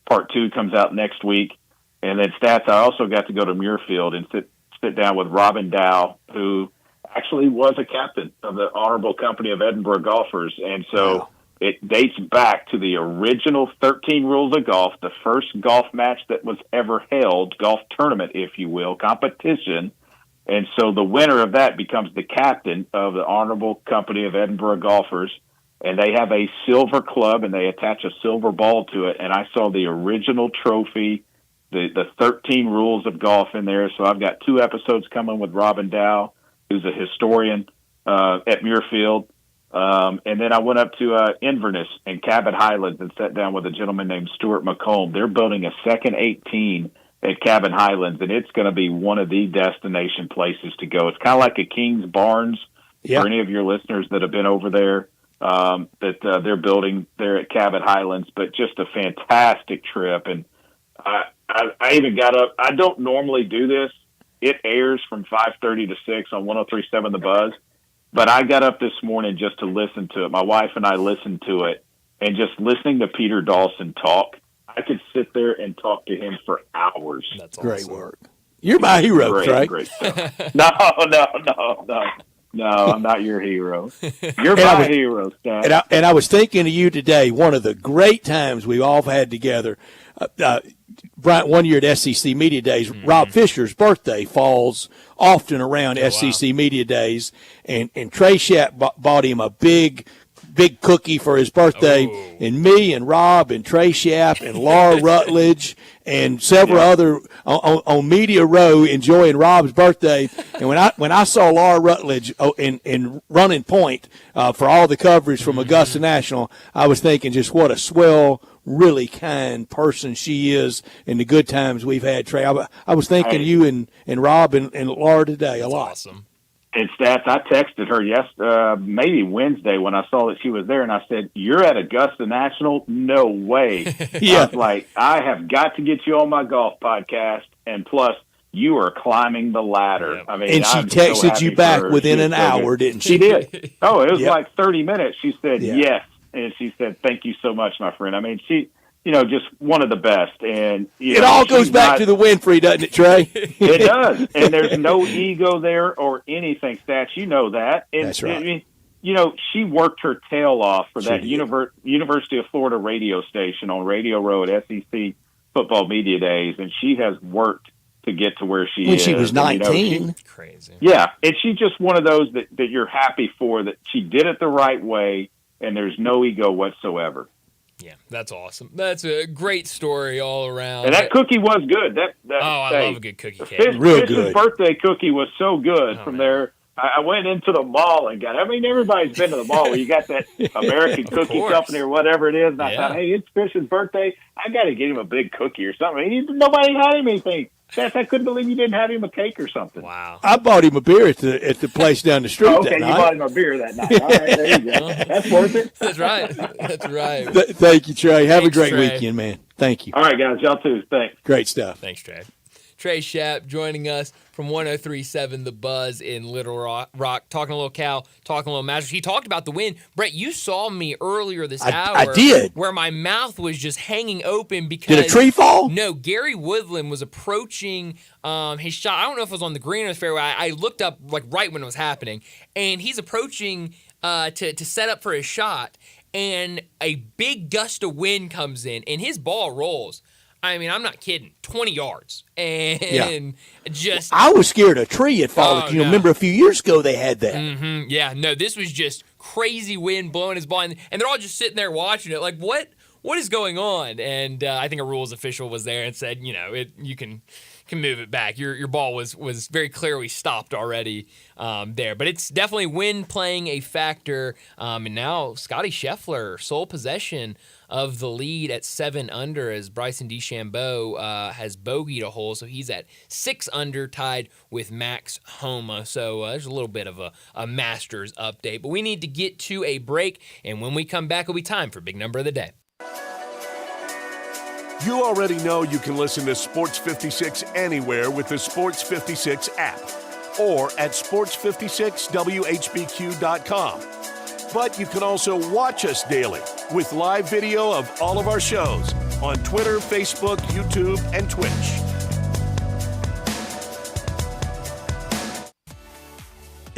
Part 2 comes out next week. And then Stats, I also got to go to Muirfield and sit down with Robin Dow, who actually was a captain of the Honorable Company of Edinburgh Golfers. And so it dates back to the original 13 rules of golf, the first golf match that was ever held, golf tournament, if you will, competition. And so the winner of that becomes the captain of the Honorable Company of Edinburgh Golfers. And they have a silver club, and they attach a silver ball to it. And I saw the original trophy the 13 rules of golf in there. So I've got 2 episodes coming with Robin Dow, who's a historian at Muirfield. And then I went up to Inverness and Cabot Highlands and sat down with a gentleman named Stuart McComb. They're building a second 18 at Cabot Highlands, and it's going to be one of the destination places to go. It's kind of like a King's Barns for any of your listeners that have been over there, that they're building there at Cabot Highlands, but just a fantastic trip. And I even got up. I don't normally do this. It airs from 5:30 to 6 on 103.7 The Buzz. But I got up this morning just to listen to it. My wife and I listened to it, and just listening to Peter Dawson talk, I could sit there and talk to him for hours.
That's
great work. You're my hero, Trey.
Great stuff. No, I'm not your hero. You're my hero, Stan.
And I was thinking of you today, one of the great times we've all had together. Bryant, one year at SEC Media Days, Rob Fisher's birthday falls often around SEC Media Days, and Trey Shapp bought him a big cookie for his birthday, and me and Rob and Trey Shapp and Laura Rutledge and several other on Media Row enjoying Rob's birthday. And when I saw Laura Rutledge in running point for all the coverage from Augusta National, I was thinking just what a swell, really kind person she is, and the good times we've had, Trey. I was thinking of you and Rob and Laura today a lot.
Awesome.
And Stats, I texted her maybe Wednesday when I saw that she was there, and I said, "You're at Augusta National? No way." I was like, "I have got to get you on my golf podcast, and plus, you are climbing the ladder." I mean,
and she texted you back within an hour, didn't she?
She did. Oh, it was like 30 minutes. She said yes. And she said, "Thank you so much, my friend." I mean, she, just one of the best. And
it all goes back to the Winfrey, doesn't it, Trey?
It does. And there's no ego there or anything, Stats. You know that. And,
that's right.
I mean, she worked her tail off for that University of Florida radio station on Radio Row at SEC Football Media Days, and she has worked to get to where she is.
When she was 19.
And, crazy. Yeah, and she's just one of those that you're happy for, that she did it the right way, and there's no ego whatsoever.
Yeah, that's awesome. That's a great story all around.
And that cookie was good.
I love a good cookie cake.
Fish's birthday cookie was so good from there. I went into the mall and got, everybody's been to the mall where you got that American Cookie Company or whatever it is. And I thought, hey, it's Fish's birthday. I got to get him a big cookie or something. Nobody had him anything. I couldn't believe you didn't have him a cake or something.
Wow.
I bought him a beer at the place down the street that night.
You bought him a beer that night. All right, there you go. That's worth it.
That's right. That's right.
Thank you, Trey. Have
Thanks,
a great
Trey.
weekend, man. Thank you.
All right, guys. Y'all too. Thanks.
Great stuff.
Thanks, Trey. Trey Shapp joining us from 103.7 The Buzz in Little Rock, talking a little Cal, talking a little Masters. He talked about the win. Brett, you saw me earlier this hour.
I did.
Where my mouth was just hanging open because...
Did a tree fall?
No, Gary Woodland was approaching his shot. I don't know if it was on the green or the fairway. I looked up right when it was happening, and he's approaching to set up for his shot, and a big gust of wind comes in, and his ball rolls. I mean, I'm not kidding. 20 yards. And just...
I was scared a tree had fallen. Remember a few years ago they had that.
Mm-hmm. Yeah, no, this was just crazy wind blowing his ball. And they're all just sitting there watching it like, what is going on? And I think a rules official was there and said, you can move it back. Your ball was very clearly stopped already there. But it's definitely wind playing a factor. And now Scotty Scheffler, sole possession of the lead at 7 under as Bryson DeChambeau has bogeyed a hole. So he's at 6 under, tied with Max Homa. So there's a little bit of a Masters update. But we need to get to a break. And when we come back, it'll be time for Big Number of the Day.
You already know you can listen to Sports 56 anywhere with the Sports 56 app or at sports56whbq.com. But you can also watch us daily with live video of all of our shows on Twitter, Facebook, YouTube, and Twitch.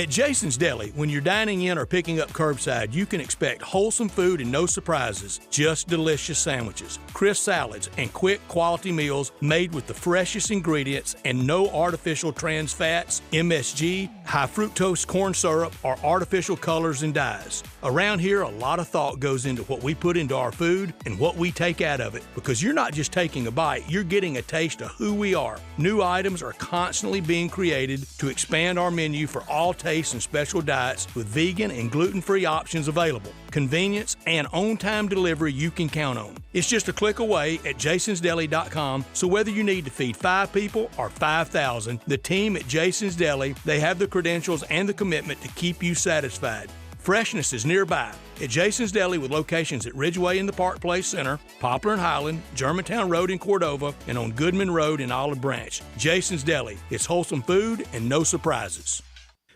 At Jason's Deli, when you're dining in or picking up curbside, you can expect wholesome food and no surprises, just delicious sandwiches, crisp salads, and quick quality meals made with the freshest ingredients and no artificial trans fats, MSG, high fructose corn syrup, or artificial colors and dyes. Around here, a lot of thought goes into what we put into our food and what we take out of it, because you're not just taking a bite, you're getting a taste of who we are. New items are constantly being created to expand our menu for all tastes and special diets, with vegan and gluten-free options available. Convenience and on-time delivery you can count on. It's just a click away at jasonsdeli.com, so whether you need to feed 5 people or 5,000, the team at Jason's Deli, they have the credentials and the commitment to keep you satisfied. Freshness is nearby at Jason's Deli, with locations at Ridgeway in the Park Place Center, Poplar and Highland, Germantown Road in Cordova, and on Goodman Road in Olive Branch. Jason's Deli. It's wholesome food and no surprises.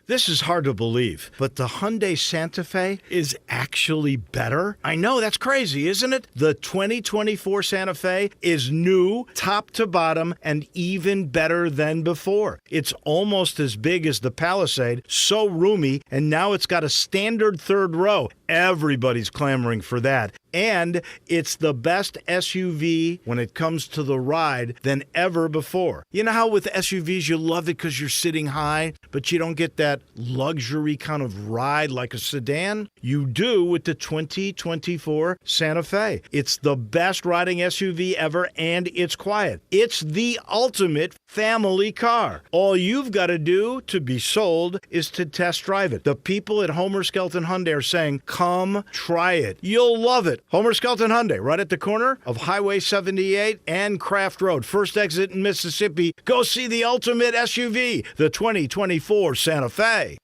This is hard to believe, but the Hyundai Santa Fe is actually better? I know, that's crazy, isn't it? The 2024 Santa Fe is new, top to bottom, and even better than before. It's almost as big as the Palisade, so roomy, and now it's got a standard third row. Everybody's clamoring for that. And it's the best SUV when it comes to the ride than ever before. You know how with SUVs you love it because you're sitting high, but you don't get that luxury kind of ride like a sedan? You do with the 2024 Santa Fe. It's the best riding SUV ever, and it's quiet. It's the ultimate family car. All you've got to do to be sold is to test drive it. The people at Homer Skelton Hyundai are saying, come try it. You'll love it. Homer Skelton Hyundai, right at the corner of Highway 78 and Craft Road. First exit in Mississippi. Go see the ultimate SUV, the 2024 Santa Fe.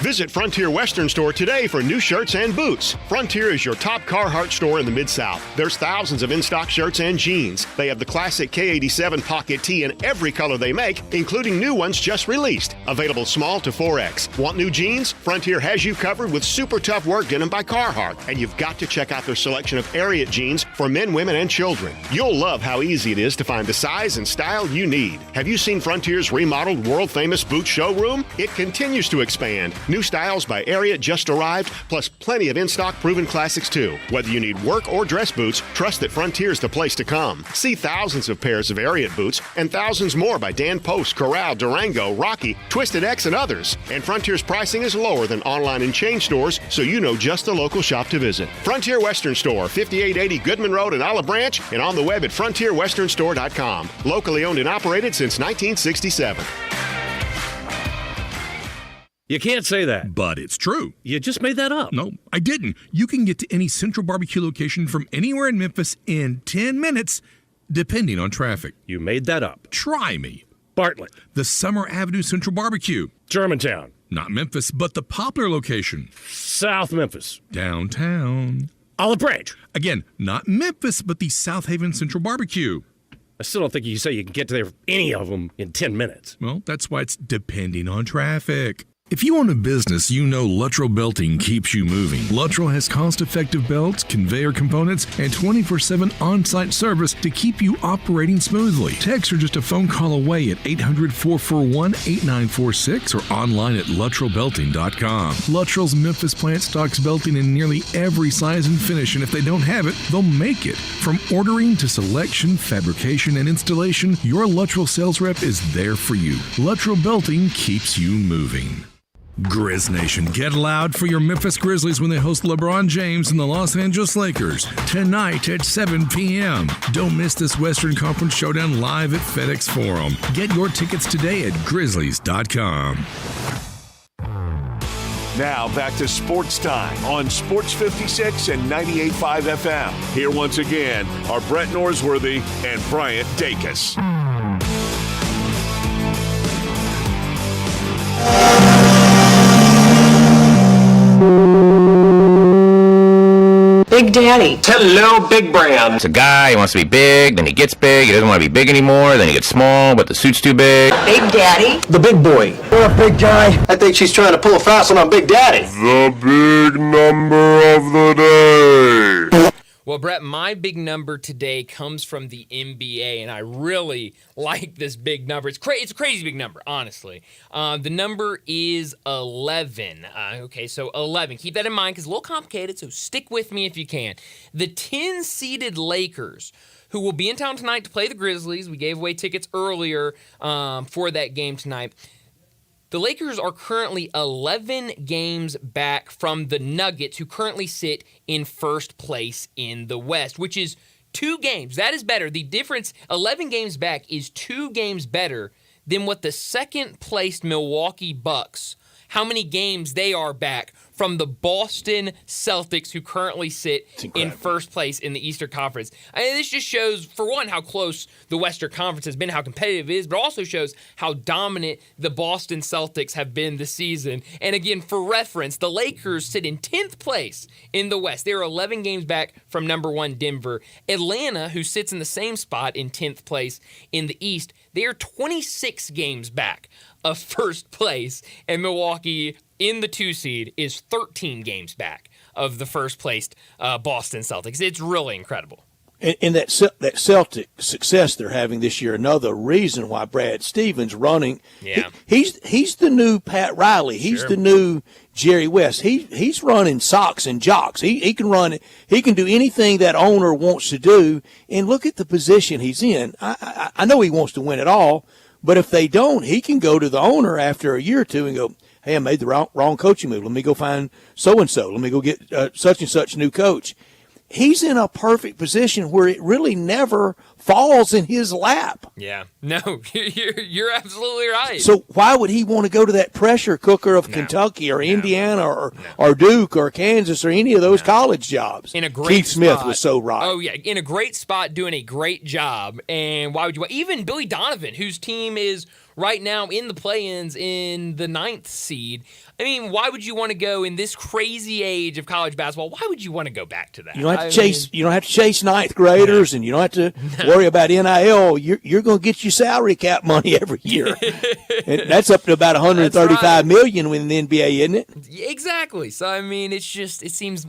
Visit Frontier Western Store today for new shirts and boots. Frontier is your top Carhartt store in the Mid-South. There's thousands of in-stock shirts and jeans. They have the classic K87 pocket tee in every color they make, including new ones just released. Available small to 4X. Want new jeans? Frontier has you covered with super tough work denim by Carhartt. And you've got to check out their selection of Ariat jeans for men, women, and children. You'll love how easy it is to find the size and style you need. Have you seen Frontier's remodeled world-famous boot showroom? It continues to expand. New styles by Ariat just arrived, plus plenty of in-stock proven classics too. Whether you need work or dress boots, trust that Frontier's the place to come. See thousands of pairs of Ariat boots and thousands more by Dan Post, Corral, Durango, Rocky, Twisted X, and others. And Frontier's pricing is lower than online and chain stores, so you know just the local shop to visit. Frontier Western Store, 5880 Goodman Road in Olive Branch, and on the web at frontierwesternstore.com. Locally owned and operated since 1967.
You can't say that.
But it's true.
You just made that up.
No, I didn't. You can get to any Central Barbecue location from anywhere in Memphis in 10 minutes, depending on traffic.
You made that up.
Try me.
Bartlett.
The Summer Avenue Central Barbecue.
Germantown.
Not Memphis, but the Poplar location.
South Memphis.
Downtown.
Olive Branch.
Again, not Memphis, but the South Haven Central Barbecue.
I still don't think you can say you can get to there any of them in 10 minutes.
Well, that's why it's depending on traffic. If you own a business, you know Luttrell Belting keeps you moving. Luttrell has cost-effective belts, conveyor components, and 24/7 on-site service to keep you operating smoothly. Text or just a phone call away at 800-441-8946 or online at LuttrellBelting.com. Luttrell's Memphis plant stocks belting in nearly every size and finish, and if they don't have it, they'll make it. From ordering to selection, fabrication, and installation, your Luttrell sales rep is there for you. Luttrell Belting keeps you moving. Grizz Nation, get loud for your Memphis Grizzlies when they host LeBron James and the Los Angeles Lakers tonight at 7 p.m. Don't miss this Western Conference Showdown live at FedEx Forum. Get your tickets today at Grizzlies.com.
Now back to Sports Time on Sports 56 and 98.5 FM. Here once again are Brett Norsworthy and Bryant Dacus.
Big Daddy. Hello, Big Brand.
It's a guy, he wants to be big, then he gets big, he doesn't want to be big anymore, then he gets small, but the suit's too big.
Big Daddy. The big boy. You're a big guy. I think she's trying to pull a fast one on Big Daddy.
The big number of the day.
Well, Brett, my big number today comes from the NBA, and I really like this big number. It's a crazy big number, honestly. The number is 11. Okay, so 11. Keep that in mind because it's a little complicated, so stick with me if you can. The 10-seeded Lakers, who will be in town tonight to play the Grizzlies. We gave away tickets earlier for that game tonight. The Lakers are currently 11 games back from the Nuggets, who currently sit in first place in the West, which is 2 games. That is better. The difference, 11 games back, is 2 games better than what the second-placed Milwaukee Bucks, how many games they are back from the Boston Celtics, who currently sit in first place in the Eastern Conference. I mean, this just shows, for one, how close the Western Conference has been, how competitive it is, but also shows how dominant the Boston Celtics have been this season. And again, for reference, the Lakers sit in 10th place in the West. They're 11 games back from number 1 Denver. Atlanta, who sits in the same spot in 10th place in the East, they are 26 games back of first place, and Milwaukee in the 2 seed is 13 games back of the first-placed Boston Celtics. It's really incredible.
And that Celtic success they're having this year, another reason why Brad Stevens running.
Yeah.
He's the new Pat Riley. He's the new Jerry West. He's running socks and jocks. He can run. He can do anything that owner wants to do. And look at the position he's in. I know he wants to win it all, but if they don't, he can go to the owner after a year or two and go, hey, I made the wrong coaching move. Let me go find so-and-so. Let me go get such and such new coach. He's in a perfect position where it really never falls in his lap.
Yeah. No, you're absolutely right.
So why would he want to go to that pressure cooker of Kentucky or Indiana or Duke or Kansas or any of those college jobs?
In a great
Keith Smith
spot.
was so right.
Oh, yeah. In a great spot, doing a great job. And why would you? Even Billy Donovan, whose team is right now in the play-ins in the 9th seed. I mean, why would you want to go in this crazy age of college basketball? Why would you want to go back to that?
You don't have to chase. You don't have to chase 9th graders, and you don't have to worry about NIL. You're going to get your salary cap money every year, and that's up to about $135 million in the NBA, isn't it?
Exactly. So I mean, it seems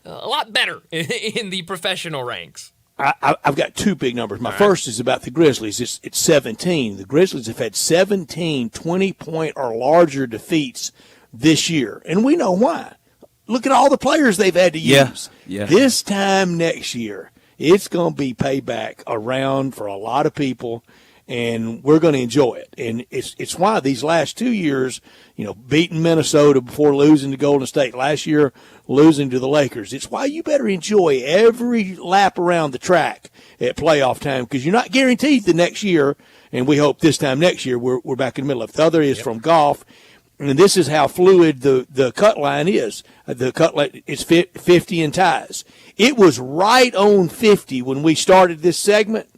a lot better in the professional ranks.
I've got 2 big numbers. My first is about the Grizzlies. It's 17. The Grizzlies have had 17 20-point or larger defeats this year, and we know why. Look at all the players they've had to use.
Yeah.
This time next year, it's going to be payback around for a lot of people, and we're going to enjoy it. And it's why these last 2 years, beating Minnesota before losing to Golden State, last year losing to the Lakers. It's why you better enjoy every lap around the track at playoff time, because you're not guaranteed the next year, and we hope this time next year we're back in the middle of it. The other is from golf, and this is how fluid the cut line is. The cut line is 50 in ties. It was right on 50 when we started this segment,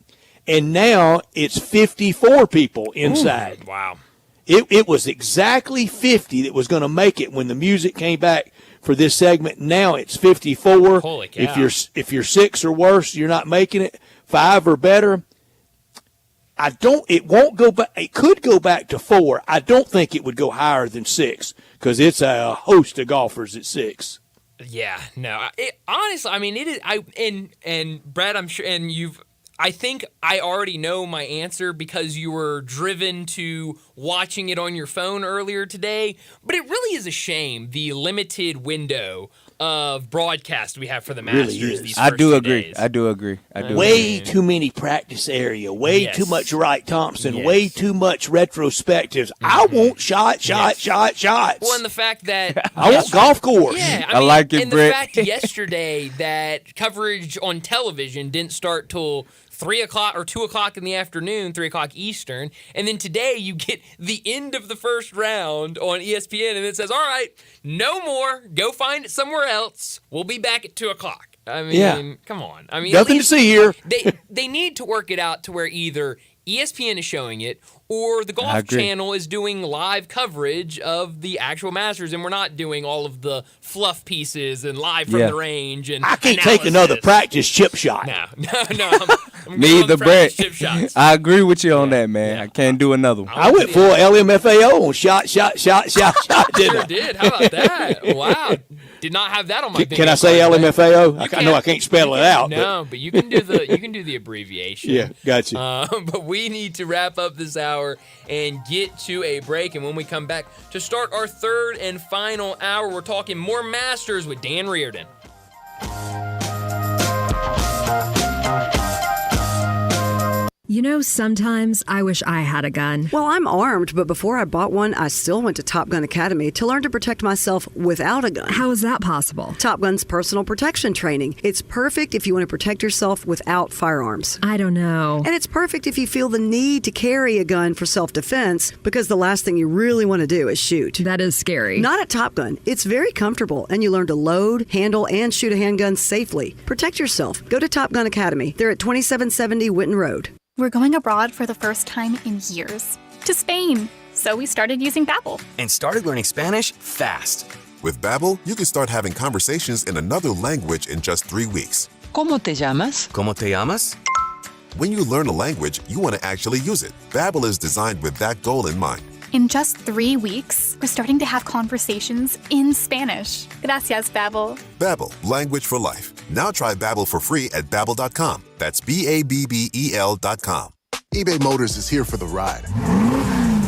and now it's 54 people inside.
Ooh, wow.
It was exactly 50 that was going to make it when the music came back for this segment. Now it's 54.
Holy cow.
If you're 6 or worse, you're not making it. 5 or better. It won't go back. It could go back to 4. I don't think it would go higher than 6 because it's a host of golfers at 6.
Yeah, no. Honestly, I mean, it is. And Brad, I'm sure, and I think I already know my answer because you were driven to watching it on your phone earlier today. But it really is a shame, the limited window of broadcast we have for the Masters.
Really is.
These
I
first
do
2
agree.
days.
I do agree.
Way too many practice area. Way
Yes.
too much Wright Thompson.
Yes.
Way too much retrospectives. I want shots.
Well, and the fact that
I want golf course.
Yeah,
I like it,
and
Brett.
the fact yesterday that coverage on television didn't start till 3 o'clock or 2 o'clock in the afternoon, 3 o'clock Eastern. And then today you get the end of the first round on ESPN, and it says, all right, no more. Go find it somewhere else. We'll be back at 2 o'clock. I mean, come on. I mean,
Nothing to see here.
They need to work it out to where either ESPN is showing it or the
I
Golf
agree.
Channel is doing live coverage of the actual Masters, and we're not doing all of the fluff pieces and live from the range. And
I can't take another practice chip shot.
No. I'm
Me
good on
either,
the practice
Brett.
chip shots.
I agree with you on that, man. I can't do another one.
I went full LMFAO on shot, didn't
Sure
I?
did. How about that? Wow. Did not have that on my
Can I say LMFAO? I know I can't spell it out.
No, but you can do the abbreviation.
Yeah, gotcha.
But we need to wrap up this hour and get to a break. And when we come back to start our third and final hour, we're talking more Masters with Dan Reardon.
You know, sometimes I wish I had a gun.
Well, I'm armed, but before I bought one, I still went to Top Gun Academy to learn to protect myself without a gun.
How is that possible?
Top Gun's personal protection training. It's perfect if you want to protect yourself without firearms.
I don't know.
And it's perfect if you feel the need to carry a gun for self-defense, because the last thing you really want to do is shoot.
That is scary.
Not at Top Gun. It's very comfortable, and you learn to load, handle, and shoot a handgun safely. Protect yourself. Go to Top Gun Academy. They're at 2770 Witten Road.
We're going abroad for the first time in years. To Spain. So we started using Babbel.
And started learning Spanish fast.
With Babbel, you can start having conversations in another language in just 3 weeks.
¿Cómo te llamas?
¿Cómo te llamas?
When you learn a language, you want to actually use it. Babbel is designed with that goal in mind.
In just 3 weeks, we're starting to have conversations in Spanish. Gracias, Babbel.
Babbel, language for life. Now try Babbel for free at Babbel.com. That's BABBEL.com.
eBay Motors is here for the ride.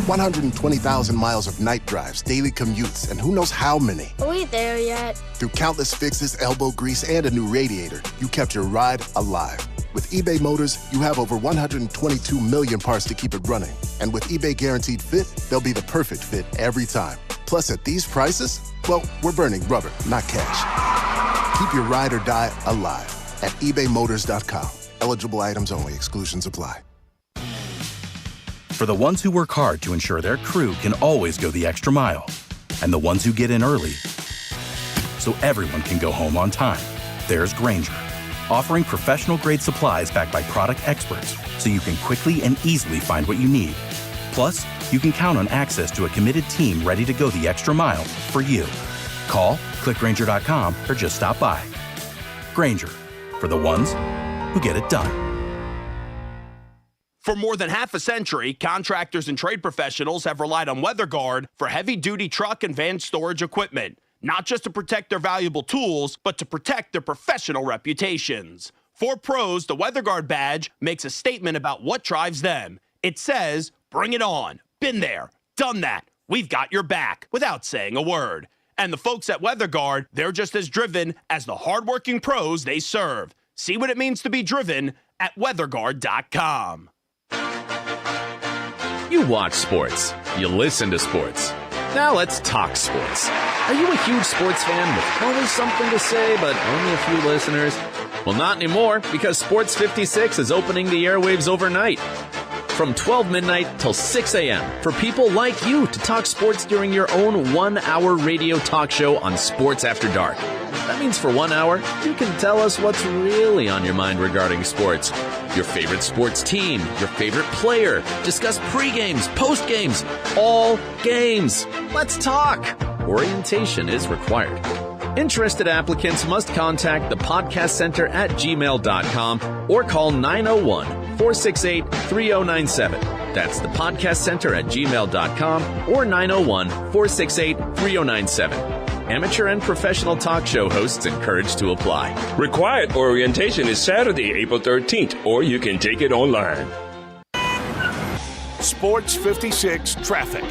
120,000 miles of night drives, daily commutes, and who knows how many.
Are we there yet?
Through countless fixes, elbow grease, and a new radiator, you kept your ride alive. With eBay Motors, you have over 122 million parts to keep it running. And with eBay Guaranteed Fit, they'll be the perfect fit every time. Plus, at these prices, well, we're burning rubber, not cash. Keep your ride or die alive at ebaymotors.com. Eligible items only. Exclusions apply.
For the ones who work hard to ensure their crew can always go the extra mile, and the ones who get in early so everyone can go home on time, there's Grainger, offering professional-grade supplies backed by product experts so you can quickly and easily find what you need. Plus, you can count on access to a committed team ready to go the extra mile for you. Call, click Grainger.com, or just stop by. Grainger, for the ones who get it done.
For more than half a century, contractors and trade professionals have relied on WeatherGuard for heavy-duty truck and van storage equipment, not just to protect their valuable tools, but to protect their professional reputations. For pros, the WeatherGuard badge makes a statement about what drives them. It says, "Bring it on. Been there. Done that. We've got your back," without saying a word. And the folks at WeatherGuard, they're just as driven as the hardworking pros they serve. See what it means to be driven at WeatherGuard.com.
You watch sports. You listen to sports. Now let's talk sports. Are you a huge sports fan with always something to say, but only a few listeners? Well, not anymore, because Sports 56 is opening the airwaves overnight. From 12 midnight till 6 a.m. for people like you to talk sports during your own 1-hour radio talk show on Sports After Dark. That means for 1 hour, you can tell us what's really on your mind regarding sports. Your favorite sports team, your favorite player, discuss pre-games, post-games, all games. Let's talk. Orientation is required. Interested applicants must contact the podcast center at gmail.com or call 901-468-3097. That's the podcast center at gmail.com or 901-468-3097. Amateur and professional talk show hosts encouraged to apply.
Required orientation is Saturday, April 13th, or you can take it online.
Sports 56 traffic.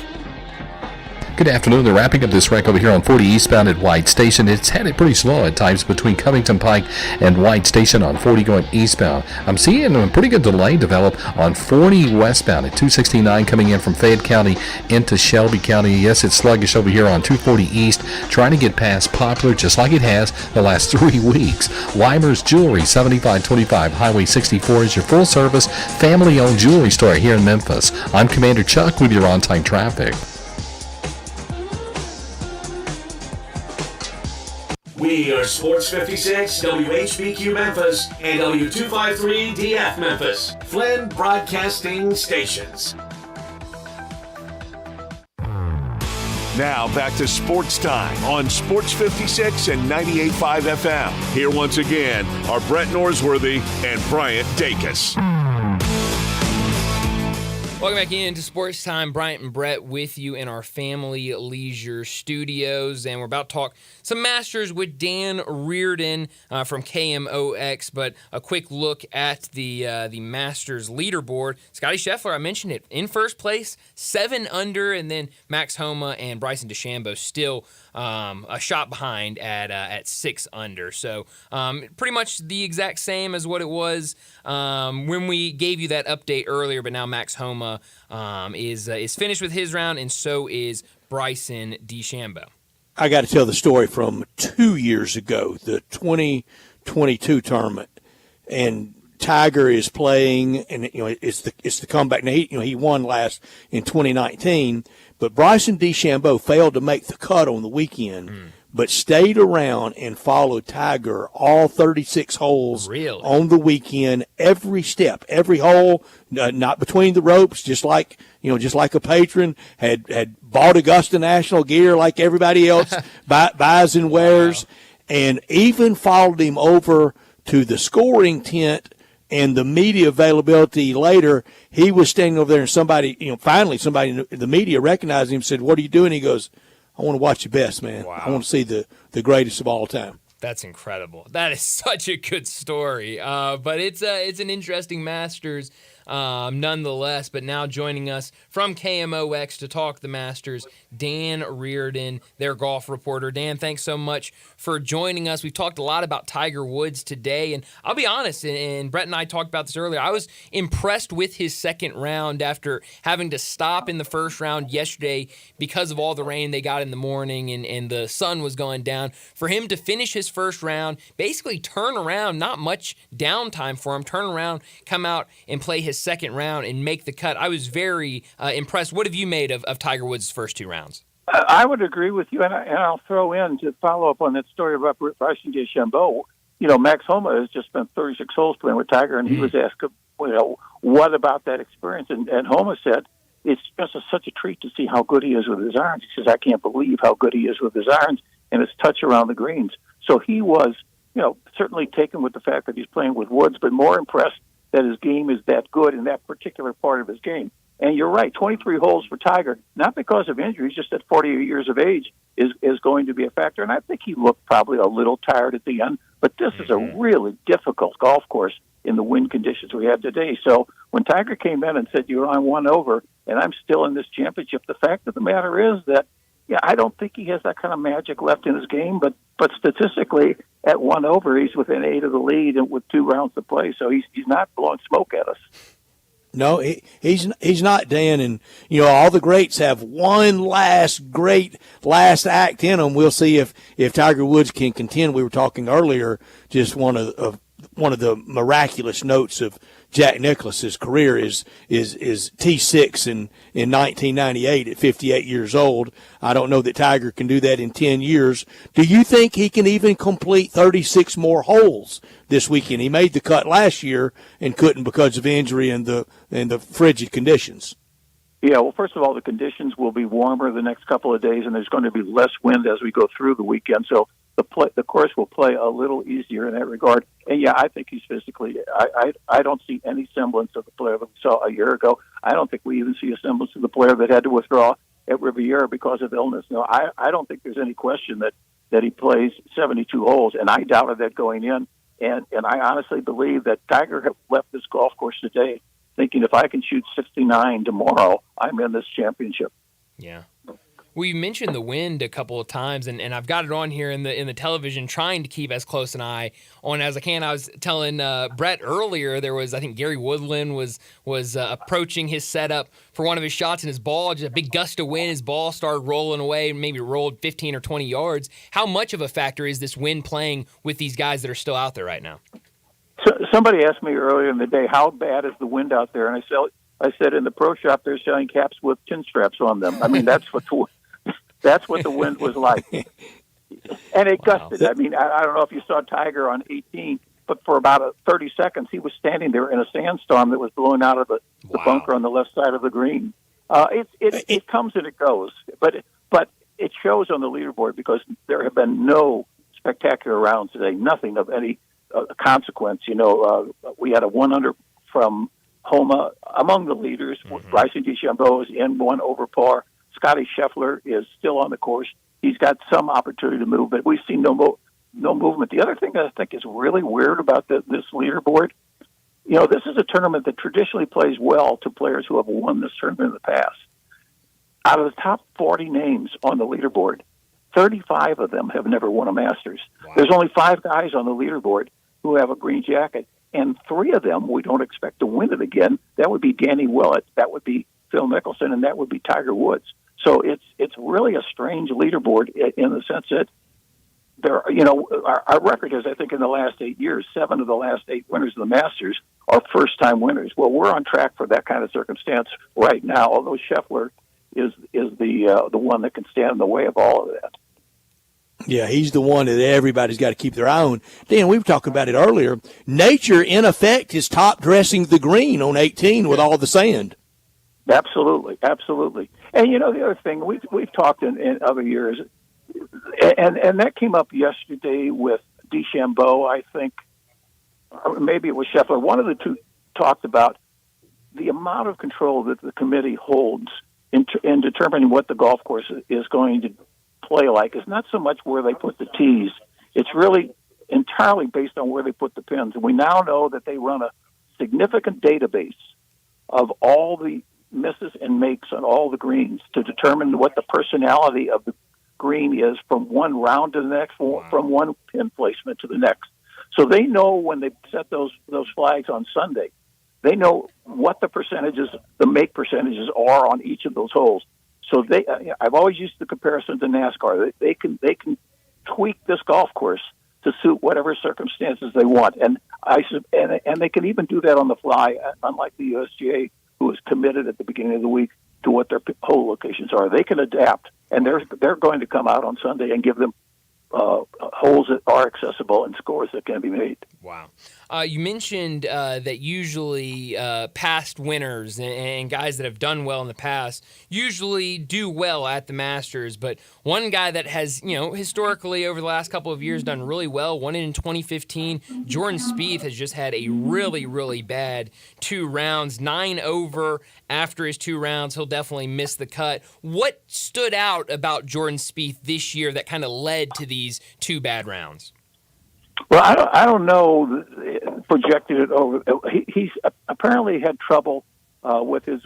Good afternoon. They're wrapping up this wreck over here on 40 eastbound at White Station. It's headed pretty slow at times between Covington Pike and White Station on 40 going eastbound. I'm seeing a pretty good delay develop on 40 westbound at 269 coming in from Fayette County into Shelby County. Yes, it's sluggish over here on 240 east, trying to get past Poplar just like it has the last 3 weeks. Weimer's Jewelry, 7525 Highway 64 is your full-service, family-owned jewelry store here in Memphis. I'm Commander Chuck with your on-time traffic.
We are Sports 56, WHBQ Memphis, and W253DF Memphis, Flynn Broadcasting Stations. Now back to Sports Time on Sports 56 and 98.5 FM. Here once again are Brett Norsworthy and Bryant Dacus.
Welcome back into Sports Time. Bryant and Brett with you in our Family Leisure Studios. And we're about to talk some Masters with Dan Reardon from KMOX. But a quick look at the Masters leaderboard. Scotty Scheffler, I mentioned it, in first place, 7 under. And then Max Homa and Bryson DeChambeau still a shot behind at 6 under. So pretty much the exact same as what it was when we gave you that update earlier. But now Max Homa is finished with his round, and so is Bryson DeChambeau.
I got to tell the story from 2 years ago, the 2022 tournament, and Tiger is playing, and it's the comeback. Now he won last in 2019, but Bryson DeChambeau failed to make the cut on the weekend, but stayed around and followed Tiger all 36 holes on the weekend, every step, every hole, not between the ropes, just like a patron, had bought Augusta National gear like everybody else buys and wears, and even followed him over to the scoring tent and the media availability later. He was standing over there, and somebody, finally somebody in the media recognized him and said, "What are you doing?" He goes, "I want to watch the best, man.
Wow.
I want to see the greatest of all time."
That's incredible. That is such a good story. But it's an interesting Masters nonetheless. But now joining us from KMOX to talk the Masters, Dan Reardon, their golf reporter. Dan, thanks so much for joining us. We've talked a lot about Tiger Woods today, and I'll be honest, and Brett and I talked about this earlier, I was impressed with his second round after having to stop in the first round yesterday because of all the rain they got in the morning and the sun was going down. For him to finish his first round, basically turn around, not much downtime for him, turn around, come out and play his second round and make the cut. I was very impressed. What have you made of Tiger Woods' first 2 rounds?
I would agree with you, and I'll throw in to follow up on that story about Bryson DeChambeau. Max Homa has just spent 36 holes playing with Tiger, and he was asked, what about that experience? And Homa said, it's just such a treat to see how good he is with his irons. He says, I can't believe how good he is with his irons and his touch around the greens. So he was, certainly taken with the fact that he's playing with Woods, but more impressed that his game is that good in that particular part of his game. And you're right, 23 holes for Tiger, not because of injuries, just at 48 years of age is going to be a factor. And I think he looked probably a little tired at the end, but this is a really difficult golf course in the wind conditions we have today. So when Tiger came in and said, you're on 1 over, and I'm still in this championship, the fact of the matter is that, I don't think he has that kind of magic left in his game, but statistically, at 1 over, he's within 8 of the lead and with 2 rounds to play. So he's not blowing smoke at us.
No, he's not, Dan. And, all the greats have one great last act in them. We'll see if Tiger Woods can contend. We were talking earlier, just one of the miraculous notes of Jack Nicklaus's career is T6 in 1998 at 58 years old. I don't know that Tiger can do that in 10 years. Do you think he can even complete 36 more holes this weekend? He made the cut last year and couldn't because of injury and the frigid conditions.
Yeah, well, first of all, the conditions will be warmer the next couple of days, and there's going to be less wind as we go through the weekend. So the course will play a little easier in that regard. And, I think he's physically – I don't see any semblance of the player that we saw a year ago. I don't think we even see a semblance of the player that had to withdraw at Riviera because of illness. No, I don't think there's any question that he plays 72 holes, and I doubted that going in. And I honestly believe that Tiger have left this golf course today thinking if I can shoot 69 tomorrow, I'm in this championship.
Yeah. We mentioned the wind a couple of times, and I've got it on here in the television, trying to keep as close an eye on as I can. I was telling Brett earlier, there was, I think Gary Woodland was approaching his setup for one of his shots, and his ball, just a big gust of wind, his ball started rolling away, maybe rolled 15 or 20 yards. How much of a factor is this wind playing with these guys that are still out there right now?
So somebody asked me earlier in the day, how bad is the wind out there? And I said in the pro shop, they're selling caps with chin straps on them. I mean, that's what the wind was like. And it gusted. I mean, I don't know if you saw Tiger on 18, but for about 30 seconds, he was standing there in a sandstorm that was blowing out of the bunker on the left side of the green. It comes and it goes, but it shows on the leaderboard because there have been no spectacular rounds today, nothing of any consequence. We had a 1 under from Homa among the leaders. Bryson DeChambeau is in one over par. Scotty Scheffler is still on the course. He's got some opportunity to move, but we've seen no movement. The other thing that I think is really weird about this leaderboard, this is a tournament that traditionally plays well to players who have won this tournament in the past. Out of the top 40 names on the leaderboard, 35 of them have never won a Masters. Wow. There's only 5 guys on the leaderboard who have a green jacket, and 3 of them we don't expect to win it again. That would be Danny Willett, that would be Phil Mickelson, and that would be Tiger Woods. So it's really a strange leaderboard in the sense that our record is, I think, in the last 8 years, 7 of the last 8 winners of the Masters are first-time winners. Well, we're on track for that kind of circumstance right now, although Scheffler is the one that can stand in the way of all of that.
Yeah, he's the one that everybody's got to keep their eye on. Dan, we were talking about it earlier. Nature, in effect, is top dressing the green on 18 with all the sand.
Absolutely. And the other thing we've talked in other years, and that came up yesterday with DeChambeau, I think, or maybe it was Scheffler. One of the two talked about the amount of control that the committee holds in determining what the golf course is going to play like. Is not so much where they put the tees. It's really entirely based on where they put the pins. And we now know that they run a significant database of all the misses and makes on all the greens to determine what the personality of the green is from one round to the next, from one pin placement to the next. So they know when they set those flags on Sunday, they know what the make percentages are on each of those holes. So I've always used the comparison to NASCAR. They can tweak this golf course to suit whatever circumstances they want, and they can even do that on the fly. Unlike the USGA, who is committed at the beginning of the week to what their hole locations are, they can adapt, and they're going to come out on Sunday and give them holes that are accessible and scores that can be made.
Wow. You mentioned that usually past winners and guys that have done well in the past usually do well at the Masters, but one guy that has, historically over the last couple of years done really well, won it in 2015, Jordan Spieth has just had a really, really bad 2 rounds, 9 over after his 2 rounds. He'll definitely miss the cut. What stood out about Jordan Spieth this year that kind of led to these 2 bad rounds?
Well, I don't know. Projected it over. He's apparently had trouble with his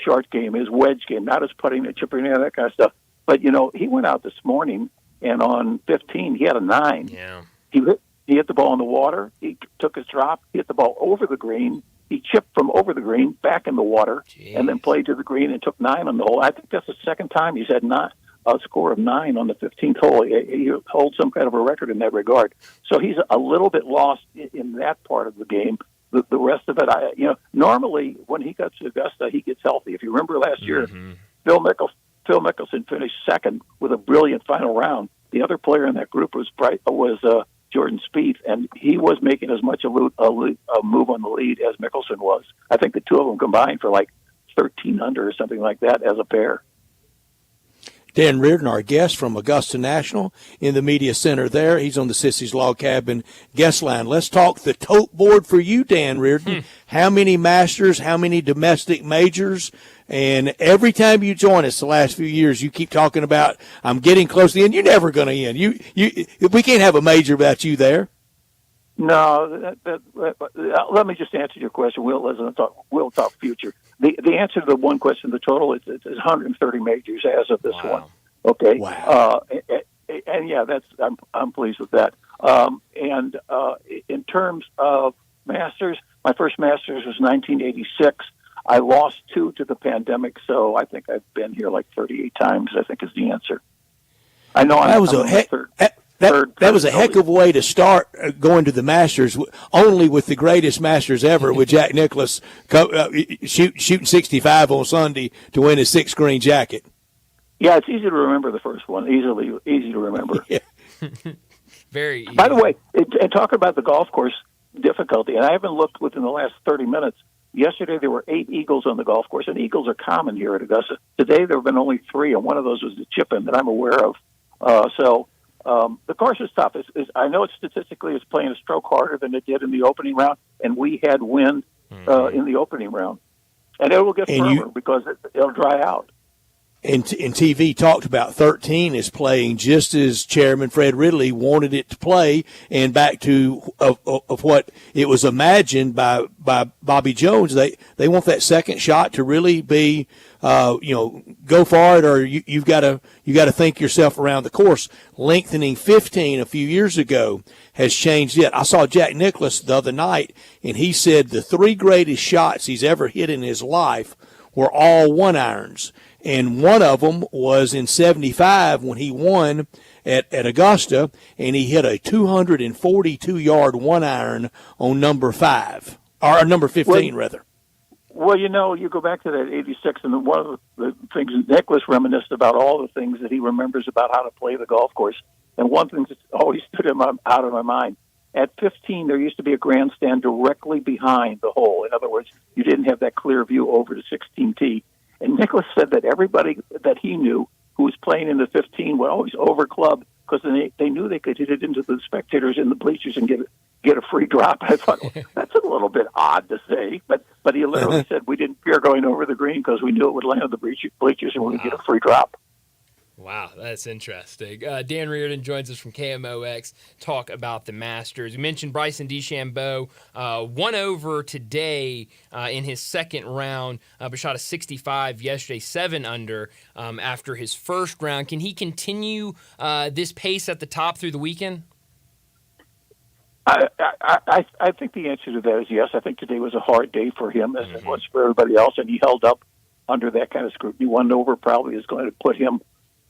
short game, his wedge game, not his putting, the chipping, that kind of stuff. But he went out this morning, and on 15 he had a 9.
Yeah.
He hit the ball in the water. He took his drop. He hit the ball over the green. He chipped from over the green back in the water, and then played to the green and took 9 on the hole. I think that's the second time he's had a score of 9 on the 15th hole. He holds some kind of a record in that regard. So he's a little bit lost in that part of the game. The rest of it, normally when he gets to Augusta, he gets healthy. If you remember last year, Phil Mickelson finished second with a brilliant final round. The other player in that group was Jordan Spieth, and he was making as much a move on the lead as Mickelson was. I think the two of them combined for like 13 under or something like that as a pair.
Dan Reardon, our guest from Augusta National in the media center there. He's on the Sissy's Log Cabin guest line. Let's talk the tote board for you, Dan Reardon. How many Masters, how many domestic majors? And every time you join us the last few years, you keep talking about, I'm getting close to the end. You're never going to end. We can't have a major without you there.
No, let me just answer your question. We'll talk future. The answer to the one question, the total, is 130 majors as of this one. Okay.
Wow.
And yeah, I'm pleased with that. And in terms of Masters, my first Masters was 1986. I lost 2 to the pandemic, so I think I've been here like 38 times, I think is the answer. I know
that was a heck of a way to start going to the Masters, only with the greatest Masters ever, with Jack Nicklaus shooting 65 on Sunday to win his 6th green jacket.
Yeah, it's easy to remember the first one. Easy to remember.
Yeah.
Very easy.
By the way, and talking about the golf course difficulty, and I haven't looked within the last 30 minutes. Yesterday there were 8 eagles on the golf course, and eagles are common here at Augusta. Today there have been only 3, and one of those was the chip-in that I'm aware of. The course is tough. I know statistically it's playing a stroke harder than it did in the opening round, and we had wind, in the opening round. And it will get firmer because it'll dry out.
And TV talked about 13 is playing just as Chairman Fred Ridley wanted it to play, and back to of what it was imagined by Bobby Jones. They want that second shot to really be, go for it, or you've got to think yourself around the course. Lengthening 15 a few years ago has changed it. I saw Jack Nicklaus the other night, and he said the 3 greatest shots he's ever hit in his life were all 1-irons. And one of them was in 75 when he won at Augusta, and he hit a 242-yard 1-iron on number 5, or number 15, rather.
Well, you go back to that 86, and one of the things Nicholas reminisced about all the things that he remembers about how to play the golf course. And one thing that always stood out of my mind, at 15, there used to be a grandstand directly behind the hole. In other words, you didn't have that clear view over the 16T. And Nicholas said that everybody that he knew who was playing in the 15 would always overclub because they knew they could hit it into the spectators in the bleachers and get a free drop. I thought, well, that's a little bit odd to say, but he literally said we didn't fear going over the green because we knew it would land on the bleachers and we would get a free drop.
Wow, that's interesting. Dan Reardon joins us from KMOX, talk about the Masters. You mentioned Bryson DeChambeau, won over today in his second round, but shot a 65 yesterday, 7 under after his first round. Can he continue this pace at the top through the weekend?
I think the answer to that is yes. I think today was a hard day for him, as it was for everybody else, and he held up under that kind of scrutiny. 1 over probably is going to put him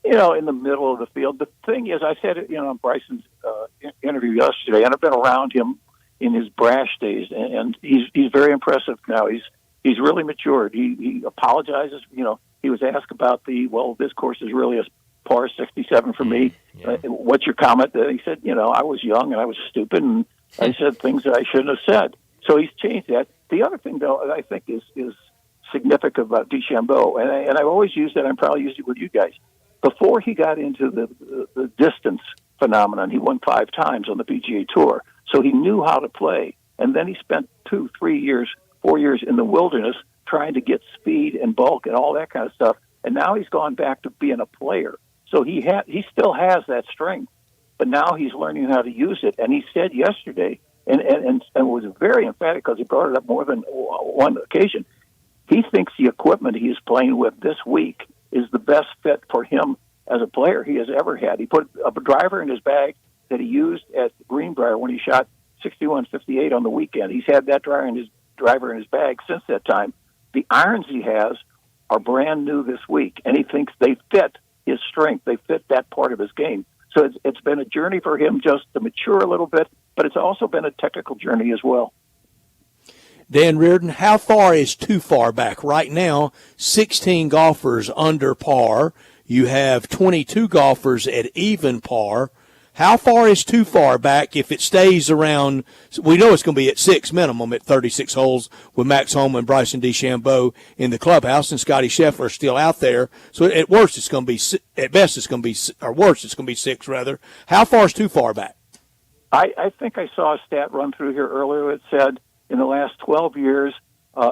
in the middle of the field. The thing is, I said it, on Bryson's interview yesterday, and I've been around him in his brash days, and he's very impressive now. He's really matured. He apologizes. He was asked about this course is really a par 67 for me. What's your comment? He said, I was young and I was stupid, and I said things that I shouldn't have said. So he's changed that. The other thing, though, that I think is significant about DeChambeau, and I've always used it, I'm probably used it with you guys. Before he got into the distance phenomenon, he won 5 times on the PGA Tour. So he knew how to play. And then he spent 2, 3 years, 4 years in the wilderness trying to get speed and bulk and all that kind of stuff. And now he's gone back to being a player. So he still has that strength, but now he's learning how to use it. And he said yesterday, and was very emphatic because he brought it up more than one occasion, he thinks the equipment he is playing with this week is the best fit for him as a player he has ever had. He put a driver in his bag that he used at Greenbrier when he shot 61-58 on the weekend. He's had that driver in his bag since that time. The irons he has are brand new this week, and he thinks they fit his strength. They fit that part of his game. So it's been a journey for him just to mature a little bit, but it's also been a technical journey as well.
Dan Reardon, how far is too far back? Right now, 16 golfers under par. You have 22 golfers at even par. How far is too far back if it stays around? We know it's going to be at 6 minimum at 36 holes with Max Homa and Bryson DeChambeau in the clubhouse, and Scotty Scheffler still out there. So at worst, it's going to be, at best, it's going to be, or worst, it's going to be 6 rather. How far is too far back?
I think I saw a stat run through here earlier. It said in the last 12 years,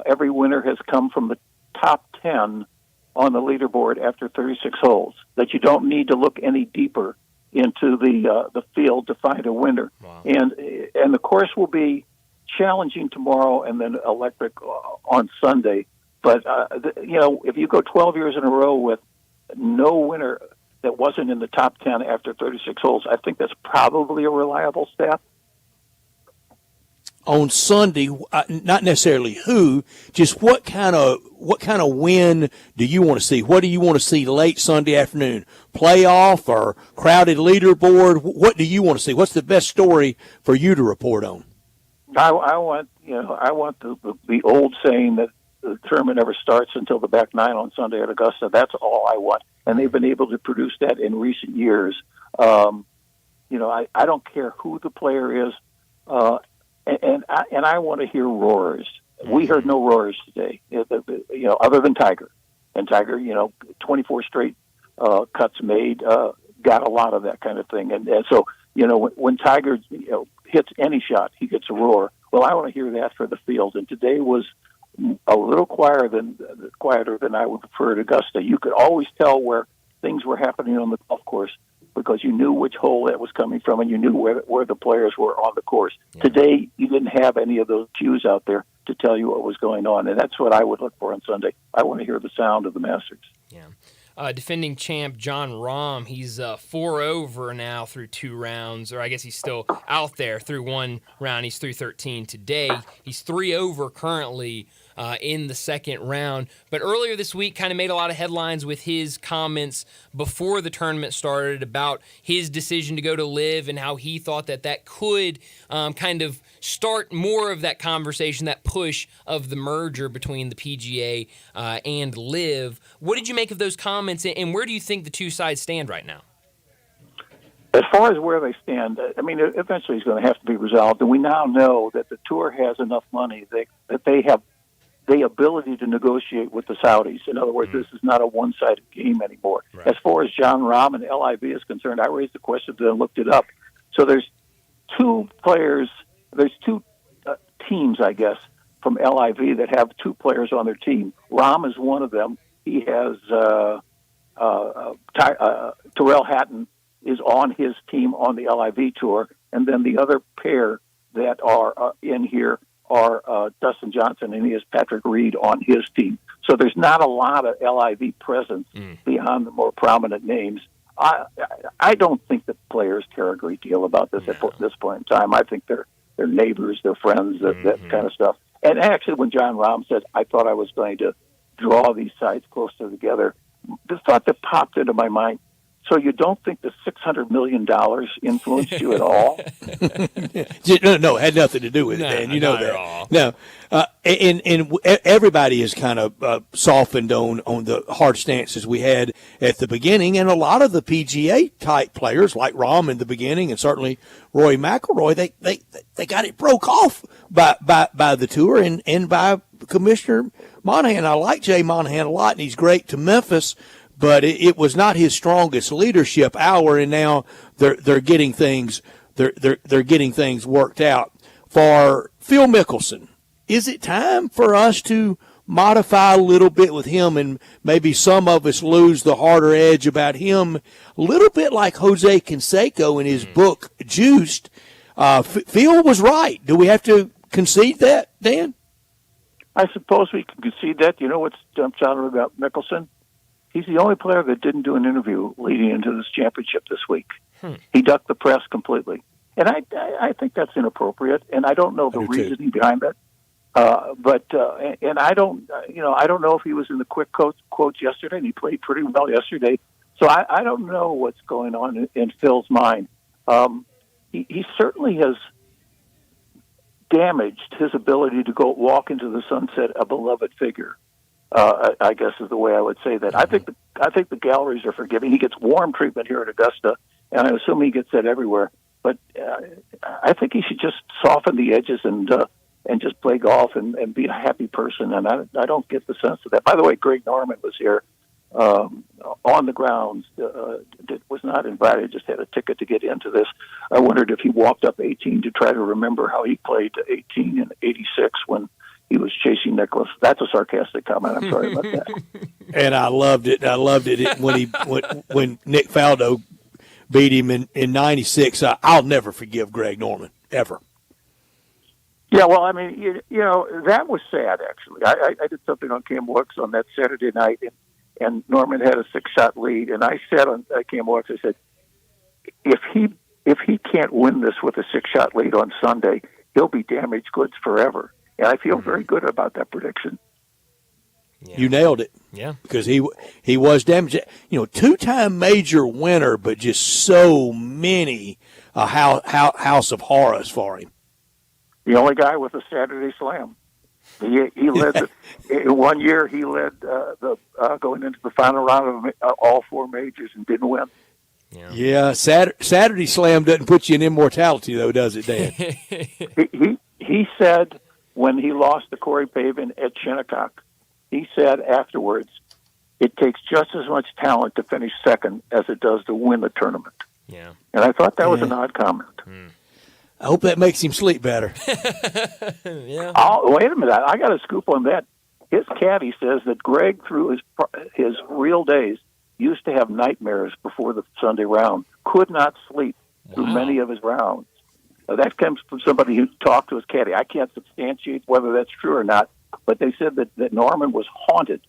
every winner has come from the top 10 on the leaderboard after 36 holes. That you don't need to look any deeper into the field to find a winner. Wow. And the course will be challenging tomorrow and then electric on Sunday. But if you go 12 years in a row with no winner that wasn't in the top 10 after 36 holes, I think that's probably a reliable stat.
On Sunday, not necessarily who, just what kind of win do you want to see? What do you want to see late Sunday afternoon? Playoff or crowded leaderboard? What do you want to see? What's the best story for you to report on?
I want the old saying that the tournament never starts until the back nine on Sunday at Augusta. That's all I want, and they've been able to produce that in recent years. I don't care who the player is. And I want to hear roars. We heard no roars today, other than Tiger. And Tiger, 24 straight cuts made, got a lot of that kind of thing. And so, when Tiger hits any shot, he gets a roar. Well, I want to hear that for the field. And today was a little quieter than I would prefer at Augusta. You could always tell where things were happening on the golf course because you knew which hole that was coming from and you knew where the players were on the course. Yeah. Today, you didn't have any of those cues out there to tell you what was going on, and that's what I would look for on Sunday. I want to hear the sound of the Masters.
Yeah. Defending champ John Rahm, he's 4 over now through 2 rounds, or I guess he's still out there through 1 round. He's 313 today. He's 3 over currently in the second round. But earlier this week kind of made a lot of headlines with his comments before the tournament started about his decision to go to LIV and how he thought that could kind of start more of that conversation, that push of the merger between the PGA and LIV. What did you make of those comments, and where do you think the two sides stand right now?
As far as where they stand, I mean, eventually it's going to have to be resolved, and we now know that the tour has enough money that they have the ability to negotiate with the Saudis. In other words, this is not a one-sided game anymore. Right. As far as John Rahm and LIV is concerned, I raised the question and looked it up. So there's 2 players, there's 2 teams, I guess, from LIV that have 2 players on their team. Rahm is one of them. He has Tyrrell Hatton is on his team on the LIV tour, and then the other pair that are in here are Dustin Johnson, and he has Patrick Reed on his team. So there's not a lot of LIV presence beyond the more prominent names. I don't think the players care a great deal about this at this point in time. I think they're neighbors, they're friends, that kind of stuff. And actually, when John Rahm said, I thought I was going to draw these sides closer together, the thought that popped into my mind, so you don't think the $600 million influenced you at all?
No, it had nothing to do with it, man. You know that. No, and everybody is kind of softened on the hard stances we had at the beginning, and a lot of the PGA type players like Rahm in the beginning, and certainly Rory McIlroy, they got it broke off by the tour and by Commissioner Monahan. I like Jay Monahan a lot, and he's great to Memphis. But it was not his strongest leadership hour, and now they're getting things they're getting things worked out. For Phil Mickelson, is it time for us to modify a little bit with him, and maybe some of us lose the harder edge about him, a little bit like Jose Canseco in his book Juiced? Phil was right. Do we have to concede that, Dan?
I suppose we can concede that. You know what jumps out about Mickelson? He's the only player that didn't do an interview leading into this championship this week. He ducked the press completely. And I think that's inappropriate, and I don't know the reasoning behind that. And I don't know if he was in the quick quotes yesterday, and he played pretty well yesterday. So I don't know what's going on in Phil's mind. He certainly has damaged his ability to go walk into the sunset a beloved figure. I guess is the way I would say that. I think the galleries are forgiving. He gets warm treatment here at Augusta, and I assume he gets that everywhere. But I think he should just soften the edges and just play golf and be a happy person. And I don't get the sense of that. By the way, Greg Norman was here on the grounds. Was not invited. Just had a ticket to get into this. I wondered if he walked up 18 to try to remember how he played 18 in '86 when he was chasing Nicklaus. That's a sarcastic comment. I'm sorry about that.
And I loved it. when Nick Faldo beat him in '96. I'll never forgive Greg Norman, ever.
Yeah, well, I mean, you know, that was sad, actually. I did something on KMOX on that Saturday night, and Norman had a 6-shot lead, and I said on KMOX, I said, if he can't win this with a 6-shot lead on Sunday, he'll be damaged goods forever. And I feel very good about that prediction.
Yeah. You nailed it.
Yeah.
Because he was damaged. You know, 2-time major winner, but just so many house of horrors for him.
The only guy with a Saturday slam. He led in 1 year. He led going into the final round of all 4 majors and didn't win.
Yeah, Saturday slam doesn't put you in immortality, though, does it, Dan?
He said when he lost to Corey Pavin at Shinnecock, he said afterwards, it takes just as much talent to finish second as it does to win the tournament.
Yeah.
And I thought that was an odd comment.
I hope that makes him sleep better.
Yeah.
Oh, wait a minute. I got a scoop on that. His caddy says that Greg, through his real days, used to have nightmares before the Sunday round, could not sleep through many of his rounds. That comes from somebody who talked to his caddy. I can't substantiate whether that's true or not, but they said that Norman was haunted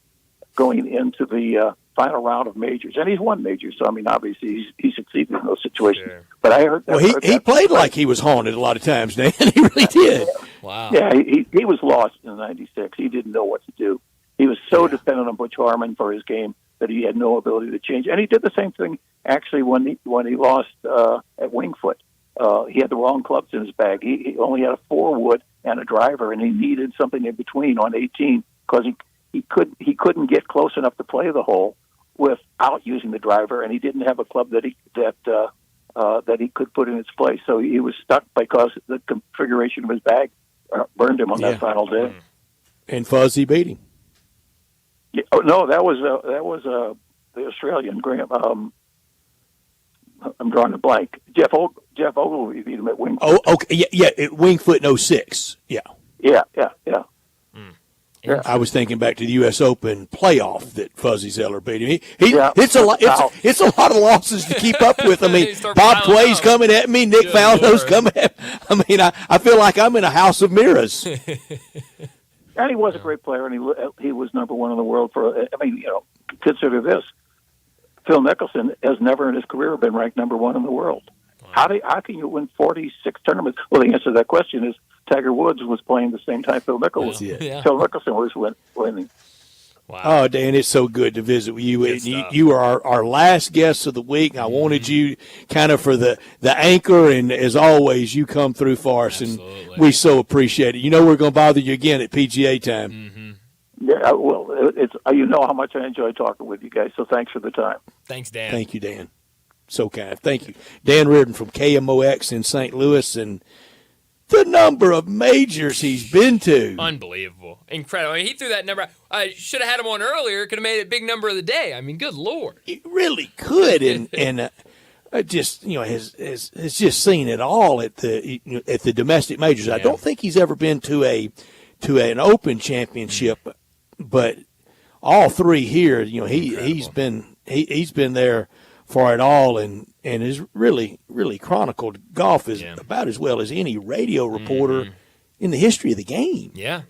going into the final round of majors. And he's won majors, so, I mean, obviously he succeeded in those situations. Sure. But I heard that.
Well, he played like he was haunted a lot of times, Dan. He really did.
Wow.
Yeah, he was lost in '96. He didn't know what to do. He was so dependent on Butch Harmon for his game that he had no ability to change. And he did the same thing, actually, when he lost at Wingfoot. He had the wrong clubs in his bag. He only had a 4-wood and a driver, and he needed something in between on 18 because he couldn't get close enough to play the hole without using the driver, and he didn't have a club that he could put in its place. So he was stuck because the configuration of his bag burned him on that final day.
And Fuzzy beat him.
Yeah, no, that was the Australian Graham. I'm drawing a blank. Jeff Ogilvy beat him at Wingfoot.
Oh, okay, yeah, at Wingfoot in 06. Yeah. I was thinking back to the U.S. Open playoff that Fuzzy Zeller beat him. It's a lot of losses to keep up with. I mean, Bob Tway's coming at me, Nick Faldo's coming at me. I mean, I feel like I'm in a house of mirrors.
And he was a great player, and he was number one in the world for. I mean, consider this: Phil Mickelson has never in his career been ranked number one in the world. Wow. How can you win 46 tournaments? Well, the answer to that question is Tiger Woods was playing the same time Phil Mickelson was.
Yeah.
Phil Mickelson was winning.
Wow.
Oh, Dan, it's so good to visit with you. You are our last guest of the week. I wanted you kind of for the anchor, and as always, you come through for us, and we so appreciate it. You know we're going to bother you again at PGA time.
Mm-hmm.
Yeah, well, it's how much I enjoy talking with you guys, so thanks for the time.
Thanks, Dan.
Thank you, Dan. So kind. Thank you. Dan Reardon from KMOX in St. Louis, and the number of majors he's been to.
Unbelievable. Incredible. I mean, he threw that number. I should have had him on earlier. Could have made it a big number of the day. I mean, good Lord.
He really could, and just has just seen it all at the domestic majors. Yeah. I don't think he's ever been to an Open championship, but all three here. He's been there for it all, and has really chronicled golf about as well as any radio reporter in the history of the game.
Yeah.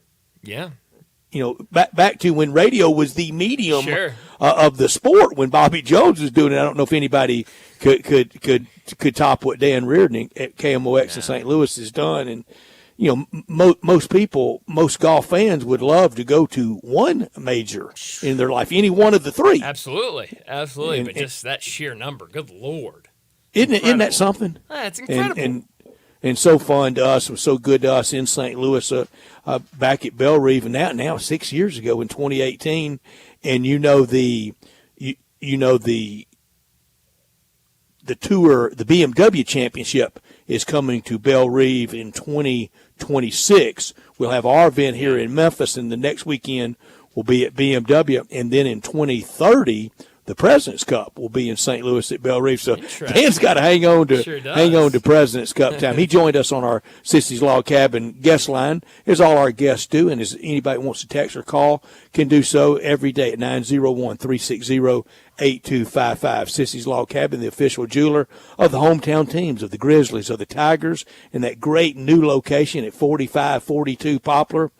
Back to when radio was the medium of the sport. When Bobby Jones was doing it, I don't know if anybody could top what Dan Reardon at KMOX in St. Louis has done. And most golf fans would love to go to one major in their life, any one of the three.
Absolutely. But just that sheer number, good Lord.
Isn't that something?
It's incredible.
And so fun to us. It was so good to us in St. Louis back at Belle Reve, and now 6 years ago in 2018. And the tour, the BMW Championship is coming to Belle Reve in 2026. We'll have our event here in Memphis, and the next weekend will be at BMW. And then in 2030, the President's Cup will be in St. Louis at Belle Reve. So Dan's got to hang on to President's Cup time. He joined us on our Sissy's Log Cabin guest line, as all our guests do. And as anybody wants to text or call, can do so every day at 901-360-8255. Sissy's Log Cabin, the official jeweler of the hometown teams of the Grizzlies, of the Tigers, and that great new location at 4542 Poplar.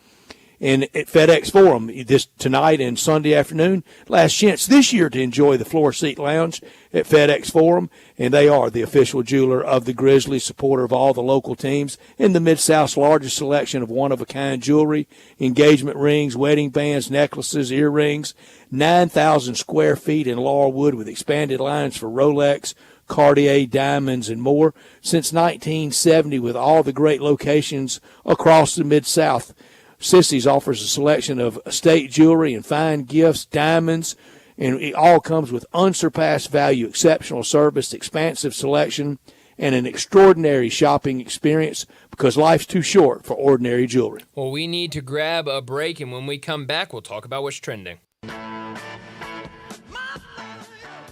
And at FedEx Forum this tonight and Sunday afternoon, last chance this year to enjoy the floor seat lounge at FedEx Forum. And they are the official jeweler of the Grizzlies, supporter of all the local teams, and the Mid-South's largest selection of one-of-a-kind jewelry, engagement rings, wedding bands, necklaces, earrings, 9,000 square feet in Laurelwood with expanded lines for Rolex, Cartier, diamonds, and more. Since 1970, with all the great locations across the Mid-South, Sissy's offers a selection of estate jewelry and fine gifts, diamonds, and it all comes with unsurpassed value, exceptional service, expansive selection, and an extraordinary shopping experience, because life's too short for ordinary jewelry.
Well, we need to grab a break, and when we come back, we'll talk about what's trending.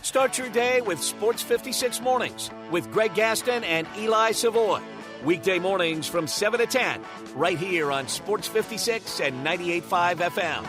Start your day with Sports 56 Mornings with Greg Gaston and Eli Savoy. Weekday mornings from 7 to 10, right here on Sports 56 and 98.5 FM.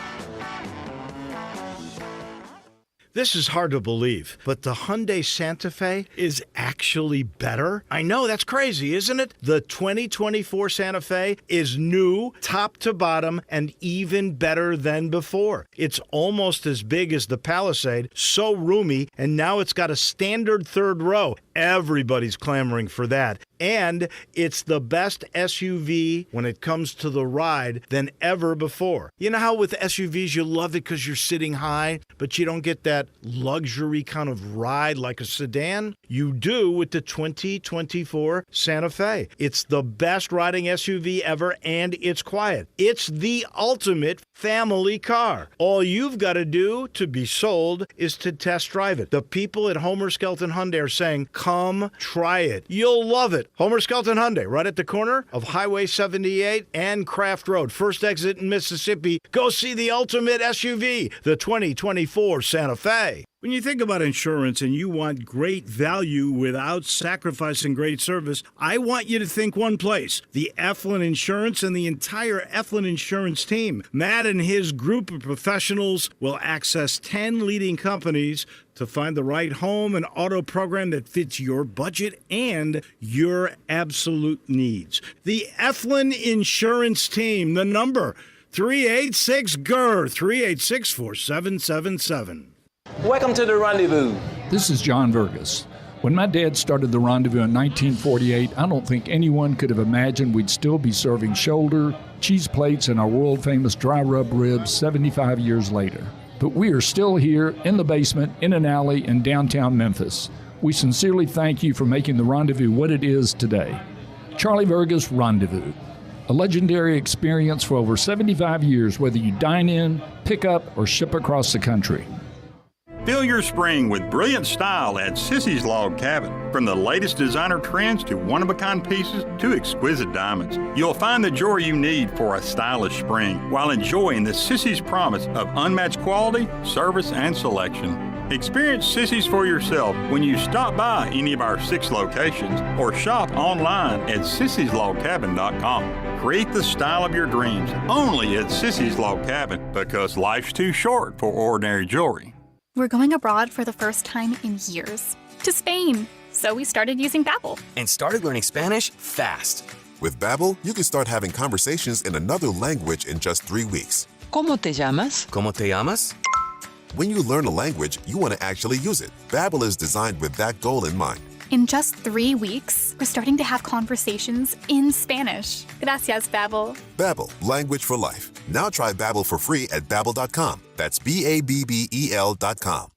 This is hard to believe, but the Hyundai Santa Fe is actually better? I know, that's crazy, isn't it? The 2024 Santa Fe is new, top to bottom, and even better than before. It's almost as big as the Palisade, so roomy, and now it's got a standard third row. Everybody's clamoring for that. And it's the best SUV when it comes to the ride than ever before. You know how with SUVs you love it because you're sitting high, but you don't get that luxury kind of ride like a sedan? You do with the 2024 Santa Fe. It's the best riding SUV ever, and it's quiet. It's the ultimate family car. All you've got to do to be sold is to test drive it. The people at Homer Skelton Hyundai are saying, come try it. You'll love it. Homer Skelton Hyundai, right at the corner of Highway 78 and Craft Road. First exit in Mississippi. Go see the ultimate SUV, the 2024 Santa Fe. When you think about insurance and you want great value without sacrificing great service, I want you to think one place, the Eflin Insurance and the entire Eflin Insurance team. Matt and his group of professionals will access 10 leading companies to find the right home and auto program that fits your budget and your absolute needs. The Eflin Insurance team, the number 386-GER, 386-4777.
Welcome to the Rendezvous.
This is John Vergas. When my dad started the Rendezvous in 1948, I don't think anyone could have imagined we'd still be serving shoulder, cheese plates, and our world-famous dry rub ribs 75 years later. But we are still here in the basement, in an alley in downtown Memphis. We sincerely thank you for making the Rendezvous what it is today. Charlie Vergas Rendezvous. A legendary experience for over 75 years, whether you dine in, pick up, or ship across the country.
Fill your spring with brilliant style at Sissy's Log Cabin. From the latest designer trends to one-of-a-kind pieces to exquisite diamonds, you'll find the jewelry you need for a stylish spring while enjoying the Sissy's promise of unmatched quality, service, and selection. Experience Sissy's for yourself when you stop by any of our 6 locations or shop online at sissyslogcabin.com. Create the style of your dreams only at Sissy's Log Cabin, because life's too short for ordinary jewelry.
We're going abroad for the first time in years. To Spain. So we started using Babbel.
And started learning Spanish fast.
With Babbel, you can start having conversations in another language in just 3 weeks.
¿Cómo te llamas?
¿Cómo te llamas?
When you learn a language, you want to actually use it. Babbel is designed with that goal in mind.
In just 3 weeks, we're starting to have conversations in Spanish. Gracias, Babbel.
Babbel, language for life. Now try Babbel for free at Babbel.com. That's Babbel.com.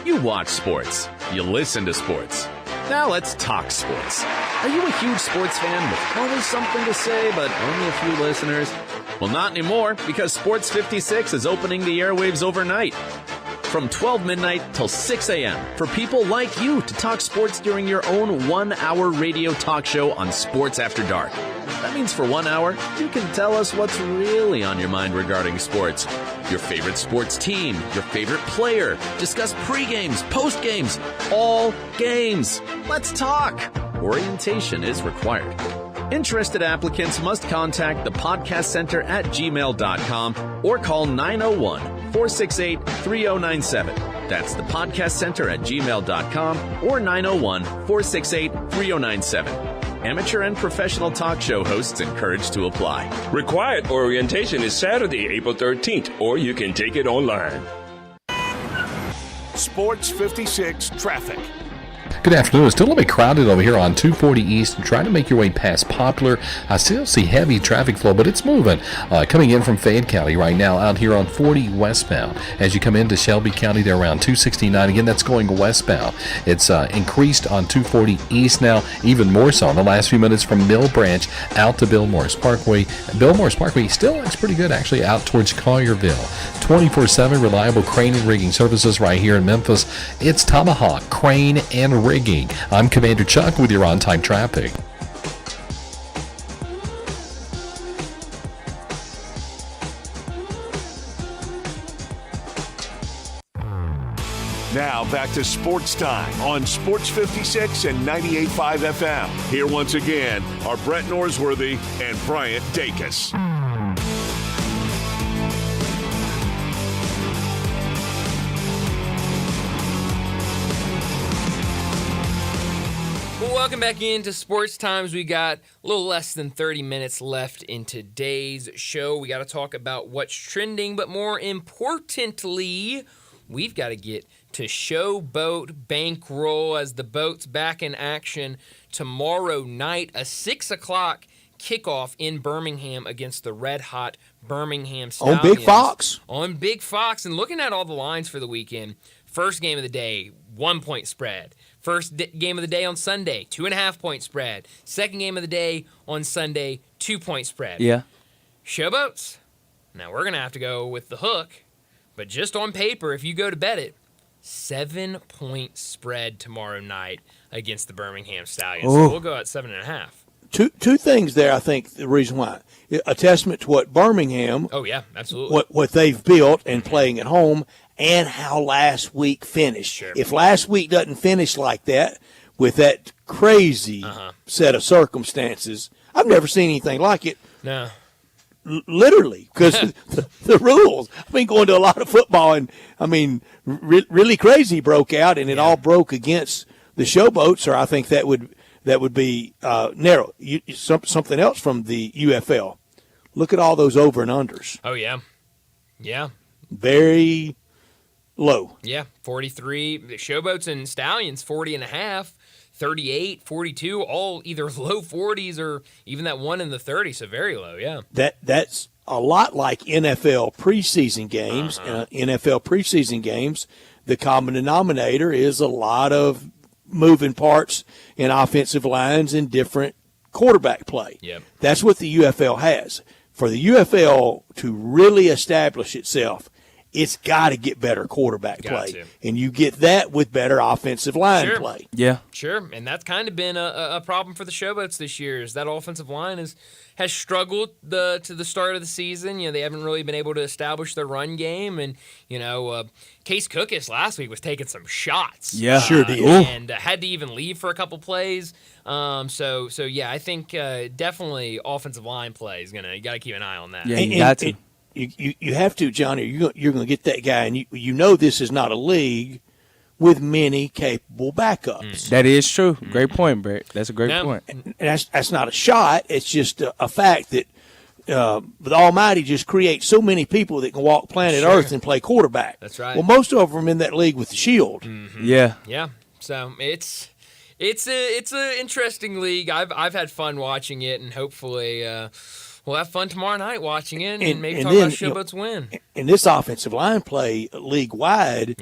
You watch sports. You listen to sports. Now let's talk sports. Are you a huge sports fan with always something to say, but only a few listeners? Well, not anymore, because Sports 56 is opening the airwaves overnight. From 12 midnight till 6 a.m. for people like you to talk sports during your own 1-hour radio talk show on Sports After Dark. That means for 1 hour, you can tell us what's really on your mind regarding sports. Your favorite sports team, your favorite player, discuss pre-games, post-games, all games. Let's talk. Orientation is required. Interested applicants must contact the podcast center at gmail.com or call 901-468-3097. That's the podcast center at gmail.com or 901-468-3097. Amateur and professional talk show hosts encouraged to apply.
Required orientation is Saturday, April 13th, or you can take it online.
Sports 56 traffic.
Good afternoon. It's still a little bit crowded over here on 240 East. Trying to make your way past Poplar. I still see heavy traffic flow, but it's moving. Coming in from Fayette County right now out here on 40 westbound. As you come into Shelby County, they're around 269. Again, that's going westbound. It's increased on 240 East now, even more so in the last few minutes from Mill Branch out to Bill Morris Parkway. Bill Morris Parkway still looks pretty good, actually, out towards Collierville. 24/7 reliable crane and rigging services right here in Memphis. It's Tomahawk Crane and Rigging. I'm Commander Chuck with your on-time traffic.
Now back to Sports Time on Sports 56 and 98.5 FM. Here once again are Brett Norsworthy and Bryant Dacus.
Welcome back into Sports Times. We got a little less than 30 minutes left in today's show. We got to talk about what's trending, but more importantly, we've got to get to Showboat Bankroll as the boat's back in action tomorrow night, a 6 o'clock kickoff in Birmingham against the red-hot Birmingham Stallions.
On Big Fox.
On Big Fox. And looking at all the lines for the weekend, first game of the day, 1-point spread. First game of the day on Sunday, 2.5-point spread. Second game of the day on Sunday, 2-point spread.
Yeah.
Showboats. Now we're going to have to go with the hook, but just on paper, if you go to bet it, 7-point spread tomorrow night against the Birmingham Stallions. So we'll go at 7.5.
Two things there, I think, the reason why. A testament to what Birmingham,
oh, yeah, absolutely.
What they've built and playing at home, and how last week finished.
Sure.
If last week doesn't finish like that, with that crazy set of circumstances, I've never seen anything like it.
No.
Literally, because the rules. I've been going to a lot of football, and, I mean, really crazy broke out, and it all broke against the Showboats, or I think that would be narrow. Something else from the UFL. Look at all those over and unders.
Oh, yeah. Yeah.
Very low.
Yeah, 43. The Showboats and Stallions, 40.5, 38, 42, all either low 40s or even that one in the 30s, so very low, yeah.
That's a lot like NFL preseason games. NFL preseason games, the common denominator is a lot of moving parts in offensive lines and different quarterback play.
Yep.
That's what the UFL has. For the UFL to really establish itself, it's got to get better quarterback play. And you get that with better offensive line play.
Yeah.
Sure, and that's kind of been a problem for the Showboats this year, is that offensive line has struggled to the start of the season. You know, they haven't really been able to establish their run game, and, you know, Case Cookus last week was taking some shots.
Yeah.
Sure did.
And had to even leave for a couple plays. So yeah, I think definitely offensive line play is you got to keep an eye on that.
Yeah, you got to.
You have to, Johnny. You're going to get that guy, and you know this is not a league with many capable backups.
That is true. Great point, Brett. That's a great point.
And that's not a shot. It's just a fact that the Almighty just creates so many people that can walk planet Earth and play quarterback.
That's right.
Well, most of them are in that league with the Shield.
Yeah.
Yeah. So it's an interesting league. I've had fun watching it, and hopefully we'll have fun tomorrow night watching it, and maybe talk about Showboats win.
And this offensive line play league-wide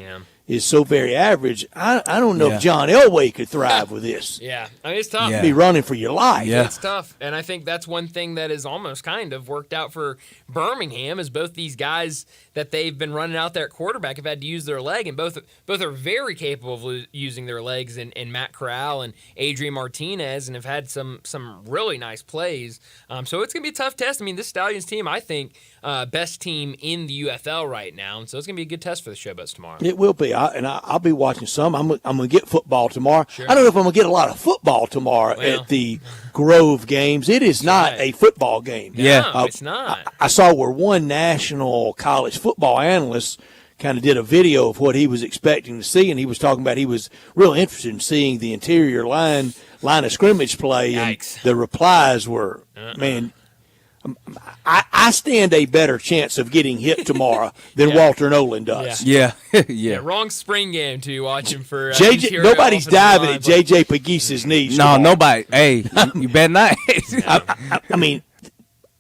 is so very average. I don't know if John Elway could thrive with this.
Yeah. I mean, it's tough.
Be running for your life.
Yeah.
It's tough. And I think that's one thing that is almost kind of worked out for Birmingham, is both these guys that they've been running out there at quarterback have had to use their leg, and both are very capable of using their legs, and Matt Corral and Adrian Martinez, and have had some really nice plays. So it's going to be a tough test. I mean, this Stallions team, I think, best team in the UFL right now, and so it's going to be a good test for the Showboats tomorrow.
It will be. I'll be watching some. I'm going to get football tomorrow.
Sure.
I don't know if I'm going to get a lot of football tomorrow at the Grove games. It is not a football game.
No, it's not.
I saw where one national college football analyst kind of did a video of what he was expecting to see, and he was talking about he was real interested in seeing the interior line of scrimmage play.
Yikes.
And the replies were, man, I stand a better chance of getting hit tomorrow than Walter Nolan does.
Yeah.
Yeah, wrong spring game to watch him for
JJ. Nobody's diving at JJ Peguese's knees.
No, nobody. Hey, you better not.
I mean,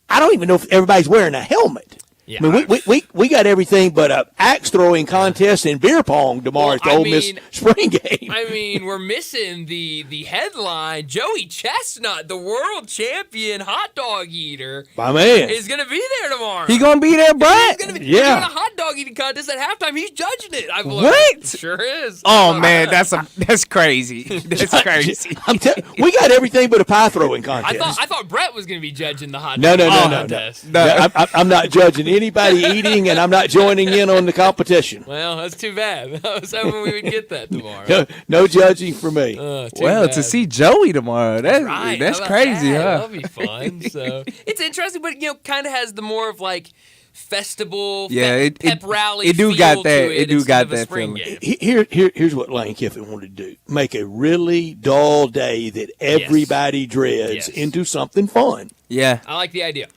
I don't even know if everybody's wearing a helmet.
Yeah.
I mean, we got everything but a axe throwing contest and beer pong tomorrow at the Ole Miss spring game.
I mean, we're missing the headline. Joey Chestnut, the world champion hot dog eater,
My man.
is going to be there tomorrow.
He gonna be there, Brett?
He's going to be doing a hot dog eating contest at halftime. He's judging it. I've learned.
What?
Sure is.
Oh man, that's crazy. That's crazy.
We got everything but a pie throwing contest.
I thought Brett was going to be judging the hot
No,
dog
no, no,
eating
no,
contest.
no. I'm not judging anybody eating, and I'm not joining in on the competition.
Well, that's too bad. I was hoping we would get that tomorrow.
No judging for me.
Well,
bad.
to see Joey tomorrow, that's crazy, huh?
That'll be fun. So it's interesting, but kind of has the more of like festival, pep rally.
It do
feel
got
to
that.
It
do
instead
got
of a
that
spring
feeling.
game.
Here's what Lane Kiffin wanted to do: make a really dull day that everybody dreads into something fun.
Yeah,
I like the idea.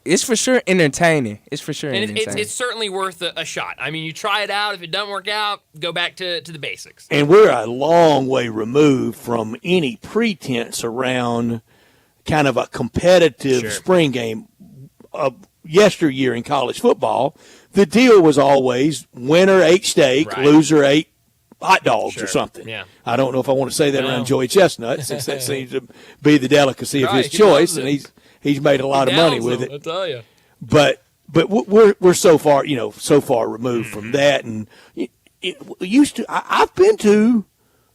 It's for sure entertaining.
And it's certainly worth a shot. I mean, you try it out. If it doesn't work out, go back to the basics.
And we're a long way removed from any pretense around kind of a competitive spring game. Yesteryear in college football, the deal was always winner ate steak, loser ate hot dogs or something.
Yeah.
I don't know if I want to say that around Joey Chestnut, since that seems to be the delicacy of his
He
choice,
loves
and
it.
he's made a lot of money with it.
I'll tell you.
But we're so far removed from that, and it used to. I've been to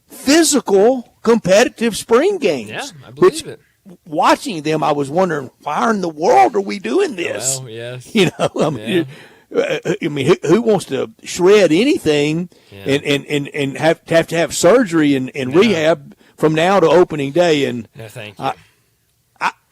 physical competitive spring games.
Yeah, I believe it.
Watching them, I was wondering, why in the world are we doing this?
Well, yes.
I mean, who wants to shred anything and have to have surgery and rehab from now to opening day? And
no, thank you.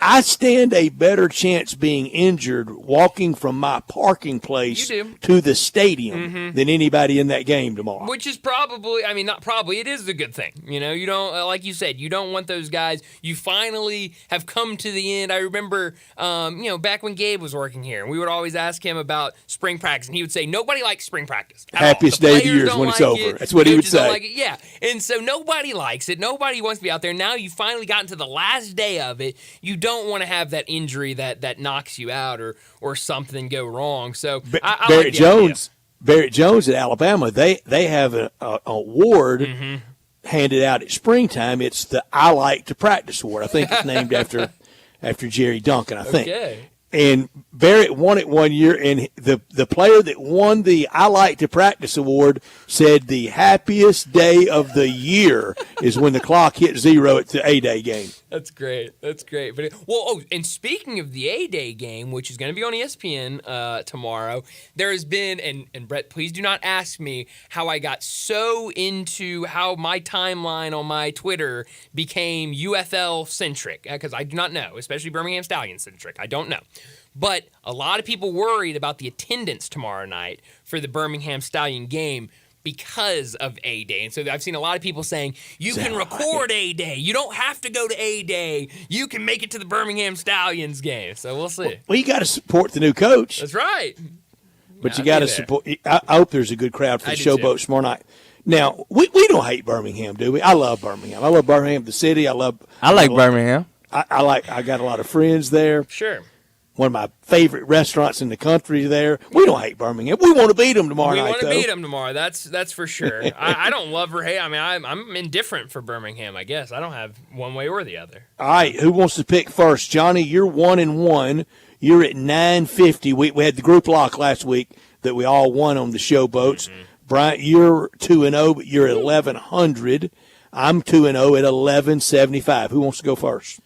I stand a better chance being injured walking from my parking place to the stadium than anybody in that game tomorrow.
Which is probably, I mean, not probably, it is a good thing. You don't, like you said, you don't want those guys. You finally have come to the end. I remember, back when Gabe was working here, and we would always ask him about spring practice, and he would say, nobody likes spring practice.
Happiest day of the year is when it's over. That's what he would say.
Yeah. And so nobody likes it. Nobody wants to be out there. Now you finally gotten to the last day of it. You don't want to have that injury that knocks you out or something go wrong. So I
Barrett
like
Barrett Jones at Alabama, they have an award handed out at springtime. It's the I Like to Practice Award. I think it's named after Jerry Duncan, I think.
Okay.
And Barrett won it one year, and the player that won the I Like to Practice Award said the happiest day of the year is when the clock hit zero at the A-Day game.
That's great. But and speaking of the A-Day game, which is going to be on ESPN tomorrow, there has been, and Brett, please do not ask me how I got so into how my timeline on my Twitter became UFL-centric, because I do not know, especially Birmingham Stallions-centric. I don't know. But a lot of people worried about the attendance tomorrow night for the Birmingham Stallion game because of A-Day. And so I've seen a lot of people saying, you can record A-Day. You don't have to go to A-Day. You can make it to the Birmingham Stallions game. So we'll see.
Well, you got to support the new coach.
That's right.
But you got to support. I hope there's a good crowd for the Showboats tomorrow night. Now, we don't hate Birmingham, do we? I love Birmingham. I love Birmingham, the city. I
like Birmingham.
I got a lot of friends there.
Sure.
One of my favorite restaurants in the country there. We don't hate Birmingham. We want to beat them tomorrow night,
We want to beat them tomorrow. That's for sure. I don't love or hate. I mean, I'm indifferent for Birmingham, I guess. I don't have one way or the other.
All right, who wants to pick first? Johnny, you're 1-1. You're at 950. We had the group lock last week that we all won on the Showboats. Bryant, you're 2-0, but you're at 1,100. I'm 2-0 at 1,175. Who wants to go first?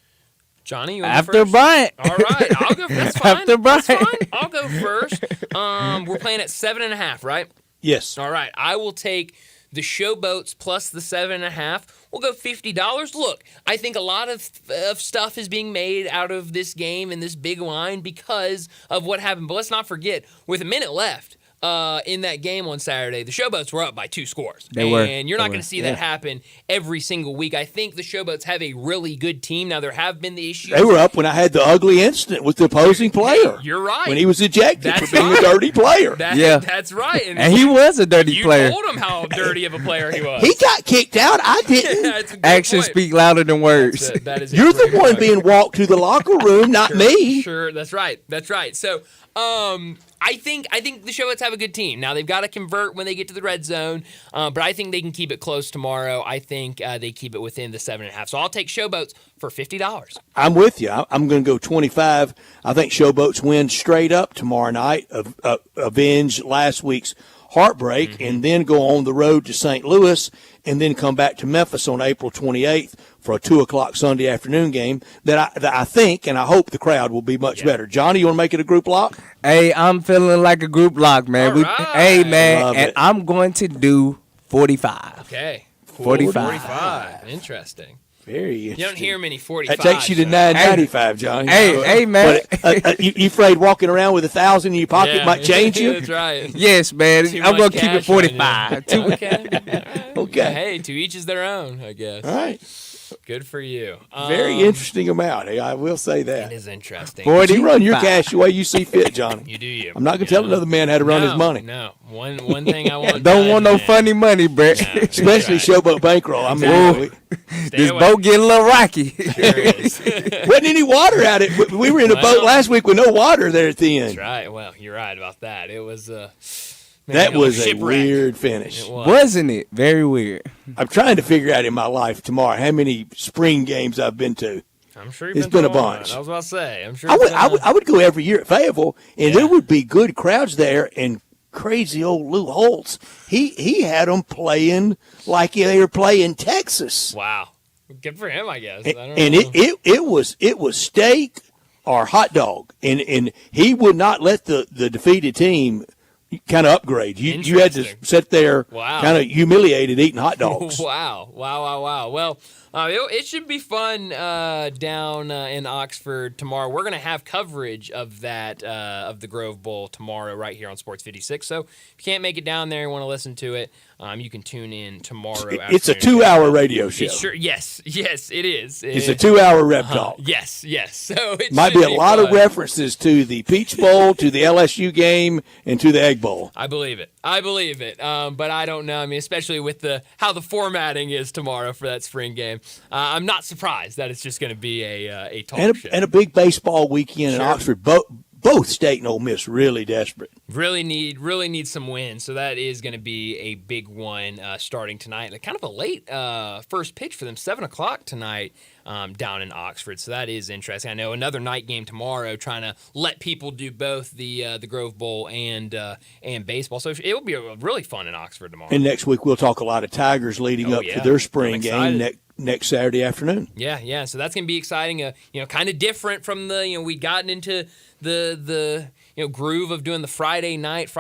Johnny, you
after Bryant.
All right, I'll go. That's fine.
After Bryant.
That's fine. I'll go first. We're playing at 7.5, right?
Yes.
All right. I will take the Showboats plus the 7.5. We'll go $50. Look, I think a lot of stuff is being made out of this game and this big line because of what happened. But let's not forget, with a minute left in that game on Saturday, the Showboats were up by 2 scores.
They were.
And you're not going to see that happen every single week. I think the Showboats have a really good team. Now, there have been the issues.
They were up when I had the ugly incident with the opposing player.
You're right.
When he was ejected for being a dirty player.
That's right.
And he was a dirty player.
You told him how dirty of a player he was.
He got kicked out. I didn't.
Actions speak louder than words.
You're the one being walked to the locker room, not me.
Sure, that's right. So, I think the Showboats have a good team. Now, they've got to convert when they get to the red zone, but I think they can keep it close tomorrow. I think they keep it within the 7.5. So I'll take Showboats for $50.
I'm with you. I'm going to go 25. I think Showboats win straight up tomorrow night, avenge last week's heartbreak, and then go on the road to St. Louis and then come back to Memphis on April 28th for a 2:00 Sunday afternoon game that I think and I hope the crowd will be much better. Johnny, you want to make it a group lock?
Hey, I'm feeling like a group lock, man. Hey, man,
Love
and
it.
I'm going to do 45.
Okay.
45.
Interesting.
Very
You
interesting.
don't hear many 45.
That takes you to 995, Johnny.
Hey, man.
But, you afraid walking around with 1,000 in your pocket might change you?
That's right.
Yes, man.
Too
I'm going
much
to keep it
cash on you.
45.
Okay.
Okay.
Hey, to each is their own, I guess.
All right.
Good for you.
Very interesting amount. I will say that.
It is interesting.
You run your cash the way you see fit, Johnny.
You do you.
I'm not going to tell another man how to run his money.
No. One thing I want.
Don't want no funny money, Brett.
Especially Showboat Bankroll. I mean,
this boat getting a little rocky.
wasn't any water out it. We were in a boat last week with no water there at the end.
That's right. Well, you're right about that. It was
That was a weird finish.
Wasn't it? Very weird.
I'm trying to figure out in my life tomorrow how many spring games I've been to.
I'm sure you've
It's
been
been a
to one.
bunch.
I was about to say. I'm sure.
I would go every year at Fayetteville, and there would be good crowds there. And crazy old Lou Holtz, he had them playing like they were playing Texas.
Wow. Good for him, I guess.
And it was steak or hot dog, and he would not let the defeated team kind of upgrade. You had to sit there kind of humiliated eating hot dogs.
Wow. Well, it should be fun down in Oxford tomorrow. We're going to have coverage of that, of the Grove Bowl tomorrow right here on Sports 56. So if you can't make it down there and want to listen to it, you can tune in tomorrow.
It's a 2-hour radio show.
Yes, it is.
It's a 2-hour rep talk.
Yes. So it
might
should
be a lot
fun.
of references to the Peach Bowl, to the LSU game, and to the Egg Bowl.
I believe it. But I don't know. I mean, especially with how the formatting is tomorrow for that spring game, I'm not surprised that it's just going to be a talk show.
And a big baseball weekend in Oxford. Both State and Ole Miss really desperate.
Really need some wins. So that is going to be a big one starting tonight. Like kind of a late first pitch for them, 7:00 tonight down in Oxford. So that is interesting. I know another night game tomorrow, trying to let people do both the Grove Bowl and baseball. So it will be really fun in Oxford tomorrow.
And next week we'll talk a lot of Tigers leading up to their spring game next Saturday afternoon.
Yeah. So that's going to be exciting. Kind of different from we'd gotten into the groove of doing the Friday night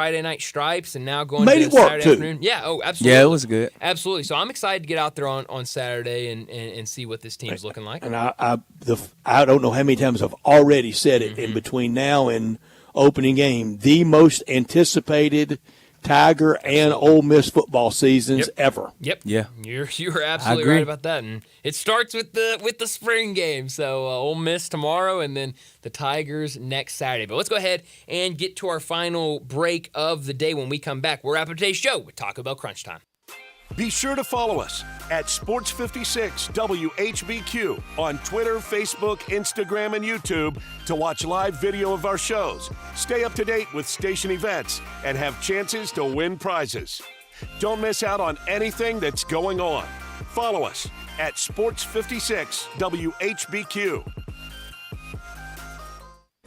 stripes, and now going
Made
to
it work
Saturday
too.
afternoon. Yeah, absolutely.
Yeah, it was good.
Absolutely. So I'm excited to get out there on Saturday and see what this team's looking like.
And I don't know how many times I've already said it in between now and opening game, the most anticipated Tiger and Ole Miss football seasons ever.
Yep.
Yeah.
You're absolutely right about that. And it starts with the spring game. So Ole Miss tomorrow and then the Tigers next Saturday. But let's go ahead and get to our final break of the day. When we come back, we're wrapping up today's show with Taco Bell Crunch Time.
Be sure to follow us at Sports56 WHBQ on Twitter, Facebook, Instagram, and YouTube to watch live video of our shows, stay up to date with station events, and have chances to win prizes. Don't miss out on anything that's going on. Follow us at Sports56 WHBQ.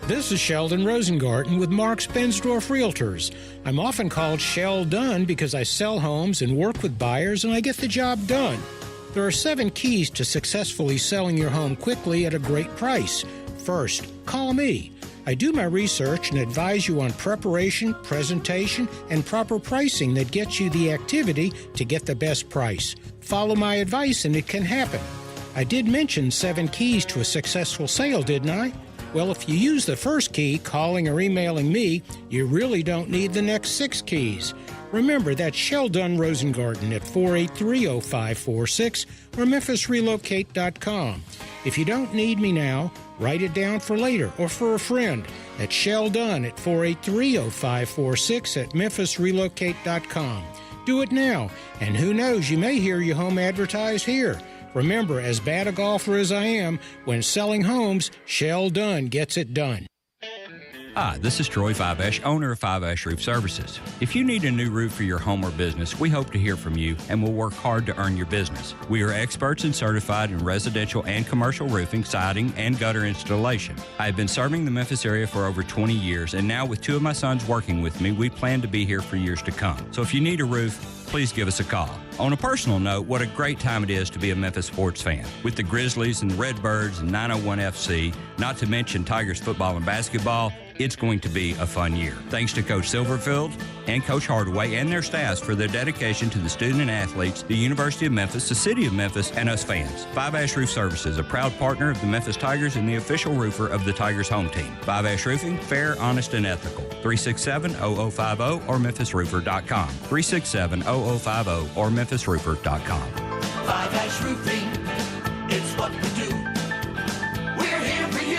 This is Sheldon Rosengarten with Mark's Bensdorf Realtors. I'm often called Shell Done because I sell homes and work with buyers and I get the job done. There are 7 keys to successfully selling your home quickly at a great price. First, call me. I do my research and advise you on preparation, presentation, and proper pricing that gets you the activity to get the best price. Follow my advice and it can happen. I did mention 7 keys to a successful sale, didn't I? Well, if you use the first key, calling or emailing me, you really don't need the next 6 keys. Remember, that's Sheldon Rosengarten at 483-0546 or MemphisRelocate.com. If you don't need me now, write it down for later or for a friend. That's Sheldon at 483-0546 at MemphisRelocate.com. Do it now, and who knows, you may hear your home advertised here. Remember, as bad a golfer as I am, when selling homes, Shell Done gets it done.
Hi, this is Troy Fiveash, owner of Fiveash Roof Services. If you need a new roof for your home or business, we hope to hear from you and will work hard to earn your business. We are experts and certified in residential and commercial roofing, siding, and gutter installation. I have been serving the Memphis area for over 20 years, and now with 2 of my sons working with me, we plan to be here for years to come. So if you need a roof, please give us a call. On a personal note, what a great time it is to be a Memphis sports fan. With the Grizzlies and the Redbirds and 901 FC, not to mention Tigers football and basketball, it's going to be a fun year. Thanks to Coach Silverfield and Coach Hardaway and their staffs for their dedication to the student and athletes, the University of Memphis, the City of Memphis, and us fans. Five Ash Roof Services, a proud partner of the Memphis Tigers and the official roofer of the Tigers home team. Five Ash Roofing, fair, honest, and ethical. 367-0050 or memphisroofer.com. 367-0050 or memphisroofer.com.
Five Ash Roofing, it's what we do. We're here for you.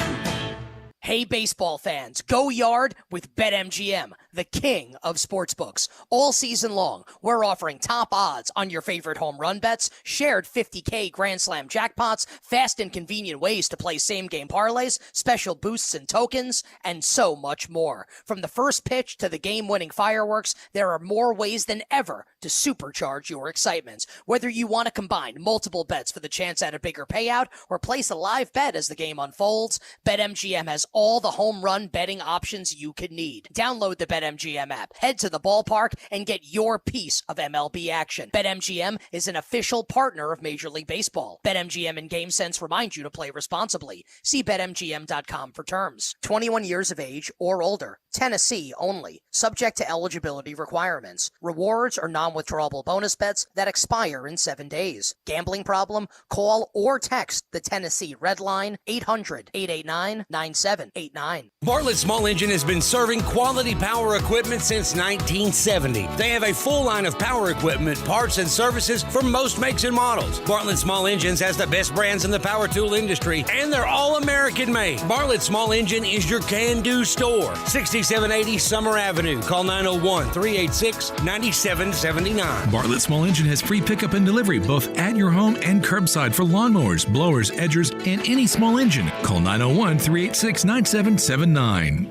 Hey baseball fans, go yard with BetMGM, the king of sportsbooks. All season long, we're offering top odds on your favorite home run bets, shared 50K Grand Slam jackpots, fast and convenient ways to play same-game parlays, special boosts and tokens, and so much more. From the first pitch to the game-winning fireworks, there are more ways than ever to supercharge your excitement. Whether you want to combine multiple bets for the chance at a bigger payout or place a live bet as the game unfolds, BetMGM has all the home run betting options you could need. Download the BetMGM app, head to the ballpark, and get your piece of MLB action. BetMGM is an official partner of Major League Baseball. BetMGM and GameSense remind you to play responsibly. See BetMGM.com for terms. 21 years of age or older. Tennessee only. Subject to eligibility requirements. Rewards or non-withdrawable bonus bets that expire in 7 days. Gambling problem? Call or text the Tennessee Red Line 800-889-9789.
Bartlett Small Engine has been serving quality power equipment since 1970. They have a full line of power equipment, parts, and services for most makes and models. Bartlett Small Engines has the best brands in the power tool industry, and they're all American made. Bartlett Small Engine is your can-do store. 6780 Summer Avenue. Call 901-386-9779.
Bartlett Small Engine has free pickup and delivery both at your home and curbside for lawnmowers, blowers, edgers, and any small engine. Call 901-386-9779.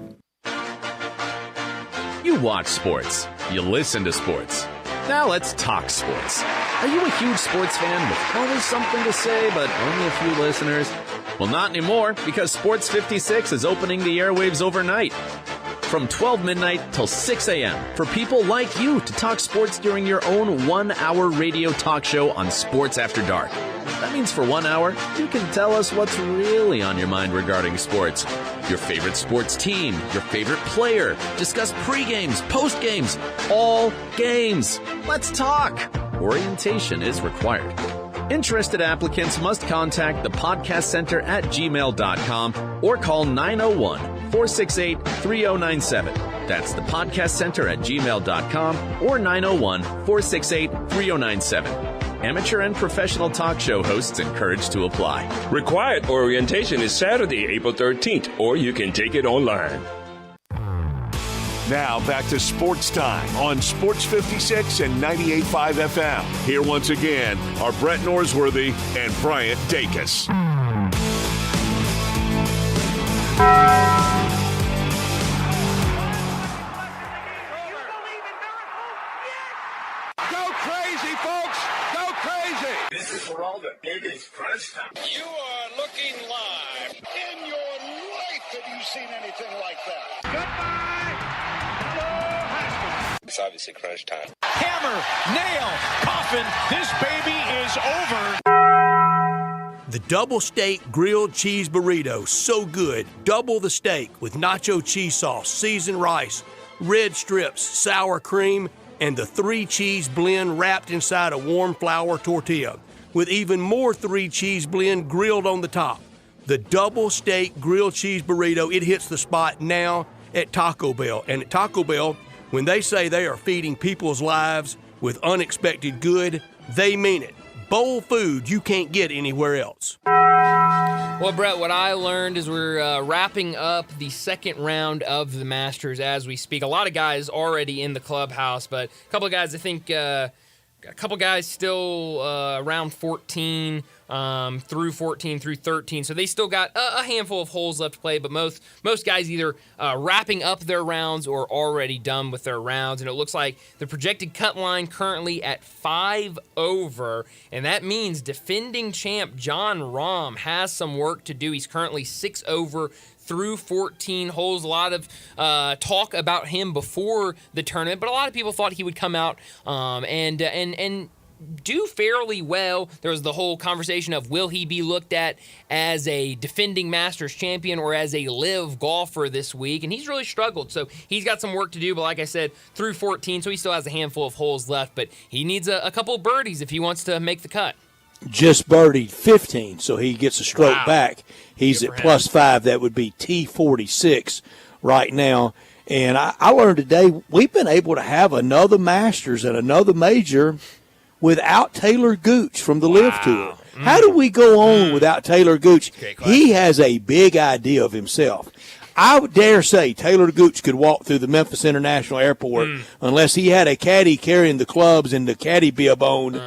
You watch sports. You listen to sports. Now let's talk sports. Are you a huge sports fan with always something to say but only a few listeners? Well, not anymore, because Sports 56 is opening the airwaves overnight. From 12 midnight till 6 a.m. for people like you to talk sports during your own 1-hour radio talk show on Sports After Dark. That means for 1 hour, you can tell us what's really on your mind regarding sports. Your favorite sports team, your favorite player, discuss pre-games, post-games, all games. Let's talk. Orientation is required. Interested applicants must contact the podcast center at gmail.com or call 901-468-3097. That's the podcast center at gmail.com or 901-468-3097. Amateur and professional talk show hosts encouraged to apply.
Required orientation is Saturday, April 13th, or you can take it online.
Now back to Sports Time on Sports 56 and 98.5 FM. Here once again are Brett Norsworthy and Bryant Dacus.
Go crazy, folks! Go crazy! This is Geraldo. It is crunch time. You are looking live. In your life have you seen anything like that? Goodbye! Hello, Haskins. It's obviously crunch time.
Hammer, nail, coffin. This baby is over.
The double steak grilled cheese burrito, so good. Double the steak with nacho cheese sauce, seasoned rice, red strips, sour cream, and the 3-cheese blend wrapped inside a warm flour tortilla, with even more 3-cheese blend grilled on the top. The double steak grilled cheese burrito, it hits the spot now at Taco Bell. And at Taco Bell, when they say they are feeding people's lives with unexpected good, they mean it. Bowl food you can't get anywhere else.
Well, Brett, what I learned is we're wrapping up the second round of the Masters as we speak. A lot of guys already in the clubhouse, but a couple of guys I think a couple guys still around 14 through 14 through 13, so they still got a handful of holes left to play, but most guys either wrapping up their rounds or already done with their rounds, and it looks like the projected cut line currently at 5 over, and that means defending champ John Rahm has some work to do. He's currently 6 over through 14 holes. A lot of talk about him before the tournament, but a lot of people thought he would come out and do fairly well. There was the whole conversation of, will he be looked at as a defending Masters champion or as a live golfer this week? And he's really struggled, so he's got some work to do. But like I said, through 14, so he still has a handful of holes left, but he needs a couple of birdies if he wants to make the cut.
Just birdied 15, so he gets a stroke back. He's at +5. That would be T46 right now. And I learned today we've been able to have another Masters and another major without Taylor Gooch from the Live Tour. How do we go on without Taylor Gooch? He has a big idea of himself. I would dare say Taylor Gooch could walk through the Memphis International Airport unless he had a caddy carrying the clubs and the caddy bib on.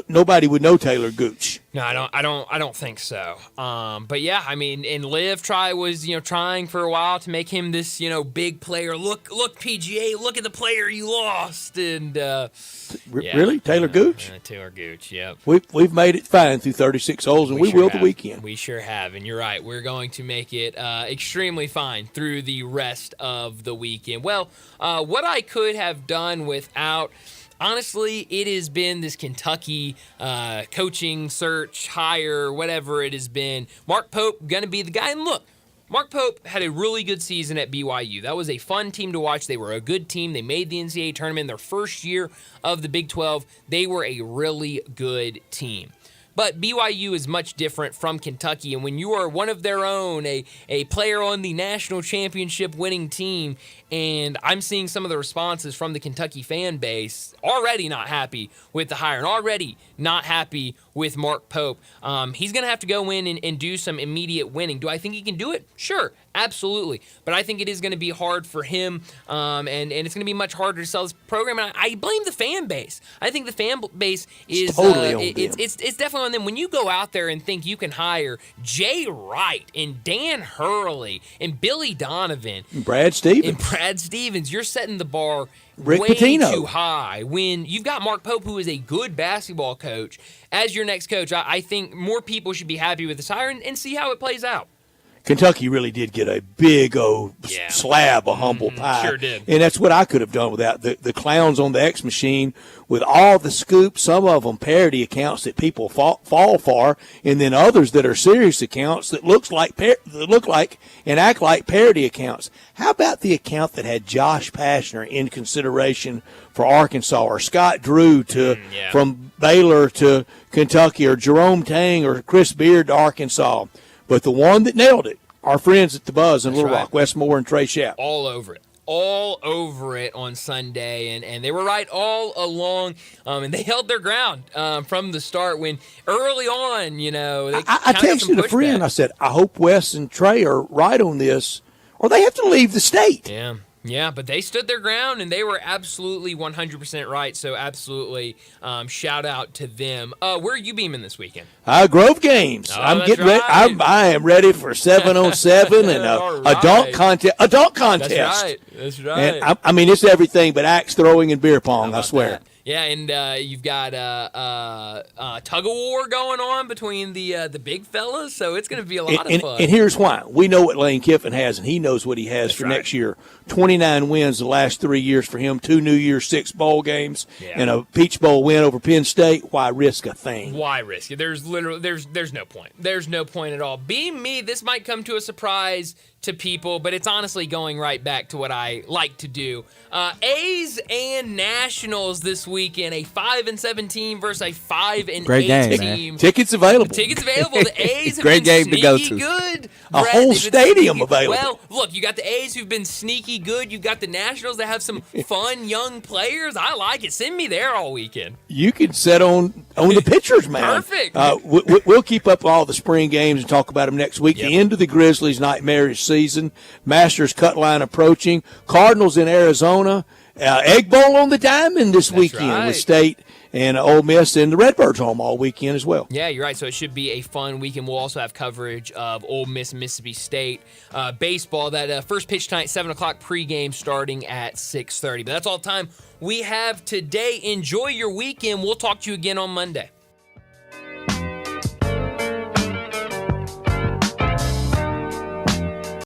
Nobody would know Taylor Gooch.
No, I don't think so. But yeah, I mean, and Liv was trying for a while to make him this big player. Look, PGA, look at the player you lost, and
really Taylor Gooch.
Taylor Gooch, yep.
We've made it fine through 36 holes, and we will the weekend.
We sure have, and you're right. We're going to make it extremely fine through the rest of the weekend. Well, what I could have done without. Honestly, it has been this Kentucky coaching search, hire, whatever it has been. Mark Pope going to be the guy. And look, Mark Pope had a really good season at BYU. That was a fun team to watch. They were a good team. They made the NCAA tournament their first year of the Big 12. They were a really good team. But BYU is much different from Kentucky, and when you are one of their own, a player on the national championship winning team, and I'm seeing some of the responses from the Kentucky fan base already not happy with the hire and already not happy with Mark Pope. He's going to have to go in and do some immediate winning. Do I think he can do it? Sure, absolutely. But I think it is going to be hard for him, and it's going to be much harder to sell this program. And I blame the fan base. I think the fan base is
totally on
it's definitely on them. When you go out there and think you can hire Jay Wright and Dan Hurley and Billy Donovan,
Brad Stevens,
you're setting the bar
Rick
way
Pitino.
Too high. When you've got Mark Pope, who is a good basketball coach, as your next coach, I think more people should be happy with this hire and see how it plays out.
Kentucky really did get a big old slab of humble pie.
Sure did.
And that's what I could have done without the clowns on the X machine with all the scoops, some of them parody accounts that people fall for, and then others that are serious accounts that look like and act like parody accounts. How about the account that had Josh Pashner in consideration for Arkansas, or Scott Drew from Baylor to Kentucky, or Jerome Tang or Chris Beard to Arkansas? But the one that nailed it, our friends at the Buzz in Little Rock, Wes Moore and Trey Schapp.
All over it on Sunday, and they were right all along, and they held their ground from the start when early on, they
I texted a friend, I said, I hope Wes and Trey are right on this, or they have to leave the state.
Yeah, but they stood their ground, and they were absolutely 100% right, so absolutely shout out to them. Where are you beaming this weekend?
Grove Games. I'm getting ready. I am ready for 7-on-7 and a dunk contest.
That's right.
And I mean, it's everything but axe throwing and beer pong, I swear.
That? Yeah, and you've got tug of war going on between the big fellas, so it's going to be a lot of fun.
And here's why. We know what Lane Kiffin has, and he knows what he has for next year. 29 wins the last 3 years for him, 2 New Year's 6 bowl games, and a Peach Bowl win over Penn State. Why risk a thing?
Why risk it? There's no point. There's no point at all. Being me, this might come to a surprise to people, but it's honestly going right back to what I like to do. A's and Nationals this weekend, a 5-7 team versus a 5-8 team.
Tickets available.
The A's have
Great
been
game to go
sneaky
to.
good.
A whole stadium available.
Well, look, you got the A's who've been sneaky good. You got the Nationals that have some fun young players. I like it. Send me there all weekend.
You can sit on the pitchers, man.
Perfect.
We'll keep up all the spring games and talk about them next week. The end of the Grizzlies' nightmarish season. Masters cut line approaching. Cardinals in Arizona. Egg Bowl on the Diamond this weekend
right.
with State and Ole Miss, and the Redbirds home all weekend as well.
Yeah, you're right. So it should be a fun weekend. We'll also have coverage of Ole Miss, Mississippi State baseball. That first pitch tonight, 7 o'clock pregame starting at 6:30. But that's all the time we have today. Enjoy your weekend. We'll talk to you again on Monday.